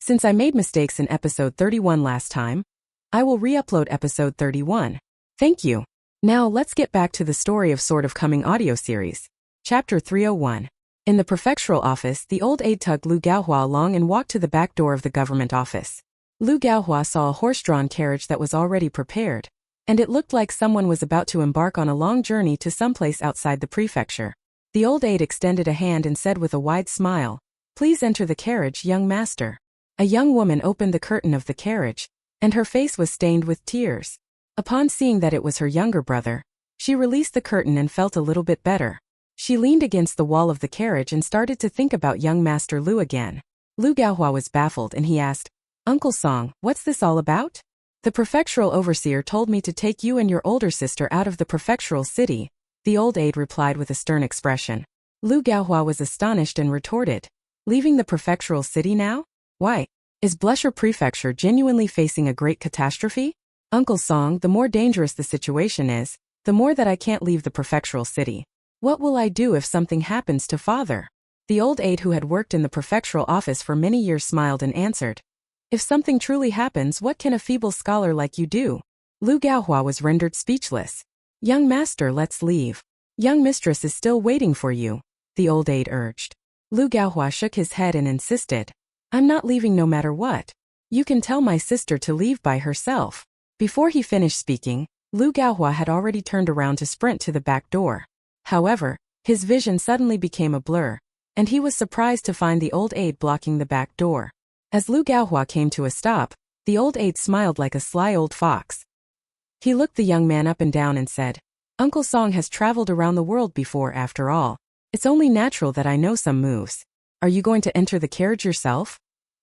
Since I made mistakes in episode 31 last time, I will re-upload episode 31. Thank you. Now let's get back to the story of Sort of Coming audio series. Chapter 301. In the prefectural office, the old aide tugged Lu Gaohua along and walked to the back door of the government office. Lu Gaohua saw a horse-drawn carriage that was already prepared, and it looked like someone was about to embark on a long journey to someplace outside the prefecture. The old aide extended a hand and said with a wide smile, "Please enter the carriage, young master." A young woman opened the curtain of the carriage, and her face was stained with tears. Upon seeing that it was her younger brother, she released the curtain and felt a little bit better. She leaned against the wall of the carriage and started to think about young Master Lu again. Lu Gaohua was baffled and he asked, "Uncle Song, what's this all about?" "The prefectural overseer told me to take you and your older sister out of the prefectural city," the old aide replied with a stern expression. Lu Gaohua was astonished and retorted, "Leaving the prefectural city now? Why? Is Blusher Prefecture genuinely facing a great catastrophe?" "Uncle Song, the more dangerous the situation is, the more that I can't leave the prefectural city. What will I do if something happens to father?" The old aide who had worked in the prefectural office for many years smiled and answered, "If something truly happens, what can a feeble scholar like you do?" Lu Gaohua was rendered speechless. "Young master, let's leave. Young mistress is still waiting for you," the old aide urged. Lu Gaohua shook his head and insisted, "I'm not leaving no matter what. You can tell my sister to leave by herself." Before he finished speaking, Lu Gaohua had already turned around to sprint to the back door. However, his vision suddenly became a blur, and he was surprised to find the old aide blocking the back door. As Lu Gaohua came to a stop, the old aide smiled like a sly old fox. He looked the young man up and down and said, "Uncle Song has traveled around the world before after all. It's only natural that I know some moves. Are you going to enter the carriage yourself?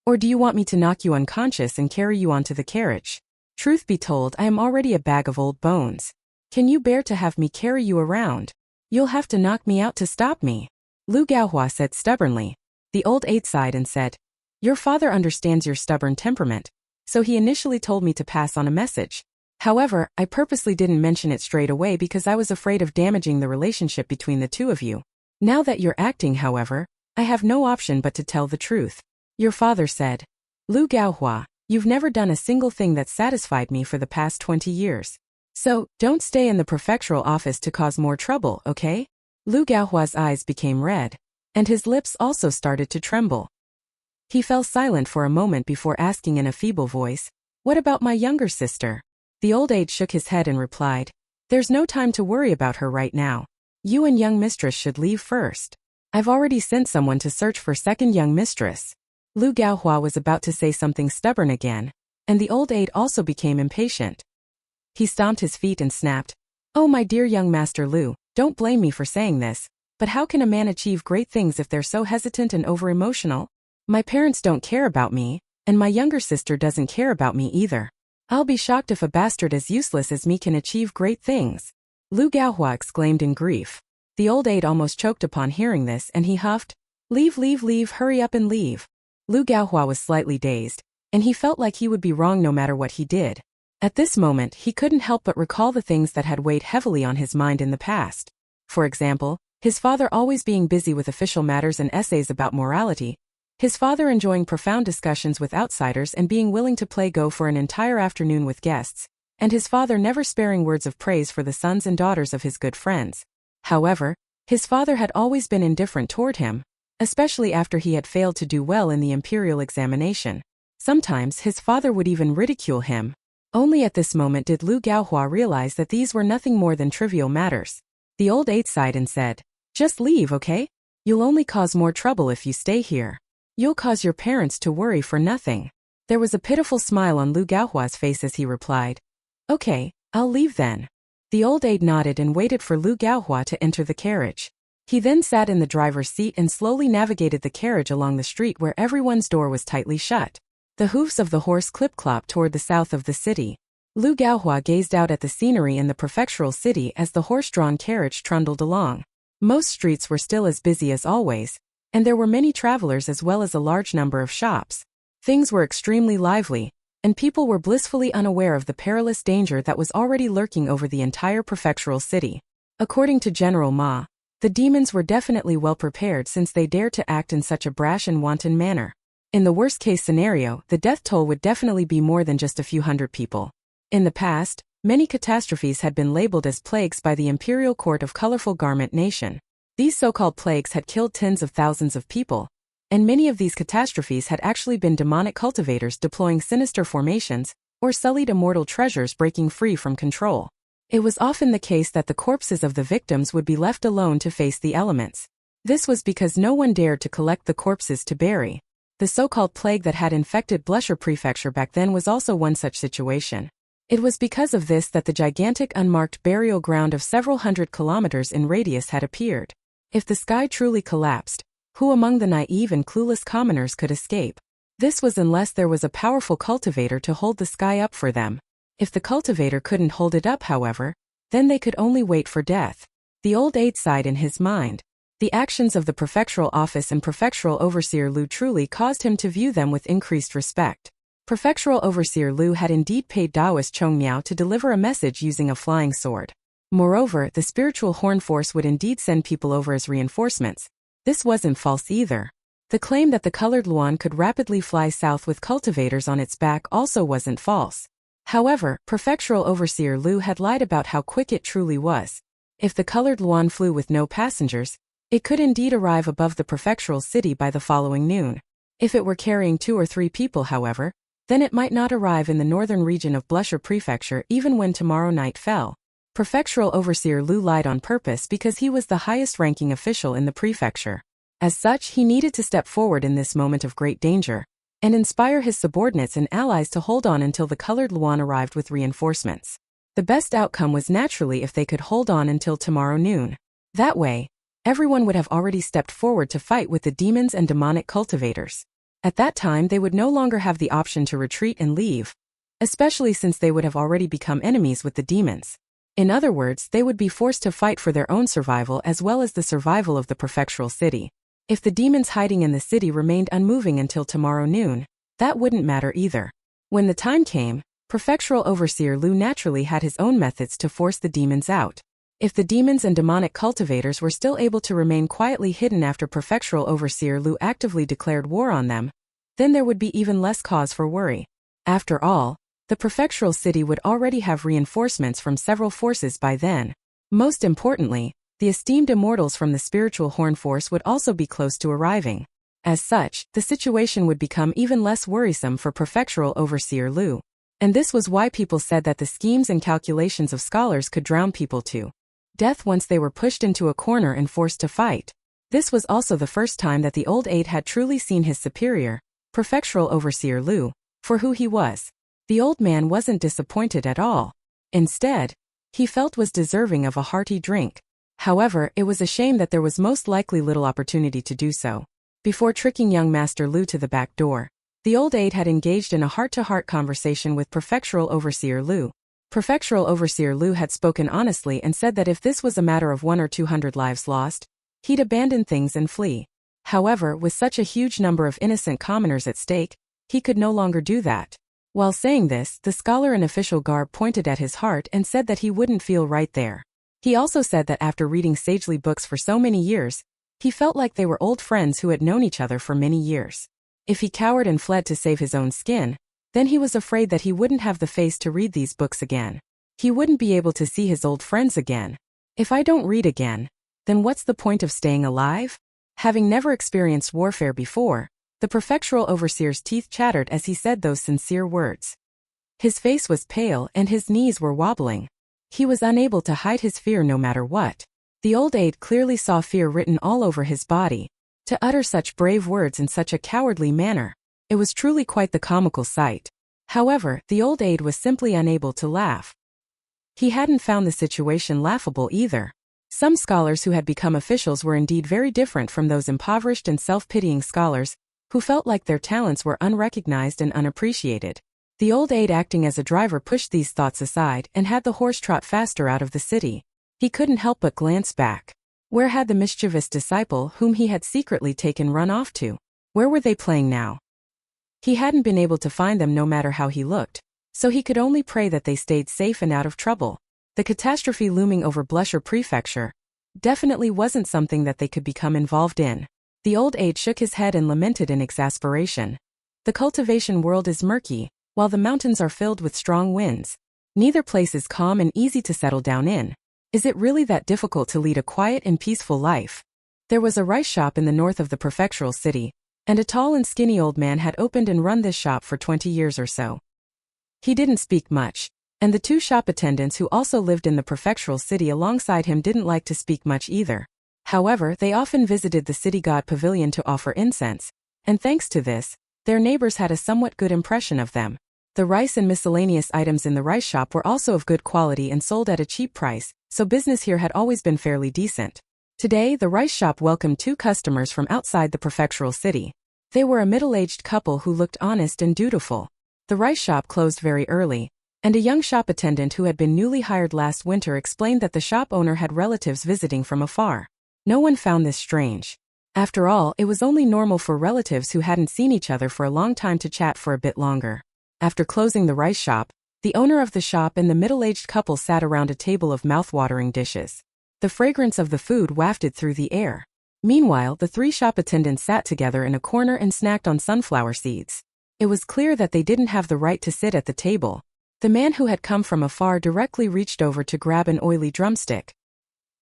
Or do you want me to knock you unconscious and carry you onto the carriage? Truth be told, I am already a bag of old bones. Can you bear to have me carry you around? You'll have to knock me out to stop me," Lu Gaohua said stubbornly. The old aide sighed and said, "Your father understands your stubborn temperament, so he initially told me to pass on a message. However, I purposely didn't mention it straight away because I was afraid of damaging the relationship between the two of you. Now that you're acting, however, I have no option but to tell the truth." Your father said, "Lu Gaohua, you've never done a single thing that satisfied me for the past 20 years. So, don't stay in the prefectural office to cause more trouble, okay?" Lu Gaohua's eyes became red, and his lips also started to tremble. He fell silent for a moment before asking in a feeble voice, "What about my younger sister?" The old aide shook his head and replied, "There's no time to worry about her right now. You and young mistress should leave first. I've already sent someone to search for second young mistress." Lu Gaohua was about to say something stubborn again, and the old aide also became impatient. He stomped his feet and snapped, "Oh my dear young Master Lu, don't blame me for saying this, but how can a man achieve great things if they're so hesitant and over-emotional? My parents don't care about me, and my younger sister doesn't care about me either. I'll be shocked if a bastard as useless as me can achieve great things." Lu Gaohua exclaimed in grief. The old aide almost choked upon hearing this and he huffed, "Leave, leave, leave, hurry up and leave." Lu Gaohua was slightly dazed, and he felt like he would be wrong no matter what he did. At this moment, he couldn't help but recall the things that had weighed heavily on his mind in the past. For example, his father always being busy with official matters and essays about morality, his father enjoying profound discussions with outsiders and being willing to play Go for an entire afternoon with guests, and his father never sparing words of praise for the sons and daughters of his good friends. However, his father had always been indifferent toward him, especially after he had failed to do well in the imperial examination. Sometimes his father would even ridicule him. Only at this moment did Lu Gaohua realize that these were nothing more than trivial matters. The old aide sighed and said, "Just leave, okay? You'll only cause more trouble if you stay here. You'll cause your parents to worry for nothing." There was a pitiful smile on Lu Gaohua's face as he replied, "Okay, I'll leave then." The old aide nodded and waited for Lu Gaohua to enter the carriage. He then sat in the driver's seat and slowly navigated the carriage along the street where everyone's door was tightly shut. The hoofs of the horse clip-clopped toward the south of the city. Lu Gaohua gazed out at the scenery in the prefectural city as the horse-drawn carriage trundled along. Most streets were still as busy as always, and there were many travelers as well as a large number of shops. Things were extremely lively, and people were blissfully unaware of the perilous danger that was already lurking over the entire prefectural city. According to General Ma, the demons were definitely well prepared since they dared to act in such a brash and wanton manner. In the worst-case scenario, the death toll would definitely be more than just a few hundred people. In the past, many catastrophes had been labeled as plagues by the imperial court of Colorful Garment Nation. These so-called plagues had killed tens of thousands of people, and many of these catastrophes had actually been demonic cultivators deploying sinister formations, or sullied immortal treasures breaking free from control. It was often the case that the corpses of the victims would be left alone to face the elements. This was because no one dared to collect the corpses to bury. The so-called plague that had infected Blusher Prefecture back then was also one such situation. It was because of this that the gigantic unmarked burial ground of several hundred kilometers in radius had appeared. If the sky truly collapsed, who among the naive and clueless commoners could escape? This was unless there was a powerful cultivator to hold the sky up for them. If the cultivator couldn't hold it up, however, then they could only wait for death. The old aide sighed in his mind. The actions of the prefectural office and prefectural overseer Lu truly caused him to view them with increased respect. Prefectural overseer Lu had indeed paid Taoist Chong Miao to deliver a message using a flying sword. Moreover, the spiritual horn force would indeed send people over as reinforcements. This wasn't false either. The claim that the colored Luan could rapidly fly south with cultivators on its back also wasn't false. However, prefectural overseer Lu had lied about how quick it truly was. If the colored Luan flew with no passengers, it could indeed arrive above the prefectural city by the following noon. If it were carrying 2 or 3 people, however, then it might not arrive in the northern region of Blusher Prefecture even when tomorrow night fell. Prefectural overseer Lu lied on purpose because he was the highest-ranking official in the prefecture. As such, he needed to step forward in this moment of great danger, and inspire his subordinates and allies to hold on until the colored Luan arrived with reinforcements. The best outcome was naturally if they could hold on until tomorrow noon. That way, everyone would have already stepped forward to fight with the demons and demonic cultivators. At that time they would no longer have the option to retreat and leave, especially since they would have already become enemies with the demons. In other words, they would be forced to fight for their own survival as well as the survival of the prefectural city. If the demons hiding in the city remained unmoving until tomorrow noon, that wouldn't matter either. When the time came, prefectural overseer Lu naturally had his own methods to force the demons out. If the demons and demonic cultivators were still able to remain quietly hidden after prefectural overseer Lu actively declared war on them, then there would be even less cause for worry. After all, the prefectural city would already have reinforcements from several forces by then. Most importantly, the esteemed immortals from the spiritual horn force would also be close to arriving. As such, the situation would become even less worrisome for prefectural overseer Lu. And this was why people said that the schemes and calculations of scholars could drown people to death once they were pushed into a corner and forced to fight. This was also the first time that the old aide had truly seen his superior, prefectural overseer Lu, for who he was. The old man wasn't disappointed at all. Instead, he felt was deserving of a hearty drink. However, it was a shame that there was most likely little opportunity to do so. Before tricking young Master Lu to the back door, the old aide had engaged in a heart-to-heart conversation with prefectural overseer Lu. Prefectural overseer Lu had spoken honestly and said that if this was a matter of 100 or 200 lives lost, he'd abandon things and flee. However, with such a huge number of innocent commoners at stake, he could no longer do that. While saying this, the scholar in official garb pointed at his heart and said that he wouldn't feel right there. He also said that after reading sagely books for so many years, he felt like they were old friends who had known each other for many years. If he cowered and fled to save his own skin, then he was afraid that he wouldn't have the face to read these books again. He wouldn't be able to see his old friends again. If I don't read again, then what's the point of staying alive? Having never experienced warfare before, the prefectural overseer's teeth chattered as he said those sincere words. His face was pale and his knees were wobbling. He was unable to hide his fear no matter what. The old aide clearly saw fear written all over his body. To utter such brave words in such a cowardly manner, it was truly quite the comical sight. However, the old aide was simply unable to laugh. He hadn't found the situation laughable either. Some scholars who had become officials were indeed very different from those impoverished and self-pitying scholars, who felt like their talents were unrecognized and unappreciated. The old aide acting as a driver pushed these thoughts aside and had the horse trot faster out of the city. He couldn't help but glance back. Where had the mischievous disciple whom he had secretly taken run off to? Where were they playing now? He hadn't been able to find them no matter how he looked, so he could only pray that they stayed safe and out of trouble. The catastrophe looming over Blusher Prefecture definitely wasn't something that they could become involved in. The old aide shook his head and lamented in exasperation. The cultivation world is murky, while the mountains are filled with strong winds. Neither place is calm and easy to settle down in. Is it really that difficult to lead a quiet and peaceful life? There was a rice shop in the north of the prefectural city, and a tall and skinny old man had opened and run this shop for 20 years or so. He didn't speak much, and the two shop attendants who also lived in the prefectural city alongside him didn't like to speak much either. However, they often visited the city god pavilion to offer incense, and thanks to this, their neighbors had a somewhat good impression of them. The rice and miscellaneous items in the rice shop were also of good quality and sold at a cheap price, so business here had always been fairly decent. Today, the rice shop welcomed two customers from outside the prefectural city. They were a middle-aged couple who looked honest and dutiful. The rice shop closed very early, and a young shop attendant who had been newly hired last winter explained that the shop owner had relatives visiting from afar. No one found this strange. After all, it was only normal for relatives who hadn't seen each other for a long time to chat for a bit longer. After closing the rice shop, the owner of the shop and the middle-aged couple sat around a table of mouth-watering dishes. The fragrance of the food wafted through the air. Meanwhile, the three shop attendants sat together in a corner and snacked on sunflower seeds. It was clear that they didn't have the right to sit at the table. The man who had come from afar directly reached over to grab an oily drumstick.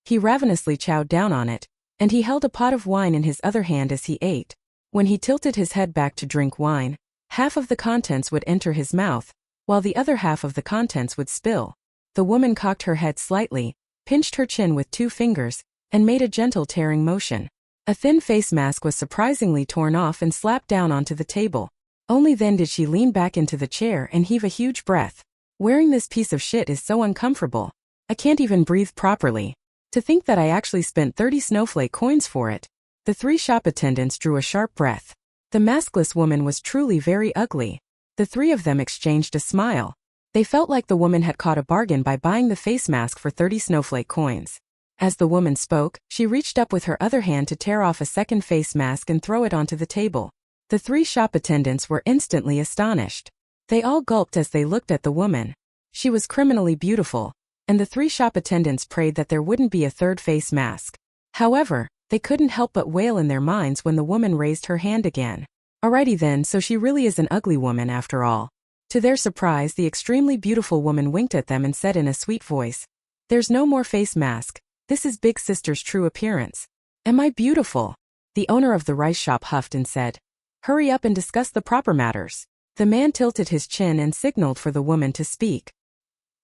He ravenously chowed down on it, and he held a pot of wine in his other hand as he ate. When he tilted his head back to drink wine, half of the contents would enter his mouth, while the other half of the contents would spill. The woman cocked her head slightly, pinched her chin with 2 fingers, and made a gentle tearing motion. A thin face mask was surprisingly torn off and slapped down onto the table. Only then did she lean back into the chair and heave a huge breath. Wearing this piece of shit is so uncomfortable. I can't even breathe properly. To think that I actually spent 30 snowflake coins for it. The 3 shop attendants drew a sharp breath. The maskless woman was truly very ugly. The 3 of them exchanged a smile. They felt like the woman had caught a bargain by buying the face mask for 30 snowflake coins. As the woman spoke, she reached up with her other hand to tear off a second face mask and throw it onto the table. The 3 shop attendants were instantly astonished. They all gulped as they looked at the woman. She was criminally beautiful, and the 3 shop attendants prayed that there wouldn't be a third face mask. However, they couldn't help but wail in their minds when the woman raised her hand again. Alrighty then, so she really is an ugly woman after all. To their surprise, the extremely beautiful woman winked at them and said in a sweet voice, "There's no more face mask. This is Big Sister's true appearance. Am I beautiful?" The owner of the rice shop huffed and said, "Hurry up and discuss the proper matters." The man tilted his chin and signaled for the woman to speak.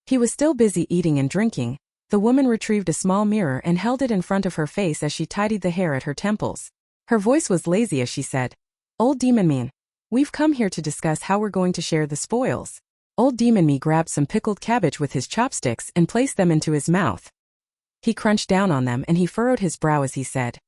He was still busy eating and drinking. The woman retrieved a small mirror and held it in front of her face as she tidied the hair at her temples. Her voice was lazy as she said, "Old Demon Man, we've come here to discuss how we're going to share the spoils." Old Demon Me grabbed some pickled cabbage with his chopsticks and placed them into his mouth. He crunched down on them and he furrowed his brow as he said,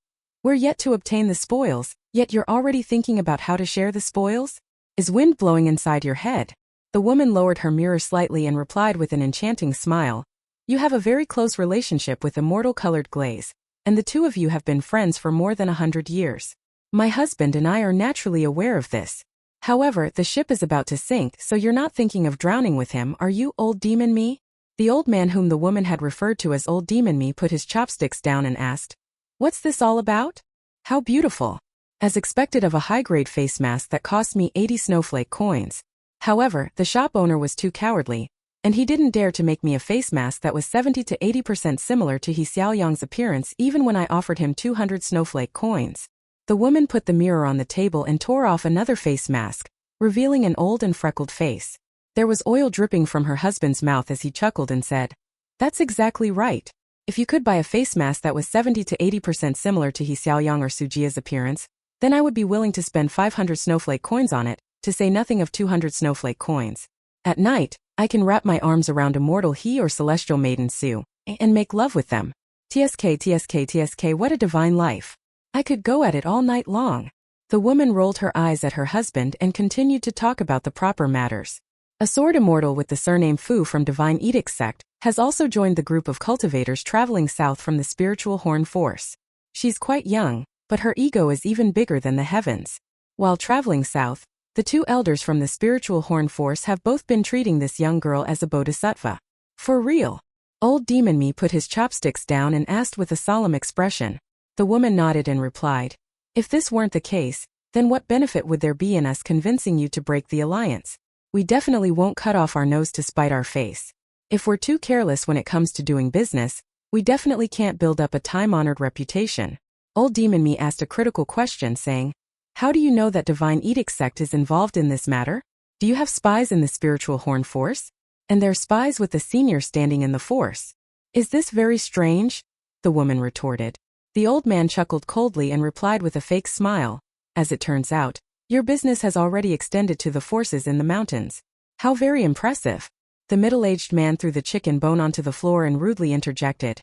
"We're yet to obtain the spoils, yet you're already thinking about how to share the spoils? Is wind blowing inside your head?" The woman lowered her mirror slightly and replied with an enchanting smile, "You have a very close relationship with immortal-colored glaze, and the 2 of you have been friends for more than 100 years. My husband and I are naturally aware of this. However, the ship is about to sink, so you're not thinking of drowning with him, are you, Old Demon Me?" The old man whom the woman had referred to as Old Demon Me put his chopsticks down and asked, "What's this all about? How beautiful." As expected of a high-grade face mask that cost me 80 snowflake coins. However, the shop owner was too cowardly, and he didn't dare to make me a face mask that was 70 to 80% similar to Xiaoyang's appearance even when I offered him 200 snowflake coins. The woman put the mirror on the table and tore off another face mask, revealing an old and freckled face. There was oil dripping from her husband's mouth as he chuckled and said, "That's exactly right. If you could buy a face mask that was 70 to 80% similar to Xiaoyang or Sujia's appearance, then I would be willing to spend 500 snowflake coins on it, to say nothing of 200 snowflake coins. At night, I can wrap my arms around immortal he or celestial maiden Su, and make love with them. TSK, what a divine life. I could go at it all night long." The woman rolled her eyes at her husband and continued to talk about the proper matters. A sword immortal with the surname Fu from Divine Edict sect has also joined the group of cultivators traveling south from the spiritual horn force. She's quite young, but her ego is even bigger than the heavens. While traveling south, the 2 elders from the spiritual horn force have both been treating this young girl as a bodhisattva. For real? Old Demon Me put his chopsticks down and asked with a solemn expression. The woman nodded and replied, "If this weren't the case, then what benefit would there be in us convincing you to break the alliance? We definitely won't cut off our nose to spite our face. If we're too careless when it comes to doing business, we definitely can't build up a time-honored reputation. Old Demon Me asked a critical question saying, how do you know that Divine Edict sect is involved in this matter? Do you have spies in the spiritual horn force? And they're spies with the senior standing in the force. Is this very strange? The woman retorted. The old man chuckled coldly and replied with a fake smile. As it turns out, your business has already extended to the forces in the mountains. How very impressive. The middle-aged man threw the chicken bone onto the floor and rudely interjected.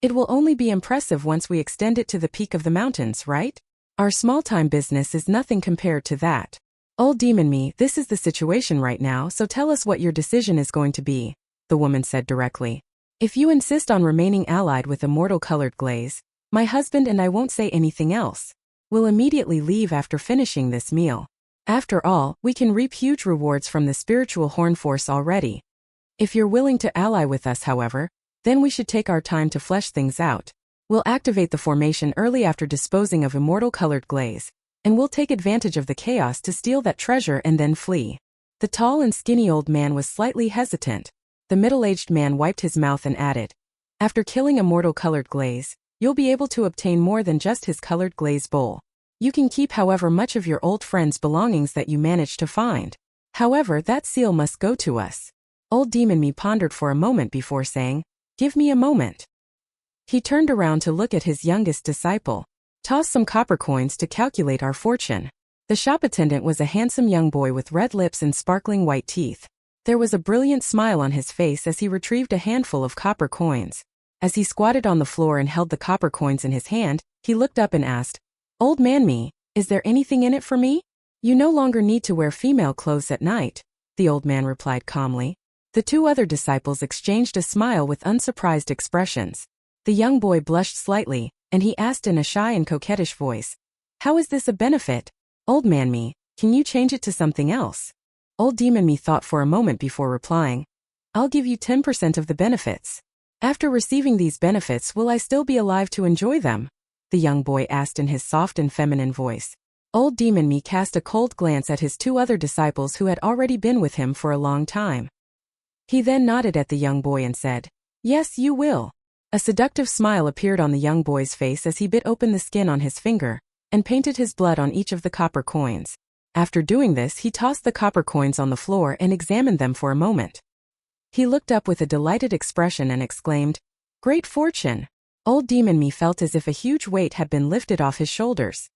It will only be impressive once we extend it to the peak of the mountains, right? Our small-time business is nothing compared to that. Old Demon Me, this is the situation right now, so tell us what your decision is going to be, the woman said directly. If you insist on remaining allied with immortal-colored glaze, my husband and I won't say anything else. We'll immediately leave after finishing this meal. After all, we can reap huge rewards from the spiritual horn force already. If you're willing to ally with us, however, then we should take our time to flesh things out. We'll activate the formation early after disposing of immortal-colored glaze, and we'll take advantage of the chaos to steal that treasure and then flee. The tall and skinny old man was slightly hesitant. The middle-aged man wiped his mouth and added, after killing immortal-colored glaze, you'll be able to obtain more than just his colored glaze bowl. You can keep however much of your old friend's belongings that you managed to find. However, that seal must go to us. Old Demon Me pondered for a moment before saying, give me a moment. He turned around to look at his youngest disciple. Toss some copper coins to calculate our fortune. The shop attendant was a handsome young boy with red lips and sparkling white teeth. There was a brilliant smile on his face as he retrieved a handful of copper coins. As he squatted on the floor and held the copper coins in his hand, he looked up and asked, Old Man Me, is there anything in it for me? You no longer need to wear female clothes at night, the old man replied calmly. The two other disciples exchanged a smile with unsurprised expressions. The young boy blushed slightly, and he asked in a shy and coquettish voice, how is this a benefit? Old Man Me, can you change it to something else? Old Demon Me thought for a moment before replying, I'll give you 10% of the benefits. After receiving these benefits, will I still be alive to enjoy them? The young boy asked in his soft and feminine voice. Old Demon Me cast a cold glance at his two other disciples who had already been with him for a long time. He then nodded at the young boy and said, yes, you will. A seductive smile appeared on the young boy's face as he bit open the skin on his finger and painted his blood on each of the copper coins. After doing this, he tossed the copper coins on the floor and examined them for a moment. He looked up with a delighted expression and exclaimed, great fortune. Old Demon Me felt as if a huge weight had been lifted off his shoulders.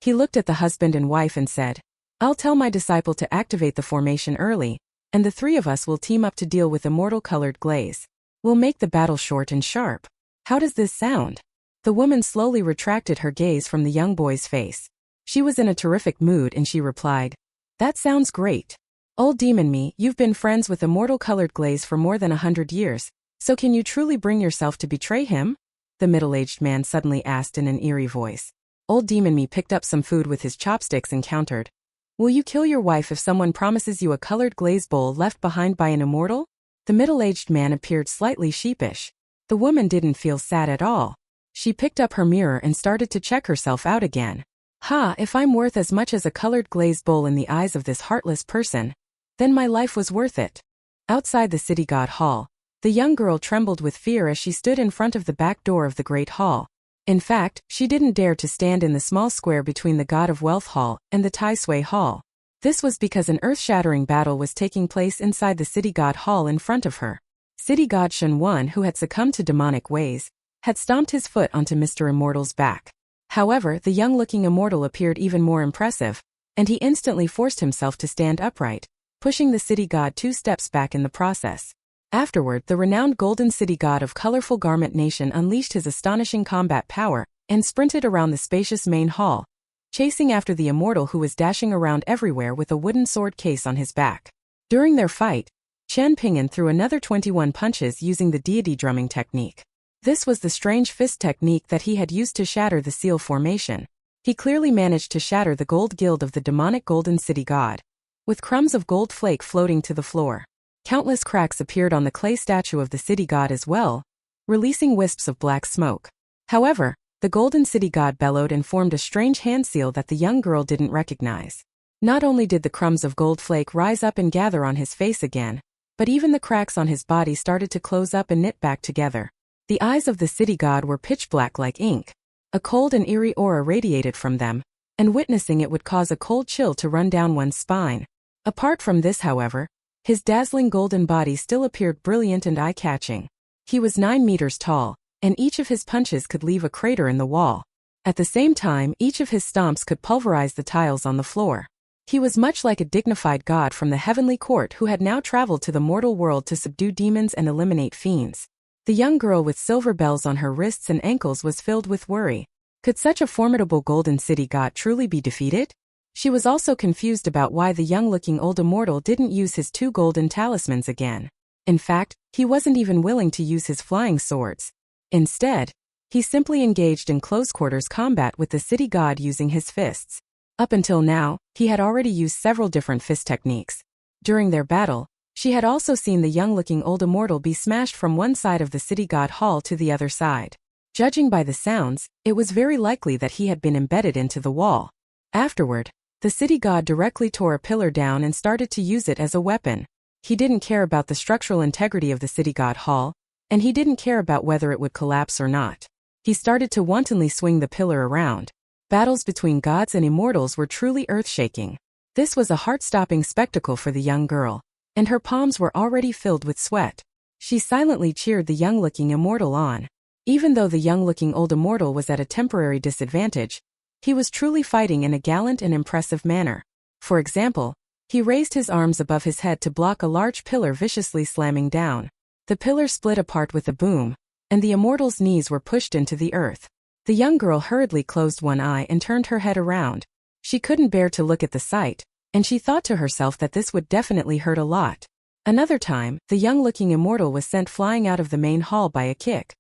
He looked at the husband and wife and said, I'll tell my disciple to activate the formation early, and the three of us will team up to deal with immortal-colored glaze. We'll make the battle short and sharp. How does this sound? The woman slowly retracted her gaze from the young boy's face. She was in a terrific mood and she replied, that sounds great. Old Demon Me, you've been friends with immortal-colored glaze for more than 100 years, so can you truly bring yourself to betray him? The middle-aged man suddenly asked in an eerie voice. Old Demon Me picked up some food with his chopsticks and countered, will you kill your wife if someone promises you a colored glaze bowl left behind by an immortal? The middle-aged man appeared slightly sheepish. The woman didn't feel sad at all. She picked up her mirror and started to check herself out again. Ha, if I'm worth as much as a colored glaze bowl in the eyes of this heartless person, then my life was worth it. Outside the city god hall, the young girl trembled with fear as she stood in front of the back door of the great hall. In fact, she didn't dare to stand in the small square between the God of Wealth Hall and the Tai Sui Hall. This was because an earth-shattering battle was taking place inside the city god hall in front of her. City god Shen Wan, who had succumbed to demonic ways, had stomped his foot onto Mr. Immortal's back. However, the young-looking immortal appeared even more impressive, and he instantly forced himself to stand upright, pushing the city god 2 steps back in the process. Afterward, the renowned golden city god of colorful garment nation unleashed his astonishing combat power and sprinted around the spacious main hall, chasing after the immortal who was dashing around everywhere with a wooden sword case on his back. During their fight, Chen Ping'an threw another 21 punches using the deity drumming technique. This was the strange fist technique that he had used to shatter the seal formation. He clearly managed to shatter the gold guild of the demonic golden city god, with crumbs of gold flake floating to the floor. Countless cracks appeared on the clay statue of the city god as well, releasing wisps of black smoke. However, The golden city god bellowed and formed a strange hand seal that the young girl didn't recognize. Not only did the crumbs of gold flake rise up and gather on his face again, but even the cracks on his body started to close up and knit back together. The eyes of the city god were pitch black like ink. A cold and eerie aura radiated from them, and witnessing it would cause a cold chill to run down one's spine. Apart from this, however, his dazzling golden body still appeared brilliant and eye-catching. He was 9 meters tall, and each of his punches could leave a crater in the wall. At the same time, each of his stomps could pulverize the tiles on the floor. He was much like a dignified god from the heavenly court who had now traveled to the mortal world to subdue demons and eliminate fiends. The young girl with silver bells on her wrists and ankles was filled with worry. Could such a formidable golden city god truly be defeated? She was also confused about why the young-looking old immortal didn't use his 2 golden talismans again. In fact, he wasn't even willing to use his flying swords. Instead, he simply engaged in close-quarters combat with the city god using his fists. Up until now, he had already used several different fist techniques. During their battle, she had also seen the young-looking old immortal be smashed from one side of the city god hall to the other side. Judging by the sounds, it was very likely that he had been embedded into the wall. Afterward, the city god directly tore a pillar down and started to use it as a weapon. He didn't care about the structural integrity of the city god hall, and he didn't care about whether it would collapse or not. He started to wantonly swing the pillar around. Battles between gods and immortals were truly earth-shaking. This was a heart-stopping spectacle for the young girl, and her palms were already filled with sweat. She silently cheered the young-looking immortal on. Even though the young-looking old immortal was at a temporary disadvantage, he was truly fighting in a gallant and impressive manner. For example, he raised his arms above his head to block a large pillar viciously slamming down. The pillar split apart with a boom, and the immortal's knees were pushed into the earth. The young girl hurriedly closed one eye and turned her head around. She couldn't bear to look at the sight, and she thought to herself that this would definitely hurt a lot. Another time, the young-looking immortal was sent flying out of the main hall by a kick.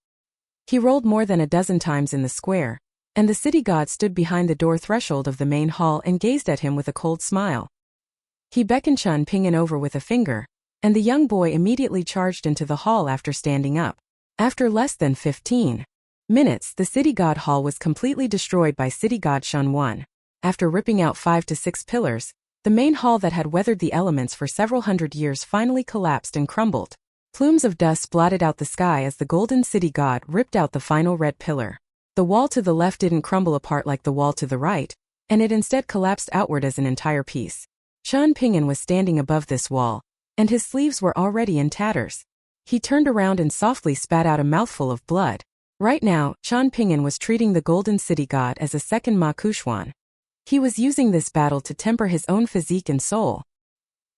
He rolled more than a dozen times in the square, and the city god stood behind the door threshold of the main hall and gazed at him with a cold smile. He beckoned Chen Ping'an over with a finger, and the young boy immediately charged into the hall after standing up. After less than 15 minutes, the city god hall was completely destroyed by city god Shun 1. After ripping out 5 to 6 pillars, the main hall that had weathered the elements for several hundred years finally collapsed and crumbled. Plumes of dust blotted out the sky as the golden city god ripped out the final red pillar. The wall to the left didn't crumble apart like the wall to the right, and it instead collapsed outward as an entire piece. Chen Ping'an was standing above this wall, and his sleeves were already in tatters. He turned around and softly spat out a mouthful of blood. Right now, Chen Ping'an was treating the golden city god as a second Ma Kuxuan. He was using this battle to temper his own physique and soul.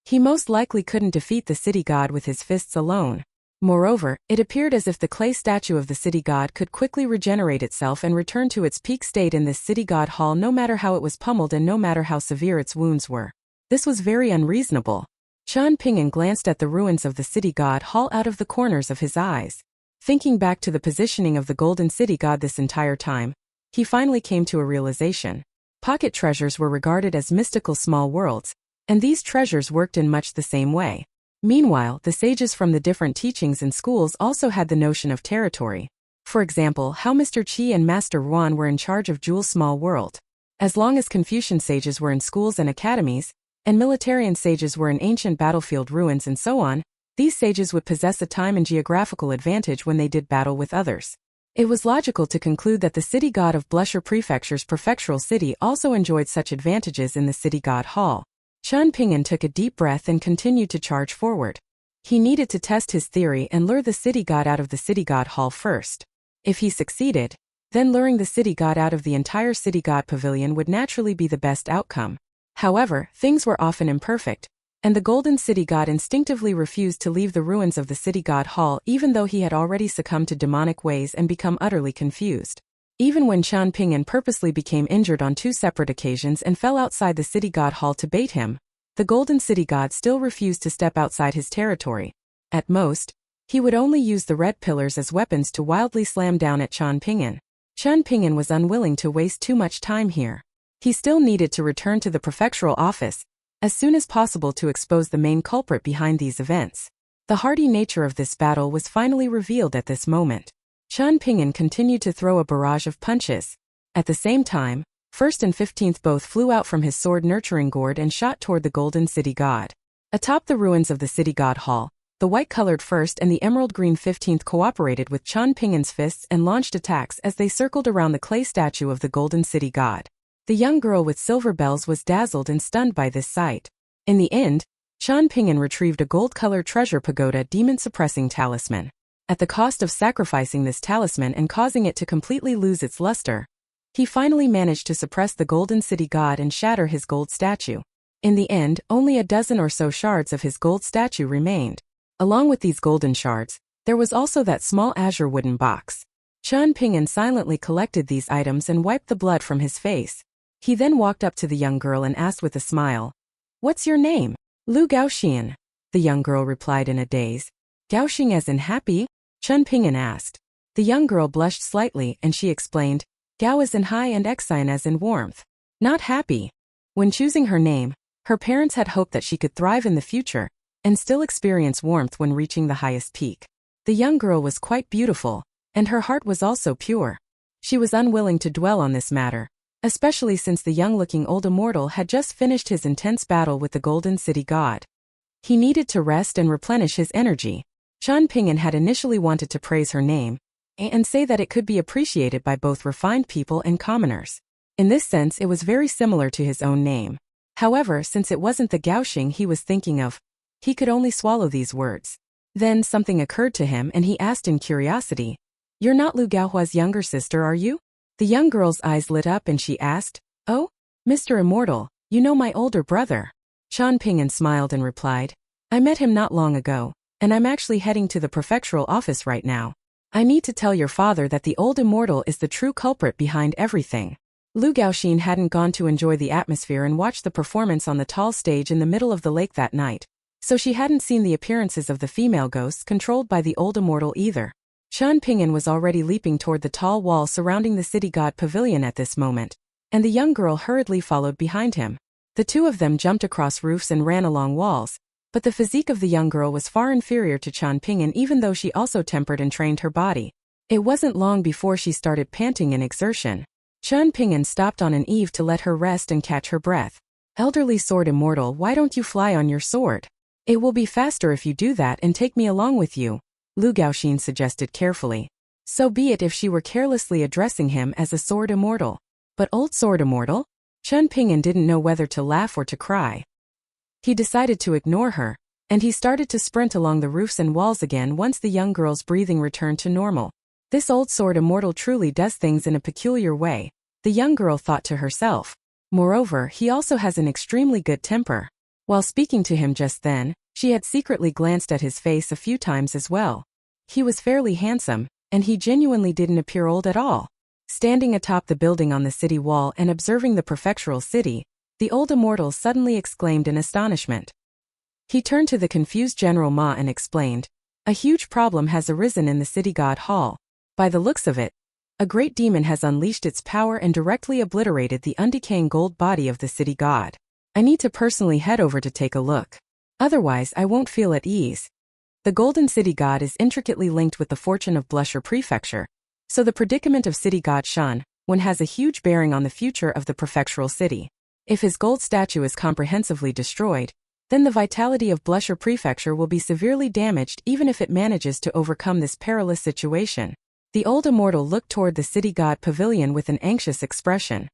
He most likely couldn't defeat the city god with his fists alone. Moreover, it appeared as if the clay statue of the city god could quickly regenerate itself and return to its peak state in this city god hall no matter how it was pummeled and no matter how severe its wounds were. This was very unreasonable. Chen Ping'an glanced at the ruins of the city god hall out of the corners of his eyes. Thinking back to the positioning of the golden city god this entire time, he finally came to a realization. Pocket treasures were regarded as mystical small worlds, and these treasures worked in much the same way. Meanwhile, the sages from the different teachings and schools also had the notion of territory. For example, how Mr. Qi and Master Ruan were in charge of Jewel's small world. As long as Confucian sages were in schools and academies, and Militarian sages were in ancient battlefield ruins and so on, these sages would possess a time and geographical advantage when they did battle with others. It was logical to conclude that the city god of Blusher Prefecture's prefectural city also enjoyed such advantages in the city god hall. Chen Ping'an took a deep breath and continued to charge forward. He needed to test his theory and lure the city god out of the city god hall first. If he succeeded, then luring the city god out of the entire city god pavilion would naturally be the best outcome. However, things were often imperfect, and the golden city god instinctively refused to leave the ruins of the city god hall even though he had already succumbed to demonic ways and become utterly confused. Even when Chen Ping'an purposely became injured on 2 separate occasions and fell outside the city god hall to bait him, the golden city god still refused to step outside his territory. At most, he would only use the red pillars as weapons to wildly slam down at Chen Ping'an. Chen Ping'an was unwilling to waste too much time here. He still needed to return to the prefectural office as soon as possible to expose the main culprit behind these events. The hardy nature of this battle was finally revealed at this moment. Chen Ping'an continued to throw a barrage of punches. At the same time, 1st and 15th both flew out from his sword-nurturing gourd and shot toward the golden city god. Atop the ruins of the city god hall, the white-colored 1st and the emerald-green 15th cooperated with Chen Ping'an's fists and launched attacks as they circled around the clay statue of the golden city god. The young girl with silver bells was dazzled and stunned by this sight. In the end, Chen Ping'an retrieved a gold-colored treasure pagoda demon-suppressing talisman. At the cost of sacrificing this talisman and causing it to completely lose its luster, he finally managed to suppress the golden city god and shatter his gold statue. In the end, only a dozen or so shards of his gold statue remained. Along with these golden shards, there was also that small azure wooden box. Chen Ping'an silently collected these items and wiped the blood from his face. He then walked up to the young girl and asked with a smile, "What's your name?" "Lu Gaoxian," the young girl replied in a daze. "Gaoxing as in happy?" Chen Ping'an asked. The young girl blushed slightly and she explained, "Gao as in high and Xian as in warmth. Not happy." When choosing her name, her parents had hoped that she could thrive in the future and still experience warmth when reaching the highest peak. The young girl was quite beautiful, and her heart was also pure. She was unwilling to dwell on this matter, especially since the young-looking old immortal had just finished his intense battle with the golden city god. He needed to rest and replenish his energy. Chen Ping'an had initially wanted to praise her name and say that it could be appreciated by both refined people and commoners. In this sense, it was very similar to his own name. However, since it wasn't the Gaoxing he was thinking of, he could only swallow these words. Then something occurred to him and he asked in curiosity, "You're not Lu Gaohua's younger sister, are you?" The young girl's eyes lit up and she asked, "Oh, Mr. Immortal, you know my older brother." Chen Ping'an smiled and replied, "I met him not long ago, and I'm actually heading to the prefectural office right now. I need to tell your father that the old immortal is the true culprit behind everything." Lu Gaoxin hadn't gone to enjoy the atmosphere and watch the performance on the tall stage in the middle of the lake that night, so she hadn't seen the appearances of the female ghosts controlled by the old immortal either. Chen Ping'an was already leaping toward the tall wall surrounding the city god pavilion at this moment, and the young girl hurriedly followed behind him. The two of them jumped across roofs and ran along walls, but the physique of the young girl was far inferior to Chen Ping'an even though she also tempered and trained her body. It wasn't long before she started panting in exertion. Chen Ping'an stopped on an eve to let her rest and catch her breath. "Elderly sword immortal, why don't you fly on your sword? It will be faster if you do that and take me along with you," Lu Gaoxin suggested carefully. So be it if she were carelessly addressing him as a sword immortal. But old sword immortal? Chen Ping'an didn't know whether to laugh or to cry. He decided to ignore her, and he started to sprint along the roofs and walls again once the young girl's breathing returned to normal. This old sword immortal truly does things in a peculiar way, the young girl thought to herself. Moreover, he also has an extremely good temper. While speaking to him just then, she had secretly glanced at his face a few times as well. He was fairly handsome, and he genuinely didn't appear old at all. Standing atop the building on the city wall and observing the prefectural city, the old immortal suddenly exclaimed in astonishment. He turned to the confused General Ma and explained, "A huge problem has arisen in the city god hall. By the looks of it, a great demon has unleashed its power and directly obliterated the undecaying gold body of the city god. I need to personally head over to take a look. Otherwise, I won't feel at ease." The golden city god is intricately linked with the fortune of Blusher Prefecture, so the predicament of city god Shan has a huge bearing on the future of the prefectural city. If his gold statue is comprehensively destroyed, then the vitality of Blusher Prefecture will be severely damaged even if it manages to overcome this perilous situation. The old immortal looked toward the city god pavilion with an anxious expression.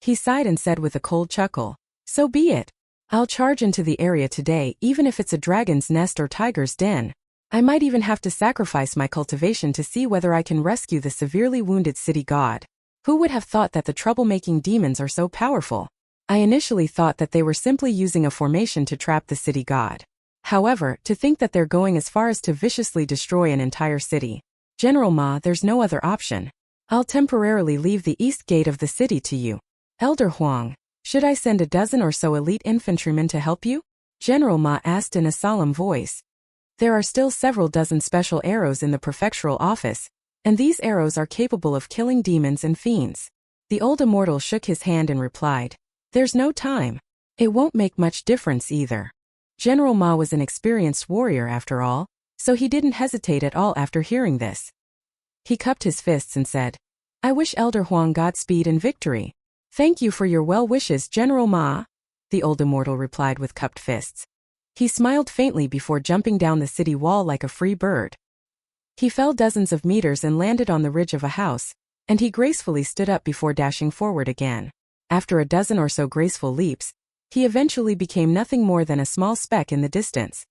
He sighed and said with a cold chuckle, "So be it. I'll charge into the area today even if it's a dragon's nest or tiger's den. I might even have to sacrifice my cultivation to see whether I can rescue the severely wounded city god. Who would have thought that the troublemaking demons are so powerful? I initially thought that they were simply using a formation to trap the city god. However, to think that they're going as far as to viciously destroy an entire city. General Ma, there's no other option. I'll temporarily leave the east gate of the city to you. Elder Huang, should I send a dozen or so elite infantrymen to help you?" General Ma asked in a solemn voice. "There are still several dozen special arrows in the prefectural office, and these arrows are capable of killing demons and fiends." The old immortal shook his hand and replied, "There's no time. It won't make much difference either." General Ma was an experienced warrior after all, so he didn't hesitate at all after hearing this. He cupped his fists and said, "I wish Elder Huang Godspeed and victory." "Thank you for your well wishes, General Ma," the old immortal replied with cupped fists. He smiled faintly before jumping down the city wall like a free bird. He fell dozens of meters and landed on the ridge of a house, and he gracefully stood up before dashing forward again. After a dozen or so graceful leaps, he eventually became nothing more than a small speck in the distance.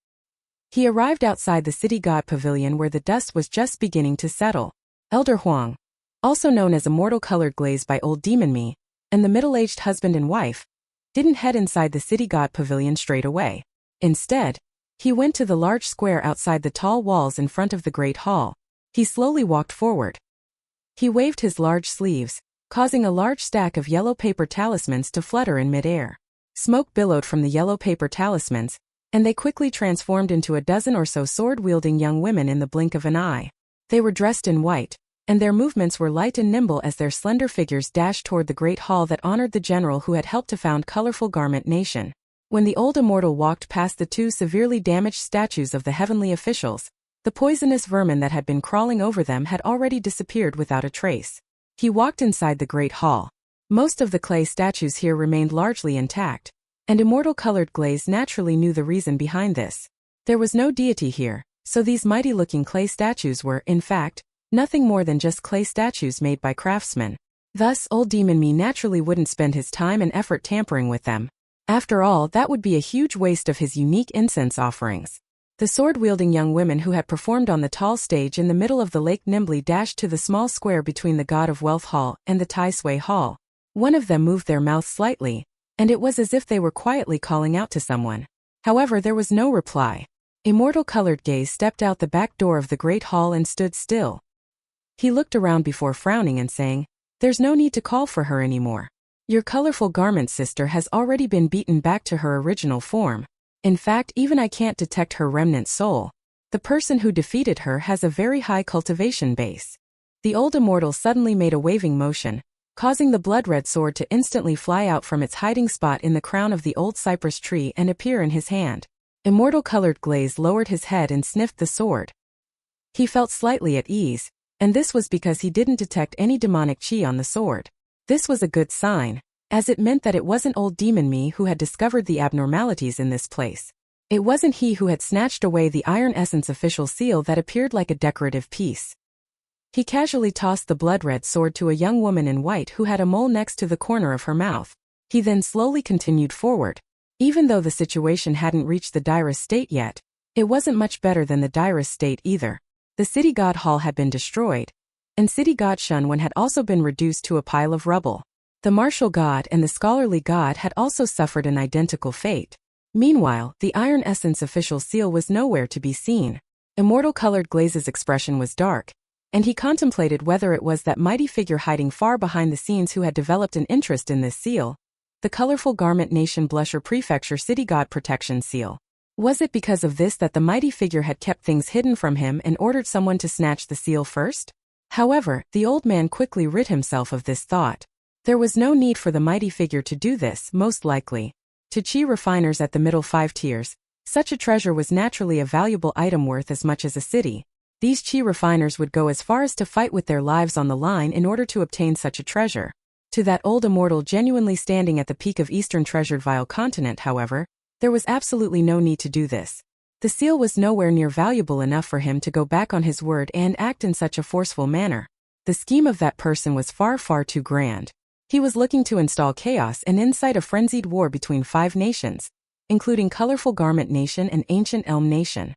He arrived outside the city god pavilion where the dust was just beginning to settle. Elder Huang, also known as immortal-colored glaze by Old Demon Me, and the middle-aged husband and wife, didn't head inside the city god pavilion straight away. Instead, he went to the large square outside the tall walls in front of the great hall. He slowly walked forward. He waved his large sleeves, causing a large stack of yellow paper talismans to flutter in midair. Smoke billowed from the yellow paper talismans, and they quickly transformed into a dozen or so sword-wielding young women in the blink of an eye. They were dressed in white, and their movements were light and nimble as their slender figures dashed toward the great hall that honored the general who had helped to found Colorful Garment Nation. When the old immortal walked past the two severely damaged statues of the heavenly officials, the poisonous vermin that had been crawling over them had already disappeared without a trace. He walked inside the great hall. Most of the clay statues here remained largely intact, and immortal-colored glaze naturally knew the reason behind this. There was no deity here, so these mighty-looking clay statues were, in fact, nothing more than just clay statues made by craftsmen. Thus, Old Demon Me naturally wouldn't spend his time and effort tampering with them. After all, that would be a huge waste of his unique incense offerings. The sword-wielding young women who had performed on the tall stage in the middle of the lake nimbly dashed to the small square between the God of Wealth Hall and the Tai Sui Hall. One of them moved their mouth slightly, and it was as if they were quietly calling out to someone. However, there was no reply. Immortal-colored gaze stepped out the back door of the great hall and stood still. He looked around before frowning and saying, "There's no need to call for her anymore. Your colorful garment sister has already been beaten back to her original form. In fact, even I can't detect her remnant soul. The person who defeated her has a very high cultivation base." The old immortal suddenly made a waving motion, causing the blood-red sword to instantly fly out from its hiding spot in the crown of the old cypress tree and appear in his hand. Immortal-colored glaze lowered his head and sniffed the sword. He felt slightly at ease, and this was because he didn't detect any demonic chi on the sword. This was a good sign, as it meant that it wasn't Old Demon Me who had discovered the abnormalities in this place. It wasn't he who had snatched away the Iron Essence official seal that appeared like a decorative piece. He casually tossed the blood-red sword to a young woman in white who had a mole next to the corner of her mouth. He then slowly continued forward. Even though the situation hadn't reached the direst state yet, it wasn't much better than the direst state either. The city god hall had been destroyed, and city god Shunwen had also been reduced to a pile of rubble. The martial god and the scholarly god had also suffered an identical fate. Meanwhile, the Iron Essence official seal was nowhere to be seen. Immortal-colored glaze's expression was dark, and he contemplated whether it was that mighty figure hiding far behind the scenes who had developed an interest in this seal, the Colorful Garment Nation Blusher Prefecture City God Protection Seal. Was it because of this that the mighty figure had kept things hidden from him and ordered someone to snatch the seal first? However, the old man quickly rid himself of this thought. There was no need for the mighty figure to do this, most likely. To chi refiners at the middle 5 tiers, such a treasure was naturally a valuable item worth as much as a city. These chi refiners would go as far as to fight with their lives on the line in order to obtain such a treasure. To that old immortal genuinely standing at the peak of Eastern Treasured Vile Continent, however, there was absolutely no need to do this. The seal was nowhere near valuable enough for him to go back on his word and act in such a forceful manner. The scheme of that person was far, far too grand. He was looking to install chaos and incite a frenzied war between 5 nations, including Colorful Garment Nation and Ancient Elm Nation.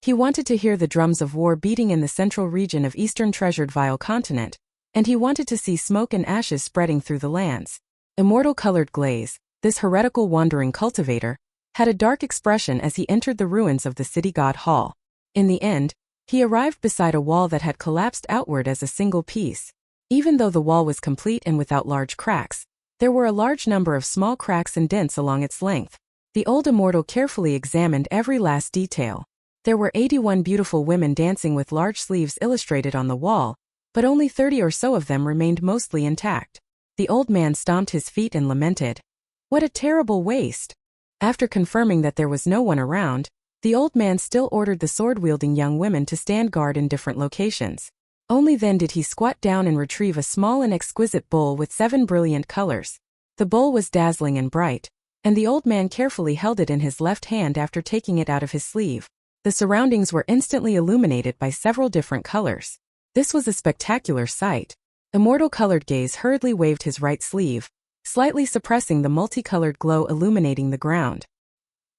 He wanted to hear the drums of war beating in the central region of Eastern Treasured Vile Continent, and he wanted to see smoke and ashes spreading through the lands. Immortal-colored glaze, this heretical wandering cultivator, had a dark expression as he entered the ruins of the city god hall. In the end, he arrived beside a wall that had collapsed outward as a single piece. Even though the wall was complete and without large cracks, there were a large number of small cracks and dents along its length. The old immortal carefully examined every last detail. There were 81 beautiful women dancing with large sleeves illustrated on the wall, but only 30 or so of them remained mostly intact. The old man stomped his feet and lamented, "What a terrible waste!" After confirming that there was no one around, the old man still ordered the sword-wielding young women to stand guard in different locations. Only then did he squat down and retrieve a small and exquisite bowl with 7 brilliant colors. The bowl was dazzling and bright, and the old man carefully held it in his left hand after taking it out of his sleeve. The surroundings were instantly illuminated by several different colors. This was a spectacular sight. Immortal Colored Gaze hurriedly waved his right sleeve, slightly suppressing the multicolored glow illuminating the ground.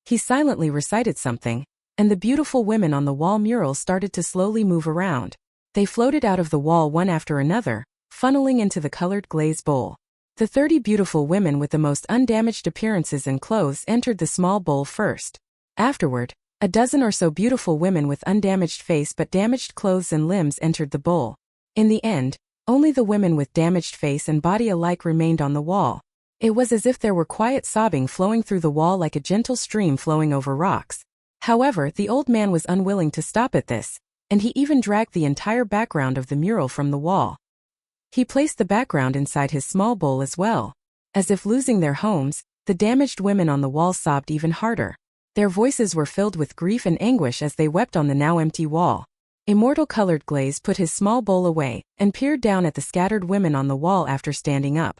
He silently recited something, and the beautiful women on the wall mural started to slowly move around. They floated out of the wall one after another, funneling into the colored glaze bowl. The 30 beautiful women with the most undamaged appearances and clothes entered the small bowl first. Afterward, a dozen or so beautiful women with undamaged face but damaged clothes and limbs entered the bowl. In the end, only the women with damaged face and body alike remained on the wall. It was as if there were quiet sobbing flowing through the wall like a gentle stream flowing over rocks. However, the old man was unwilling to stop at this, and he even dragged the entire background of the mural from the wall. He placed the background inside his small bowl as well. As if losing their homes, the damaged women on the wall sobbed even harder. Their voices were filled with grief and anguish as they wept on the now empty wall. Immortal Colored Glaze put his small bowl away and peered down at the scattered women on the wall after standing up.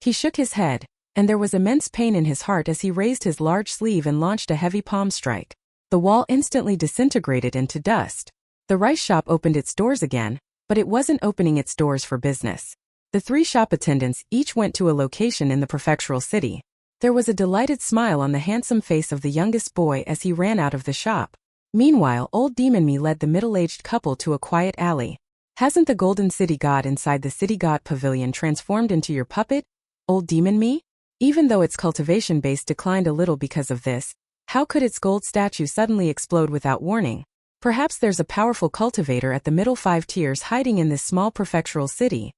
He shook his head, and there was immense pain in his heart as he raised his large sleeve and launched a heavy palm strike. The wall instantly disintegrated into dust. The rice shop opened its doors again, but it wasn't opening its doors for business. The 3 shop attendants each went to a location in the prefectural city. There was a delighted smile on the handsome face of the youngest boy as he ran out of the shop. Meanwhile, old Demon Me led the middle-aged couple to a quiet alley. "Hasn't the golden city god inside the city god pavilion transformed into your puppet, old Demon Me?" Even though its cultivation base declined a little because of this, how could its gold statue suddenly explode without warning? Perhaps there's a powerful cultivator at the middle 5 tiers hiding in this small prefectural city,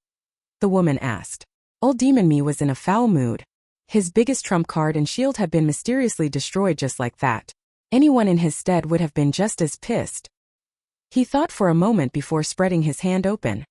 the woman asked. Old Demon Me was in a foul mood. His biggest trump card and shield had been mysteriously destroyed just like that. Anyone in his stead would have been just as pissed. He thought for a moment before spreading his hand open.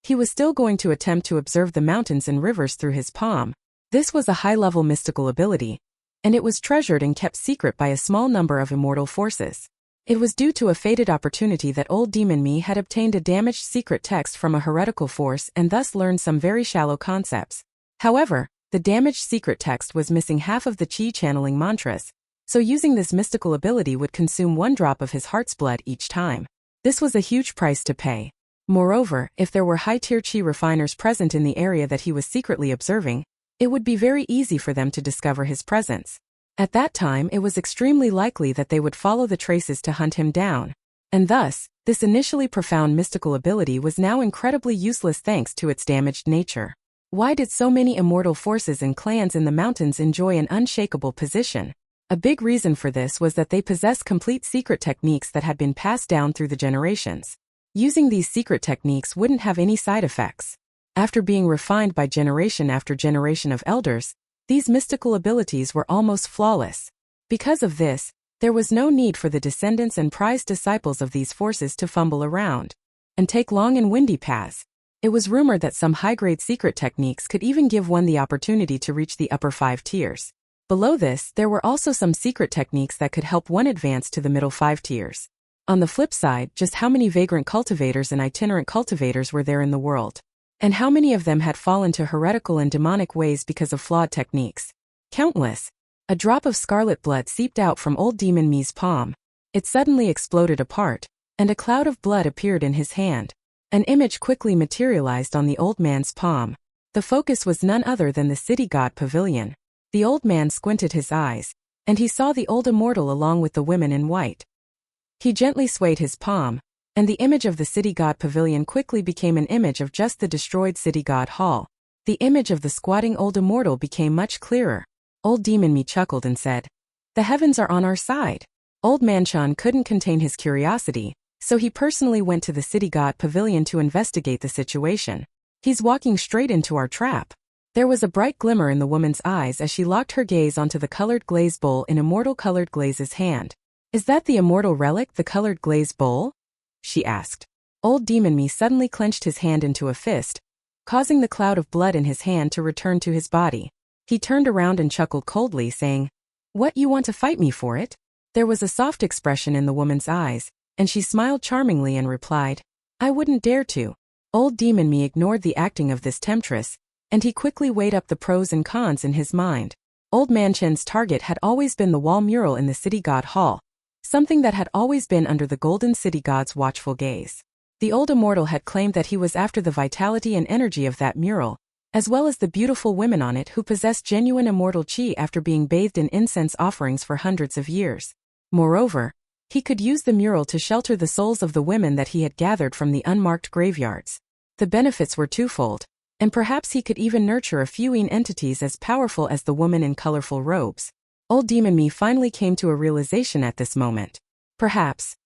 He was still going to attempt to observe the mountains and rivers through his palm. This was a high-level mystical ability, and it was treasured and kept secret by a small number of immortal forces. It was due to a fated opportunity that old Demon Me had obtained a damaged secret text from a heretical force and thus learned some very shallow concepts. However, the damaged secret text was missing half of the chi channeling mantras, so using this mystical ability would consume 1 drop of his heart's blood each time. This was a huge price to pay. Moreover, if there were high-tier chi refiners present in the area that he was secretly observing, it would be very easy for them to discover his presence. At that time, it was extremely likely that they would follow the traces to hunt him down. And thus, this initially profound mystical ability was now incredibly useless thanks to its damaged nature. Why did so many immortal forces and clans in the mountains enjoy an unshakable position? A big reason for this was that they possessed complete secret techniques that had been passed down through the generations. Using these secret techniques wouldn't have any side effects. After being refined by generation after generation of elders, these mystical abilities were almost flawless. Because of this, there was no need for the descendants and prized disciples of these forces to fumble around and take long and windy paths. It was rumored that some high-grade secret techniques could even give one the opportunity to reach the upper 5 tiers. Below this, there were also some secret techniques that could help one advance to the middle 5 tiers. On the flip side, just how many vagrant cultivators and itinerant cultivators were there in the world? And how many of them had fallen to heretical and demonic ways because of flawed techniques? Countless. A drop of scarlet blood seeped out from old Demon Me's palm. It suddenly exploded apart, and a cloud of blood appeared in his hand. An image quickly materialized on the old man's palm. The focus was none other than the city god pavilion. The old man squinted his eyes, and he saw the old immortal along with the women in white. He gently swayed his palm, and the image of the city god pavilion quickly became an image of just the destroyed city god hall. The image of the squatting old immortal became much clearer. Old Demon Me chuckled and said, "The heavens are on our side." Old Manchan couldn't contain his curiosity, so he personally went to the city god pavilion to investigate the situation. "He's walking straight into our trap." There was a bright glimmer in the woman's eyes as she locked her gaze onto the colored glaze bowl in Immortal Colored Glaze's hand. "Is that the immortal relic, the colored glaze bowl?" she asked. Old Demon Me suddenly clenched his hand into a fist, causing the cloud of blood in his hand to return to his body. He turned around and chuckled coldly, saying, "What, you want to fight me for it?" There was a soft expression in the woman's eyes, and she smiled charmingly and replied, I wouldn't dare to. Old Demon Me ignored the acting of this temptress, and he quickly weighed up the pros and cons in his mind. Old Man Chen's target had always been the wall mural in the city god hall, something that had always been under the golden city god's watchful gaze. The old immortal had claimed that he was after the vitality and energy of that mural, as well as the beautiful women on it who possessed genuine immortal chi after being bathed in incense offerings for hundreds of years. Moreover, he could use the mural to shelter the souls of the women that he had gathered from the unmarked graveyards. The benefits were twofold, and perhaps he could even nurture a few entities as powerful as the woman in colorful robes. Old Demon Me finally came to a realization at this moment. Perhaps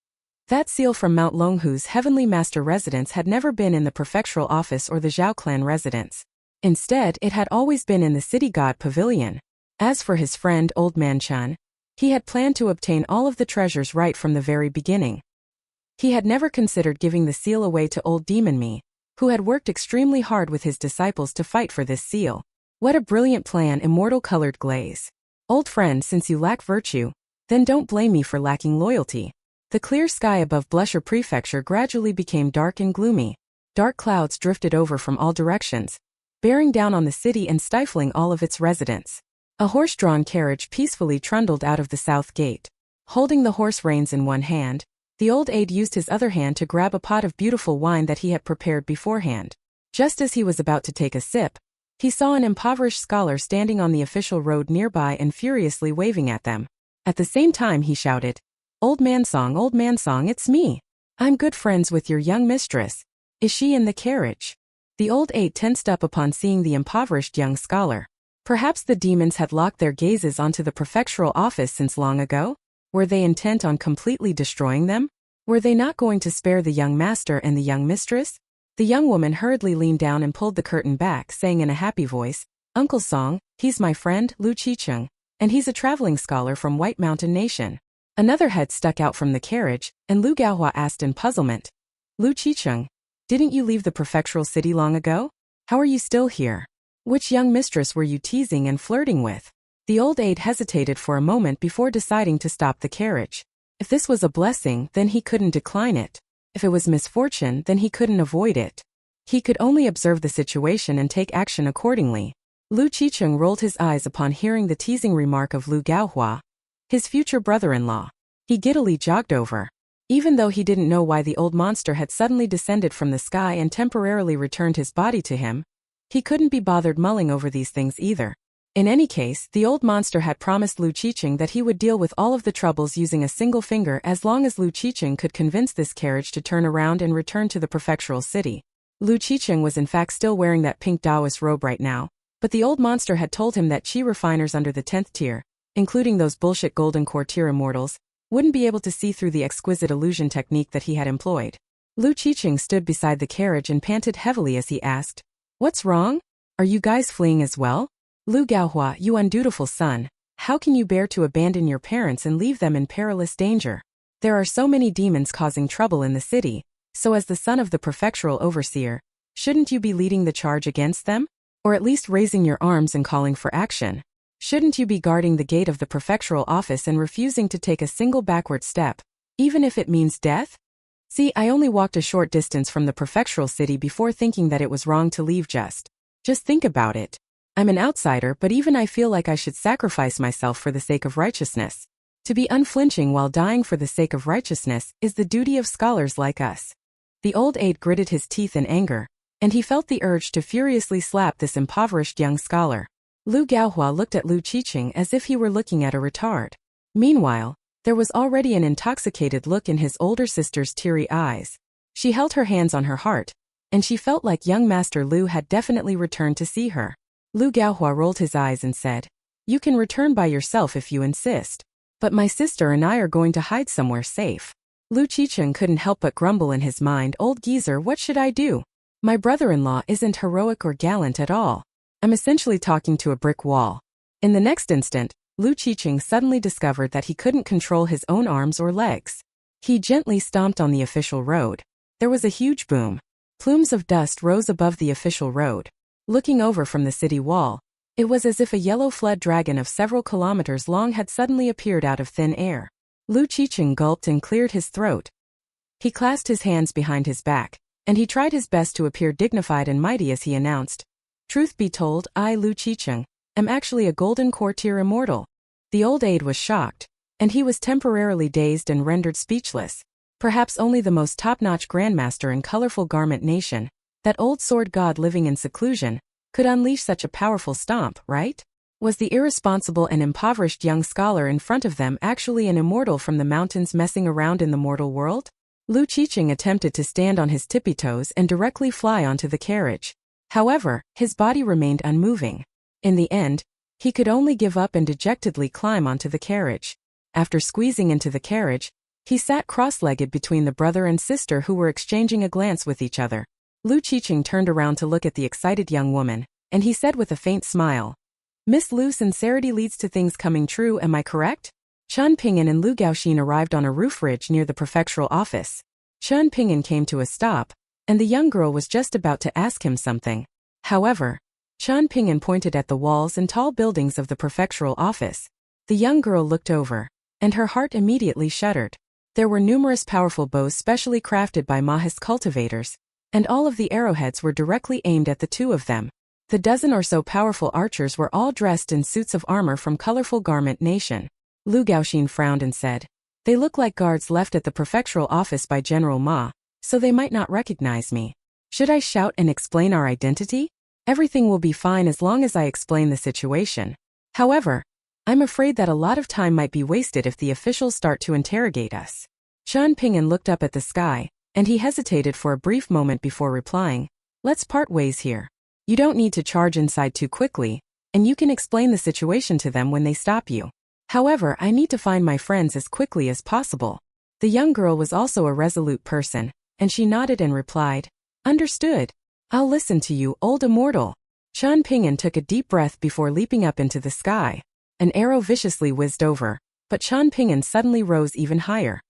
that seal from Mount Longhu's heavenly master residence had never been in the prefectural office or the Zhao clan residence. Instead, it had always been in the city god pavilion. As for his friend Old Man Chen, he had planned to obtain all of the treasures right from the very beginning. He had never considered giving the seal away to Old Demon Me, who had worked extremely hard with his disciples to fight for this seal. What a brilliant plan, immortal colored glaze. Old friend, since you lack virtue, then don't blame me for lacking loyalty. The clear sky above Blusher Prefecture gradually became dark and gloomy. Dark clouds drifted over from all directions, bearing down on the city and stifling all of its residents. A horse-drawn carriage peacefully trundled out of the south gate. Holding the horse reins in one hand, the old aide used his other hand to grab a pot of beautiful wine that he had prepared beforehand. Just as he was about to take a sip, he saw an impoverished scholar standing on the official road nearby and furiously waving at them. At the same time he shouted, Old man Song, it's me. I'm good friends with your young mistress. Is she in the carriage?" The old aide tensed up upon seeing the impoverished young scholar. Perhaps the demons had locked their gazes onto the prefectural office since long ago? Were they intent on completely destroying them? Were they not going to spare the young master and the young mistress? The young woman hurriedly leaned down and pulled the curtain back, saying in a happy voice, "Uncle Song, he's my friend, Lu Qicheng, and he's a traveling scholar from White Mountain Nation." Another head stuck out from the carriage, and Lu Gaohua asked in puzzlement, "Lu Qicheng, didn't you leave the prefectural city long ago? How are you still here? Which young mistress were you teasing and flirting with?" The old aide hesitated for a moment before deciding to stop the carriage. If this was a blessing, then he couldn't decline it. If it was misfortune, then he couldn't avoid it. He could only observe the situation and take action accordingly. Lu Qicheng rolled his eyes upon hearing the teasing remark of Lu Gaohua, his future brother-in-law. He giddily jogged over. Even though he didn't know why the old monster had suddenly descended from the sky and temporarily returned his body to him, he couldn't be bothered mulling over these things either. In any case, the old monster had promised Lu Qicheng that he would deal with all of the troubles using a single finger as long as Lu Qicheng could convince this carriage to turn around and return to the prefectural city. Lu Qicheng was in fact still wearing that pink Taoist robe right now, but the old monster had told him that chi refiners under the 10th tier, including those bullshit golden core tier immortals, wouldn't be able to see through the exquisite illusion technique that he had employed. Lu Qicheng stood beside the carriage and panted heavily as he asked, "What's wrong? Are you guys fleeing as well? Lu Gaohua, you undutiful son, how can you bear to abandon your parents and leave them in perilous danger? There are so many demons causing trouble in the city, so as the son of the prefectural overseer, shouldn't you be leading the charge against them? Or at least raising your arms and calling for action? Shouldn't you be guarding the gate of the prefectural office and refusing to take a single backward step, even if it means death? See, I only walked a short distance from the prefectural city before thinking that it was wrong to leave just think about it. I'm an outsider, but even I feel like I should sacrifice myself for the sake of righteousness. To be unflinching while dying for the sake of righteousness is the duty of scholars like us." The old aide gritted his teeth in anger, and he felt the urge to furiously slap this impoverished young scholar. Lu Gaohua looked at Lu Qicheng as if he were looking at a retard. Meanwhile, there was already an intoxicated look in his older sister's teary eyes. She held her hands on her heart, and she felt like young Master Lu had definitely returned to see her. Lu Gaohua rolled his eyes and said, "You can return by yourself if you insist. But my sister and I are going to hide somewhere safe." Lu Qicheng couldn't help but grumble in his mind, "Old geezer, what should I do? My brother-in-law isn't heroic or gallant at all. I'm essentially talking to a brick wall." In the next instant, Lu Qicheng suddenly discovered that he couldn't control his own arms or legs. He gently stomped on the official road. There was a huge boom. Plumes of dust rose above the official road. Looking over from the city wall, it was as if a yellow-flead dragon of several kilometers long had suddenly appeared out of thin air. Lu Qicheng gulped and cleared his throat. He clasped his hands behind his back, and he tried his best to appear dignified and mighty as he announced, "Truth be told, I, Lu Qicheng, am actually a golden courtier immortal." The old aide was shocked, and he was temporarily dazed and rendered speechless. Perhaps only the most top-notch grandmaster in colorful garment nation, that old sword god living in seclusion, could unleash such a powerful stomp, right? Was the irresponsible and impoverished young scholar in front of them actually an immortal from the mountains messing around in the mortal world? Lu Qicheng attempted to stand on his tippy toes and directly fly onto the carriage. However, his body remained unmoving. In the end, he could only give up and dejectedly climb onto the carriage. After squeezing into the carriage, he sat cross-legged between the brother and sister who were exchanging a glance with each other. Lu Qicheng turned around to look at the excited young woman, and he said with a faint smile, "Miss Lu, sincerity leads to things coming true, am I correct?" Chen Ping'an and Lu Gaoxin arrived on a roof ridge near the prefectural office. Chen Ping'an came to a stop, and the young girl was just about to ask him something. However, Chen Ping'an pointed at the walls and tall buildings of the prefectural office. The young girl looked over, and her heart immediately shuddered. There were numerous powerful bows specially crafted by Mahis cultivators, and all of the arrowheads were directly aimed at the two of them. The dozen or so powerful archers were all dressed in suits of armor from colorful garment nation. Lu Gaoxin frowned and said, "They look like guards left at the prefectural office by General Ma, so they might not recognize me. Should I shout and explain our identity? Everything will be fine as long as I explain the situation. However, I'm afraid that a lot of time might be wasted if the officials start to interrogate us." Chen Ping'an looked up at the sky, and he hesitated for a brief moment before replying, "Let's part ways here. You don't need to charge inside too quickly, and you can explain the situation to them when they stop you. However, I need to find my friends as quickly as possible." The young girl was also a resolute person, and she nodded and replied, "Understood. I'll listen to you, old immortal." Chen Ping'an took a deep breath before leaping up into the sky. An arrow viciously whizzed over, but Chen Ping'an suddenly rose even higher.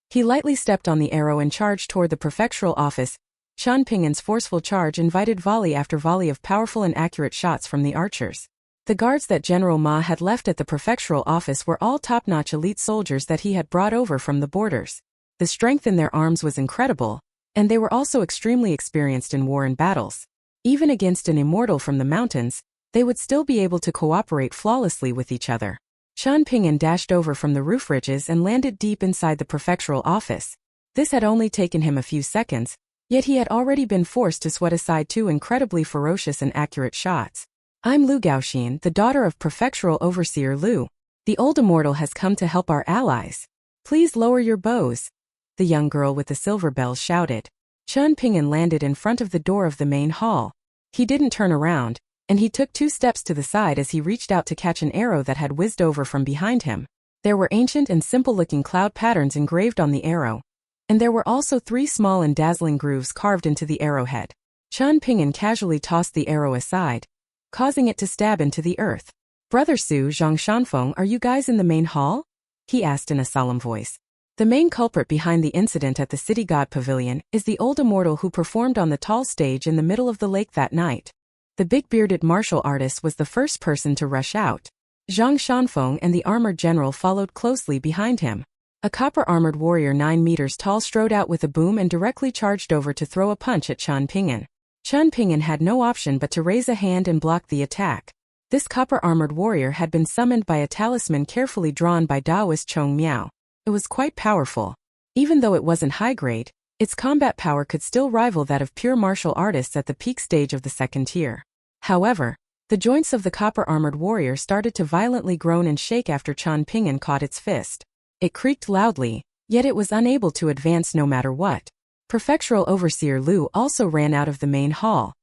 He lightly stepped on the arrow and charged toward the prefectural office. Chen Ping'an's forceful charge invited volley after volley of powerful and accurate shots from the archers. The guards that General Ma had left at the prefectural office were all top-notch elite soldiers that he had brought over from the borders. The strength in their arms was incredible, and they were also extremely experienced in war and battles. Even against an immortal from the mountains, they would still be able to cooperate flawlessly with each other. Chen Ping'an dashed over from the roof ridges and landed deep inside the prefectural office. This had only taken him a few seconds, yet he had already been forced to sweat aside two incredibly ferocious and accurate shots. "I'm Lu Gaoxin, the daughter of Prefectural Overseer Lu. The old immortal has come to help our allies. Please lower your bows," the young girl with the silver bells shouted. Chen Ping'an landed in front of the door of the main hall. He didn't turn around, and he took 2 steps to the side as he reached out to catch an arrow that had whizzed over from behind him. There were ancient and simple-looking cloud patterns engraved on the arrow, and there were also 3 small and dazzling grooves carved into the arrowhead. Chen Ping'an casually tossed the arrow aside, causing it to stab into the earth. "Brother Su, Zhang Feng, are you guys in the main hall?" he asked in a solemn voice. The main culprit behind the incident at the city god pavilion is the old immortal who performed on the tall stage in the middle of the lake that night. The big-bearded martial artist was the first person to rush out. Zhang Shanfeng and the armored general followed closely behind him. A copper-armored warrior 9 meters tall strode out with a boom and directly charged over to throw a punch at Chen Ping'an. Chen Ping'an had no option but to raise a hand and block the attack. This copper-armored warrior had been summoned by a talisman carefully drawn by Taoist Chong Miao. It was quite powerful. Even though it wasn't high-grade, its combat power could still rival that of pure martial artists at the peak stage of the 2nd tier. However, the joints of the copper-armored warrior started to violently groan and shake after Chen Ping'an caught its fist. It creaked loudly, yet it was unable to advance no matter what. Prefectural Overseer Lu also ran out of the main hall.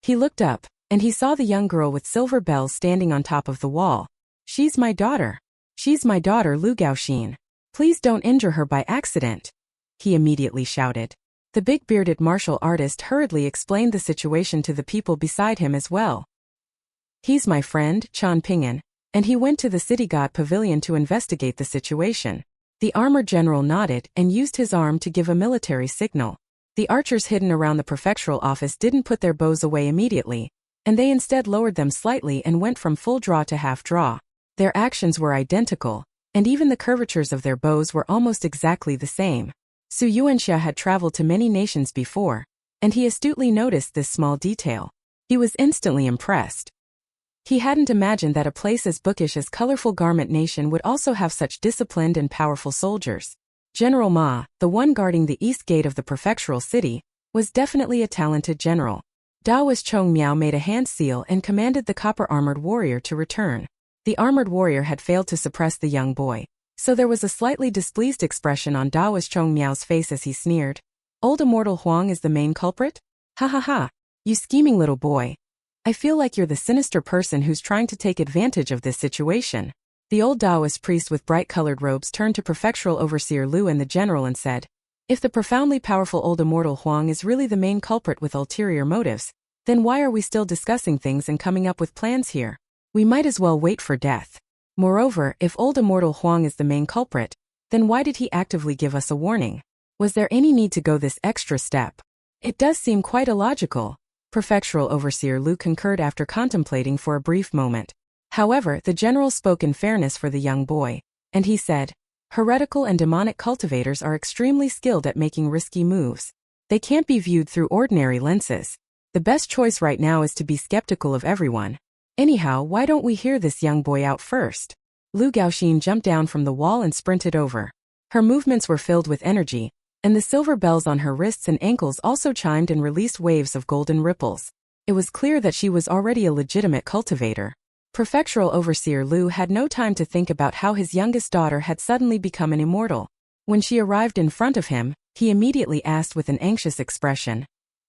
He looked up, and he saw the young girl with silver bells standing on top of the wall. "She's my daughter. She's my daughter, Lu Gaoxin. Please don't injure her by accident," he immediately shouted. The big-bearded martial artist hurriedly explained the situation to the people beside him as well. "He's my friend, Chen Ping'an, and he went to the city god pavilion to investigate the situation." The armored general nodded and used his arm to give a military signal. The archers hidden around the prefectural office didn't put their bows away immediately, and they instead lowered them slightly and went from full draw to half draw. Their actions were identical, and even the curvatures of their bows were almost exactly the same. Xianxia had traveled to many nations before, and he astutely noticed this small detail. He was instantly impressed. He hadn't imagined that a place as bookish as Colorful Garment Nation would also have such disciplined and powerful soldiers. General Ma, the one guarding the east gate of the prefectural city, was definitely a talented general. Daoist Chong Miao made a hand seal and commanded the copper-armored warrior to return. The armored warrior had failed to suppress the young boy, so there was a slightly displeased expression on Daoist Chong Miao's face as he sneered. Old immortal Huang is the main culprit? Ha ha ha, you scheming little boy. I feel like you're the sinister person who's trying to take advantage of this situation. The old Taoist priest with bright-colored robes turned to Prefectural Overseer Lu and the general and said, if the profoundly powerful old immortal Huang is really the main culprit with ulterior motives, then why are we still discussing things and coming up with plans here? We might as well wait for death. Moreover, if old immortal Huang is the main culprit, then why did he actively give us a warning? Was there any need to go this extra step? It does seem quite illogical. Prefectural Overseer Lu concurred after contemplating for a brief moment. However, the general spoke in fairness for the young boy, and he said, heretical and demonic cultivators are extremely skilled at making risky moves. They can't be viewed through ordinary lenses. The best choice right now is to be skeptical of everyone. Anyhow, why don't we hear this young boy out first? Lu Gaoxin jumped down from the wall and sprinted over. Her movements were filled with energy, and the silver bells on her wrists and ankles also chimed and released waves of golden ripples. It was clear that she was already a legitimate cultivator. Prefectural Overseer Lu had no time to think about how his youngest daughter had suddenly become an immortal. When she arrived in front of him, he immediately asked with an anxious expression,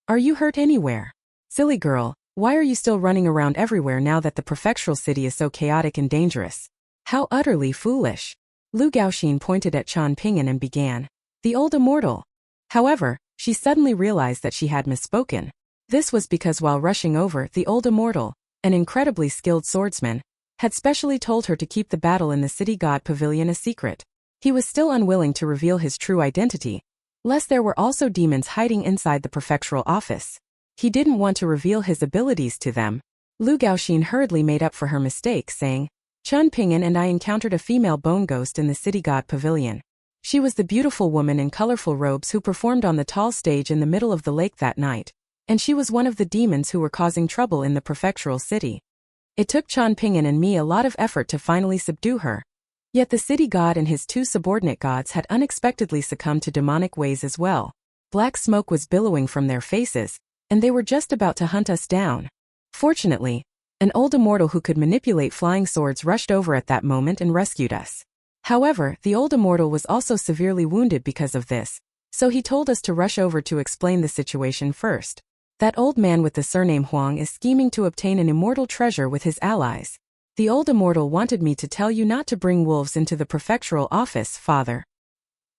are you hurt anywhere? Silly girl, why are you still running around everywhere now that the prefectural city is so chaotic and dangerous? How utterly foolish. Lu Gaoxin pointed at Chan Ping'an and began, the old immortal. However, she suddenly realized that she had misspoken. This was because while rushing over, the old immortal, an incredibly skilled swordsman, had specially told her to keep the battle in the city god pavilion a secret. He was still unwilling to reveal his true identity, lest there were also demons hiding inside the prefectural office. He didn't want to reveal his abilities to them. Lu Gaoxin hurriedly made up for her mistake, saying, Chun Ping'an and I encountered a female bone ghost in the city god pavilion. She was the beautiful woman in colorful robes who performed on the tall stage in the middle of the lake that night, and she was one of the demons who were causing trouble in the prefectural city. It took Chan Ping'an and me a lot of effort to finally subdue her. Yet the city god and his two subordinate gods had unexpectedly succumbed to demonic ways as well. Black smoke was billowing from their faces, and they were just about to hunt us down. Fortunately, an old immortal who could manipulate flying swords rushed over at that moment and rescued us. However, the old immortal was also severely wounded because of this, so he told us to rush over to explain the situation first. That old man with the surname Huang is scheming to obtain an immortal treasure with his allies. The old immortal wanted me to tell you not to bring wolves into the prefectural office, father.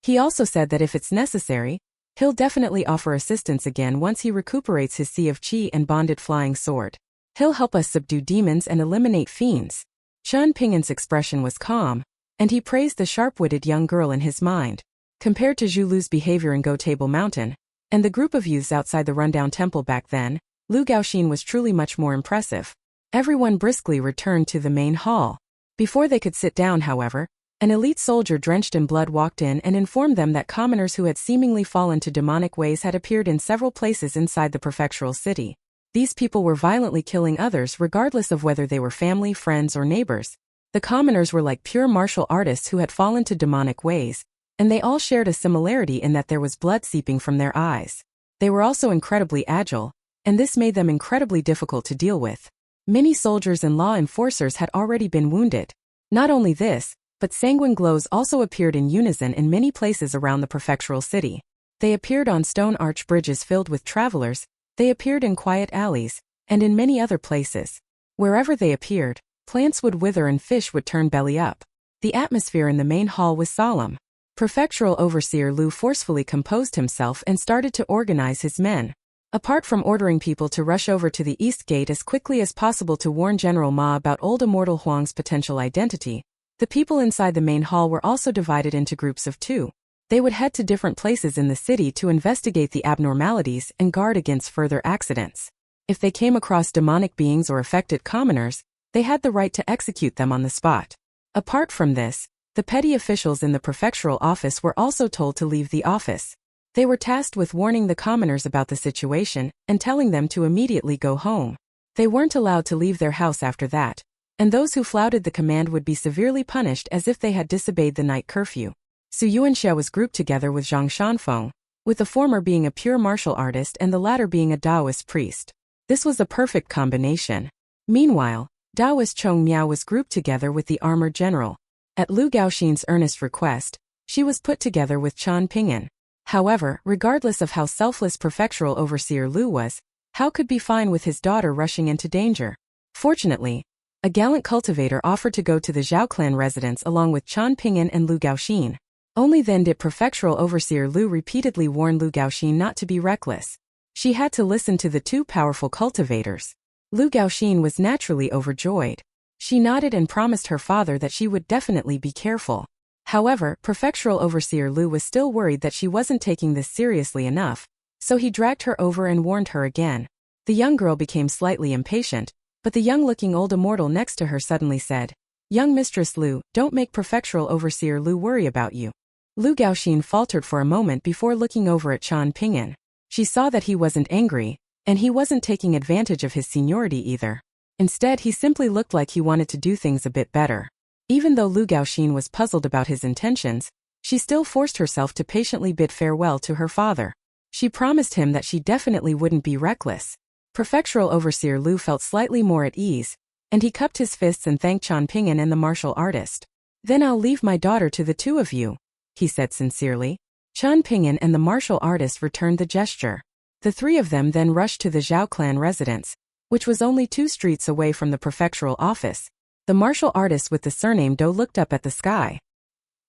He also said that if it's necessary, he'll definitely offer assistance again once he recuperates his Sea of Qi and bonded flying sword. He'll help us subdue demons and eliminate fiends. Chun Ping'an's expression was calm, and he praised the sharp-witted young girl in his mind. Compared to Zhu Lu's behavior in Go Table Mountain, and the group of youths outside the rundown temple back then, Lu Gaoxin was truly much more impressive. Everyone briskly returned to the main hall. Before they could sit down, however, an elite soldier drenched in blood walked in and informed them that commoners who had seemingly fallen to demonic ways had appeared in several places inside the prefectural city. These people were violently killing others regardless of whether they were family, friends, or neighbors. The commoners were like pure martial artists who had fallen to demonic ways, and they all shared a similarity in that there was blood seeping from their eyes. They were also incredibly agile, and this made them incredibly difficult to deal with. Many soldiers and law enforcers had already been wounded. Not only this, but sanguine glows also appeared in unison in many places around the prefectural city. They appeared on stone arch bridges filled with travelers, they appeared in quiet alleys, and in many other places. Wherever they appeared, plants would wither and fish would turn belly up. The atmosphere in the main hall was solemn. Prefectural Overseer Lu forcefully composed himself and started to organize his men. Apart from ordering people to rush over to the east gate as quickly as possible to warn General Ma about old immortal Huang's potential identity, the people inside the main hall were also divided into groups of two. They would head to different places in the city to investigate the abnormalities and guard against further accidents. If they came across demonic beings or affected commoners, they had the right to execute them on the spot. Apart from this, The petty officials in the prefectural office were also told to leave the office. They were tasked with warning the commoners about the situation and telling them to immediately go home. They weren't allowed to leave their house after that, and those who flouted the command would be severely punished as if they had disobeyed the night curfew. Xianxia was grouped together with Zhang Shanfeng, with the former being a pure martial artist and the latter being a Taoist priest. This was a perfect combination. Meanwhile, Taoist Chong Miao was grouped together with the armored general. At Lu Gaoxin's earnest request, she was put together with Qian Ping'an. However, regardless of how selfless prefectural overseer Lu was, Hao could be fine with his daughter rushing into danger. Fortunately, a gallant cultivator offered to go to the Zhao clan residence along with Qian Ping'an and Lu Gaoxin. Only then did prefectural overseer Lu repeatedly warn Lu Gaoxin not to be reckless. She had to listen to the two powerful cultivators. Lu Gaoxin was naturally overjoyed. She nodded and promised her father that she would definitely be careful. However, prefectural overseer Lu was still worried that she wasn't taking this seriously enough, so he dragged her over and warned her again. The young girl became slightly impatient, but the young-looking old immortal next to her suddenly said, "Young Mistress Lu, don't make prefectural overseer Lu worry about you." Lu Gaoxin faltered for a moment before looking over at Qian Ping'an. She saw that he wasn't angry, and he wasn't taking advantage of his seniority either. Instead, he simply looked like he wanted to do things a bit better. Even though Lu Gaoxin was puzzled about his intentions, she still forced herself to patiently bid farewell to her father. She promised him that she definitely wouldn't be reckless. Prefectural overseer Lu felt slightly more at ease, and he cupped his fists and thanked Qian Ping'an and the martial artist. "Then I'll leave my daughter to the two of you," he said sincerely. Qian Ping'an and the martial artist returned the gesture. The three of them then rushed to the Zhao clan residence, which was only 2 streets away from the prefectural office. The martial artist with the surname Do looked up at the sky.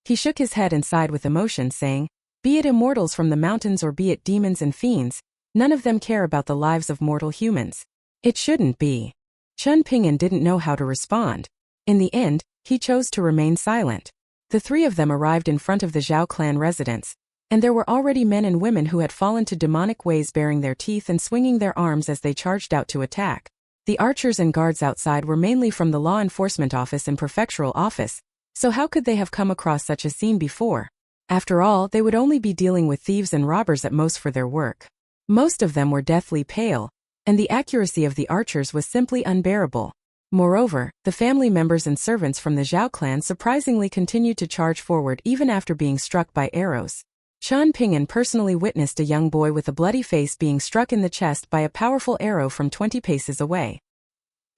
He shook his head and sighed with emotion, saying, "Be it immortals from the mountains or be it demons and fiends, none of them care about the lives of mortal humans. It shouldn't be." Qian Ping'an didn't know how to respond. In the end, he chose to remain silent. The three of them arrived in front of the Zhao clan residence, and there were already men and women who had fallen to demonic ways, baring their teeth and swinging their arms as they charged out to attack. The archers and guards outside were mainly from the law enforcement office and prefectural office, so how could they have come across such a scene before? After all, they would only be dealing with thieves and robbers at most for their work. Most of them were deathly pale, and the accuracy of the archers was simply unbearable. Moreover, the family members and servants from the Zhao clan surprisingly continued to charge forward even after being struck by arrows. Qian Ping'an personally witnessed a young boy with a bloody face being struck in the chest by a powerful arrow from 20 paces away.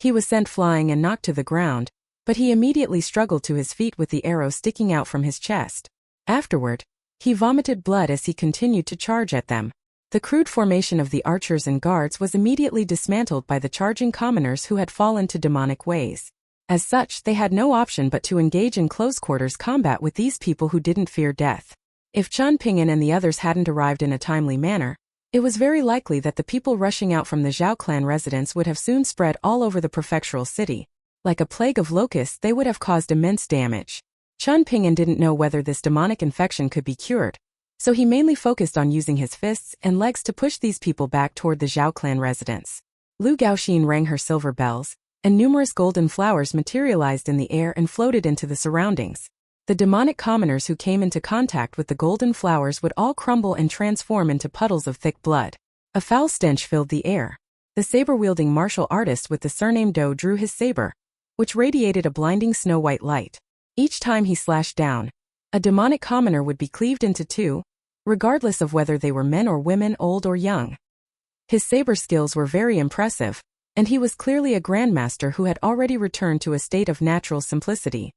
He was sent flying and knocked to the ground, but he immediately struggled to his feet with the arrow sticking out from his chest. Afterward, he vomited blood as he continued to charge at them. The crude formation of the archers and guards was immediately dismantled by the charging commoners who had fallen to demonic ways. As such, they had no option but to engage in close-quarters combat with these people who didn't fear death. If Qian Ping'an and the others hadn't arrived in a timely manner, it was very likely that the people rushing out from the Zhao clan residence would have soon spread all over the prefectural city. Like a plague of locusts, they would have caused immense damage. Qian Ping'an didn't know whether this demonic infection could be cured, so he mainly focused on using his fists and legs to push these people back toward the Zhao clan residence. Lu Gaoxin rang her silver bells, and numerous golden flowers materialized in the air and floated into the surroundings. The demonic commoners who came into contact with the golden flowers would all crumble and transform into puddles of thick blood. A foul stench filled the air. The saber-wielding martial artist with the surname Do drew his saber, which radiated a blinding snow-white light. Each time he slashed down, a demonic commoner would be cleaved into 2, regardless of whether they were men or women, old or young. His saber skills were very impressive, and he was clearly a grandmaster who had already returned to a state of natural simplicity.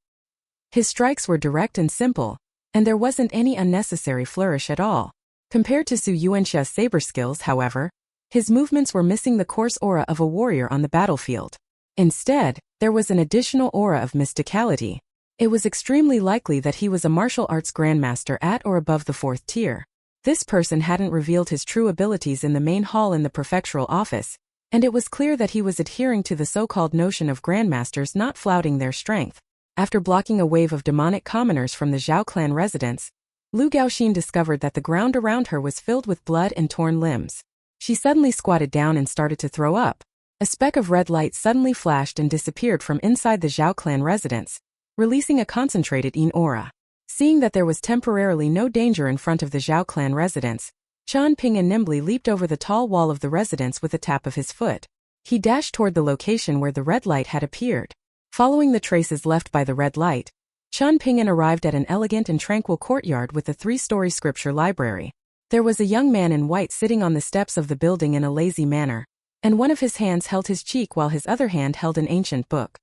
His strikes were direct and simple, and there wasn't any unnecessary flourish at all. Compared to Xianxia's saber skills, however, his movements were missing the coarse aura of a warrior on the battlefield. Instead, there was an additional aura of mysticality. It was extremely likely that he was a martial arts grandmaster at or above the 4th tier. This person hadn't revealed his true abilities in the main hall in the prefectural office, and it was clear that he was adhering to the so-called notion of grandmasters not flouting their strength. After blocking a wave of demonic commoners from the Zhao clan residence, Lu Gaoxin discovered that the ground around her was filled with blood and torn limbs. She suddenly squatted down and started to throw up. A speck of red light suddenly flashed and disappeared from inside the Zhao clan residence, releasing a concentrated yin aura. Seeing that there was temporarily no danger in front of the Zhao clan residence, Qian Ping'an nimbly leaped over the tall wall of the residence with a tap of his foot. He dashed toward the location where the red light had appeared. Following the traces left by the red light, Qian Ping'an arrived at an elegant and tranquil courtyard with a 3-story scripture library. There was a young man in white sitting on the steps of the building in a lazy manner, and one of his hands held his cheek while his other hand held an ancient book.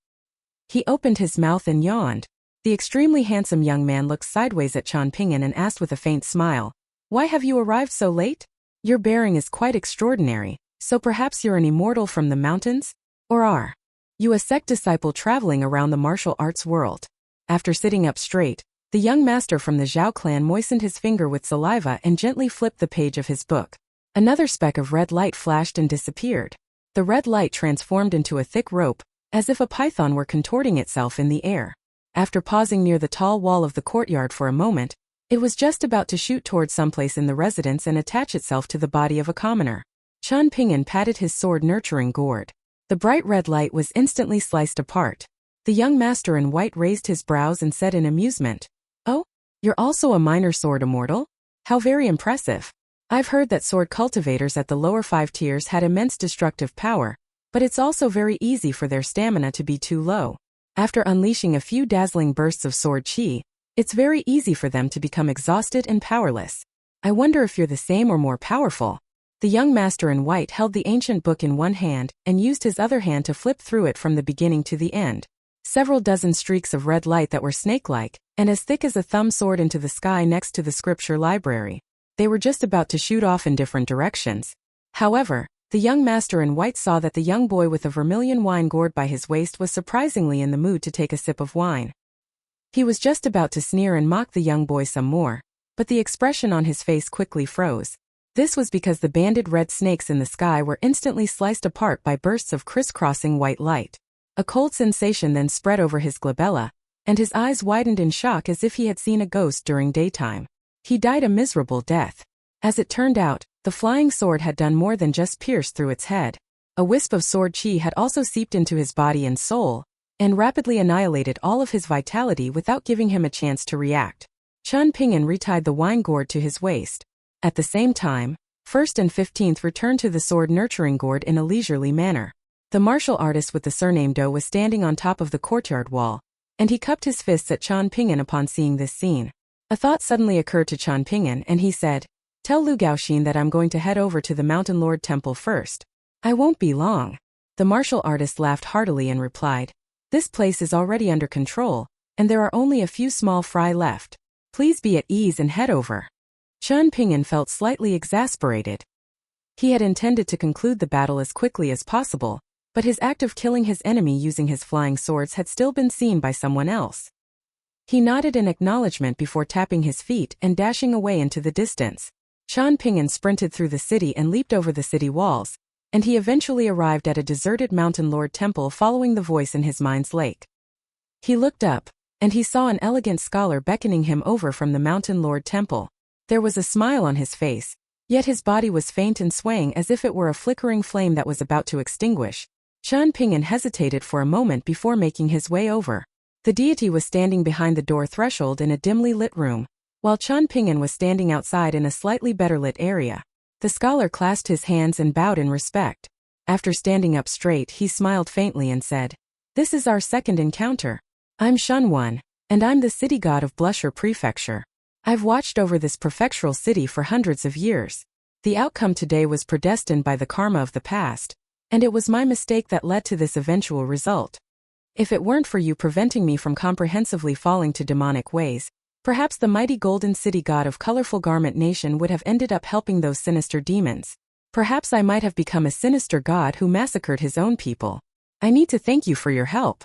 He opened his mouth and yawned. The extremely handsome young man looked sideways at Qian Ping'an and asked with a faint smile, "Why have you arrived so late? Your bearing is quite extraordinary, so perhaps you're an immortal from the mountains? Or are you a sect disciple traveling around the martial arts world?" After sitting up straight, the young master from the Zhao clan moistened his finger with saliva and gently flipped the page of his book. Another speck of red light flashed and disappeared. The red light transformed into a thick rope, as if a python were contorting itself in the air. After pausing near the tall wall of the courtyard for a moment, it was just about to shoot towards someplace in the residence and attach itself to the body of a commoner. Qian Ping'an patted his sword nurturing gourd. The bright red light was instantly sliced apart. The young master in white raised his brows and said in amusement, "Oh, you're also a minor sword immortal? How very impressive. I've heard that sword cultivators at the lower 5 tiers had immense destructive power, but it's also very easy for their stamina to be too low. After unleashing a few dazzling bursts of sword chi, it's very easy for them to become exhausted and powerless. I wonder if you're the same or more powerful." The young master in white held the ancient book in one hand and used his other hand to flip through it from the beginning to the end. Several dozen streaks of red light that were snake-like and as thick as a thumb soared into the sky next to the scripture library. They were just about to shoot off in different directions. However, the young master in white saw that the young boy with a vermilion wine gourd by his waist was surprisingly in the mood to take a sip of wine. He was just about to sneer and mock the young boy some more, but the expression on his face quickly froze. This was because the banded red snakes in the sky were instantly sliced apart by bursts of crisscrossing white light. A cold sensation then spread over his glabella, and his eyes widened in shock as if he had seen a ghost during daytime. He died a miserable death. As it turned out, the flying sword had done more than just pierce through its head. A wisp of sword chi had also seeped into his body and soul, and rapidly annihilated all of his vitality without giving him a chance to react. Qian Ping'an retied the wine gourd to his waist. At the same time, 1st and 15th returned to the sword nurturing gourd in a leisurely manner. The martial artist with the surname Do was standing on top of the courtyard wall, and he cupped his fists at Qian Ping'an upon seeing this scene. A thought suddenly occurred to Qian Ping'an and he said, "Tell Lu Gaoxin that I'm going to head over to the Mountain Lord Temple first. I won't be long." The martial artist laughed heartily and replied, "This place is already under control, and there are only a few small fry left. Please be at ease and head over." Qian Ping'an felt slightly exasperated. He had intended to conclude the battle as quickly as possible, but his act of killing his enemy using his flying swords had still been seen by someone else. He nodded in acknowledgement before tapping his feet and dashing away into the distance. Qian Ping'an sprinted through the city and leaped over the city walls, and he eventually arrived at a deserted Mountain Lord temple following the voice in his mind's lake. He looked up, and he saw an elegant scholar beckoning him over from the Mountain Lord temple. There was a smile on his face, yet his body was faint and swaying as if it were a flickering flame that was about to extinguish. Qian Ping'an hesitated for a moment before making his way over. The deity was standing behind the door threshold in a dimly lit room, while Qian Ping'an was standing outside in a slightly better lit area. The scholar clasped his hands and bowed in respect. After standing up straight, he smiled faintly and said, "This is our second encounter. I'm Shun One, and I'm the city god of Blusher Prefecture. I've watched over this prefectural city for hundreds of years. The outcome today was predestined by the karma of the past, and it was my mistake that led to this eventual result. If it weren't for you preventing me from comprehensively falling to demonic ways, perhaps the mighty golden city god of colorful garment nation would have ended up helping those sinister demons. Perhaps I might have become a sinister god who massacred his own people. I need to thank you for your help."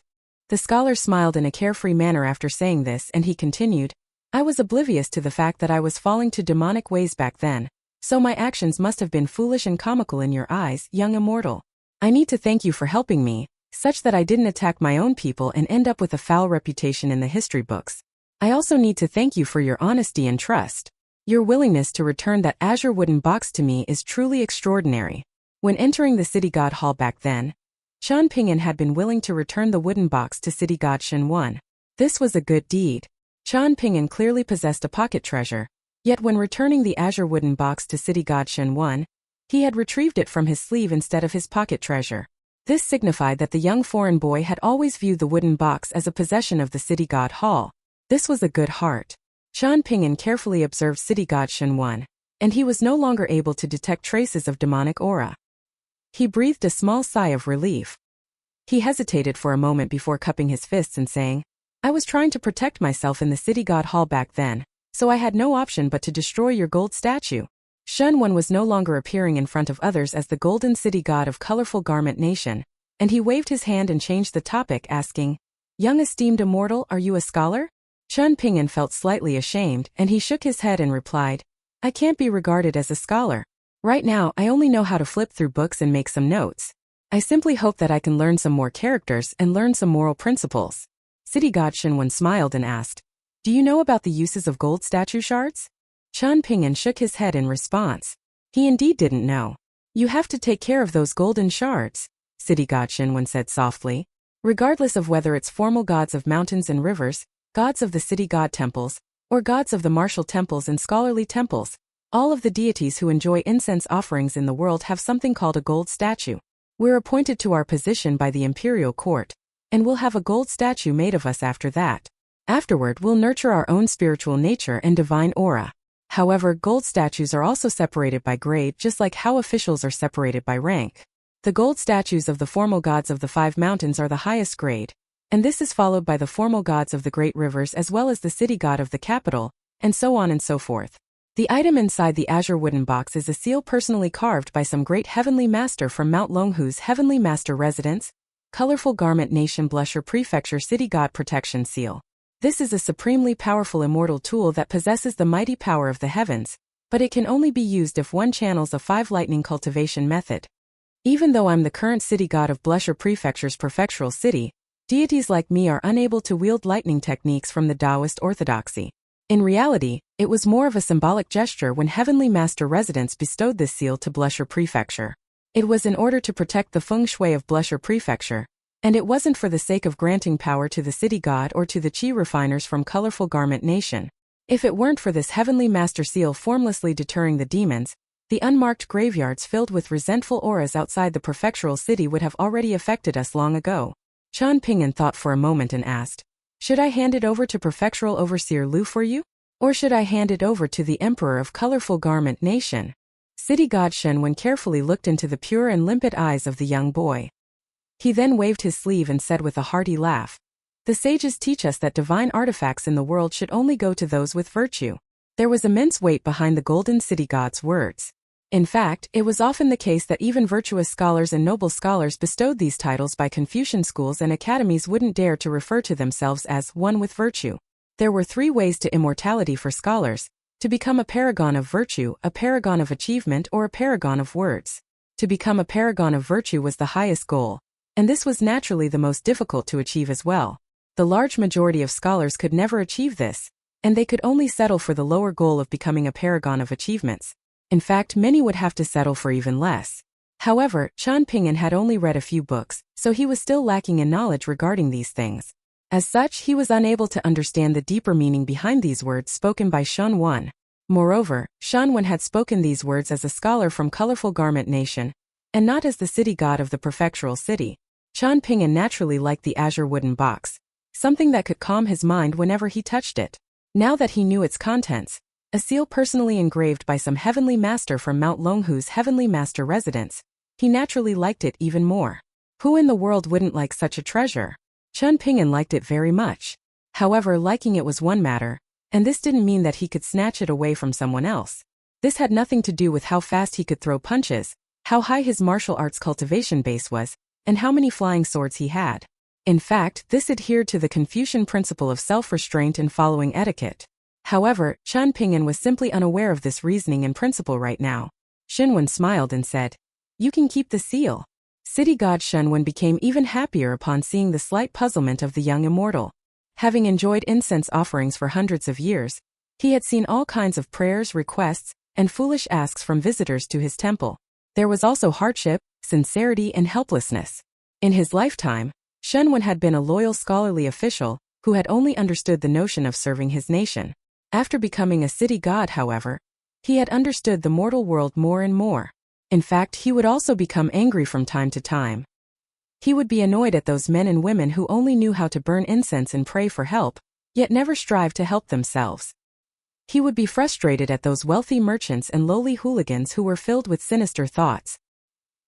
The scholar smiled in a carefree manner after saying this, and he continued, "I was oblivious to the fact that I was falling to demonic ways back then, so my actions must have been foolish and comical in your eyes, young immortal. I need to thank you for helping me, such that I didn't attack my own people and end up with a foul reputation in the history books. I also need to thank you for your honesty and trust. Your willingness to return that azure wooden box to me is truly extraordinary." When entering the city god hall back then, Qian Ping'an had been willing to return the wooden box to city god Shen One. This was a good deed. Qian Ping'an clearly possessed a pocket treasure, yet when returning the azure wooden box to city god Shen, he had retrieved it from his sleeve instead of his pocket treasure. This signified that the young foreign boy had always viewed the wooden box as a possession of the city god hall. This was a good heart. Qian Ping'an carefully observed city god Shen, and he was no longer able to detect traces of demonic aura. He breathed a small sigh of relief. He hesitated for a moment before cupping his fists and saying, I was trying to protect myself in the city god hall back then, so I had no option but to destroy your gold statue. Shen was no longer appearing in front of others as the golden city god of colorful garment nation, and he waved his hand and changed the topic, asking, Young esteemed immortal, are you a scholar? Qian Ping'an felt slightly ashamed, and he shook his head and replied, I can't be regarded as a scholar. Right now, I only know how to flip through books and make some notes. I simply hope that I can learn some more characters and learn some moral principles. City god Shen smiled and asked, Do you know about the uses of gold statue shards? Qian Ping'an shook his head in response. He indeed didn't know. You have to take care of those golden shards, city god Shen said softly. Regardless of whether it's formal gods of mountains and rivers, gods of the city god temples, or gods of the martial temples and scholarly temples, all of the deities who enjoy incense offerings in the world have something called a gold statue. We're appointed to our position by the imperial court, and we'll have a gold statue made of us after that. Afterward, we'll nurture our own spiritual nature and divine aura. However, gold statues are also separated by grade, just like how officials are separated by rank. The gold statues of the formal gods of the 5 mountains are the highest grade, and this is followed by the formal gods of the great rivers as well as the city god of the capital, and so on and so forth. The item inside the azure wooden box is a seal personally carved by some great heavenly master from Mount Longhu's heavenly master residence, colorful garment nation Blusher Prefecture city god protection seal. This is a supremely powerful immortal tool that possesses the mighty power of the heavens, but it can only be used if one channels a 5 lightning cultivation method. Even though I'm the current city god of Blusher Prefecture's prefectural city, deities like me are unable to wield lightning techniques from the Taoist orthodoxy. In reality, it was more of a symbolic gesture when Heavenly Master Residence bestowed this seal to Blusher Prefecture. It was in order to protect the feng shui of Blusher Prefecture, and it wasn't for the sake of granting power to the city god or to the chi refiners from colorful garment nation. If it weren't for this Heavenly Master seal formlessly deterring the demons, the unmarked graveyards filled with resentful auras outside the prefectural city would have already affected us long ago. Qian Ping'an thought for a moment and asked, Should I hand it over to Prefectural Overseer Lu for you? Or should I hand it over to the Emperor of Colorful Garment Nation? City god Shen carefully looked into the pure and limpid eyes of the young boy. He then waved his sleeve and said with a hearty laugh, The sages teach us that divine artifacts in the world should only go to those with virtue. There was immense weight behind the golden city god's words. In fact, it was often the case that even virtuous scholars and noble scholars bestowed these titles by Confucian schools and academies wouldn't dare to refer to themselves as one with virtue. There were 3 ways to immortality for scholars: to become a paragon of virtue, a paragon of achievement, or a paragon of words. To become a paragon of virtue was the highest goal, and this was naturally the most difficult to achieve as well. The large majority of scholars could never achieve this, and they could only settle for the lower goal of becoming a paragon of achievements. In fact, many would have to settle for even less. However, Qian Ping'an had only read a few books, so he was still lacking in knowledge regarding these things. As such, he was unable to understand the deeper meaning behind these words spoken by Shen. Moreover, Shen had spoken these words as a scholar from Colorful Garment Nation, and not as the city god of the prefectural city. Qian Ping'an naturally liked the azure wooden box, something that could calm his mind whenever he touched it. Now that he knew its contents, a seal personally engraved by some heavenly master from Mount Longhu's heavenly master residence, he naturally liked it even more. Who in the world wouldn't like such a treasure? Qian Ping'an liked it very much. However, liking it was one matter, and this didn't mean that he could snatch it away from someone else. This had nothing to do with how fast he could throw punches, how high his martial arts cultivation base was, and how many flying swords he had. In fact, this adhered to the Confucian principle of self-restraint and following etiquette. However, Qian Ping'an was simply unaware of this reasoning and principle right now. Shen smiled and said, You can keep the seal. City god Shen became even happier upon seeing the slight puzzlement of the young immortal. Having enjoyed incense offerings for hundreds of years, he had seen all kinds of prayers, requests, and foolish asks from visitors to his temple. There was also hardship, sincerity, and helplessness. In his lifetime, Shen had been a loyal scholarly official, who had only understood the notion of serving his nation. After becoming a city god, however, he had understood the mortal world more and more. In fact, he would also become angry from time to time. He would be annoyed at those men and women who only knew how to burn incense and pray for help, yet never strive to help themselves. He would be frustrated at those wealthy merchants and lowly hooligans who were filled with sinister thoughts.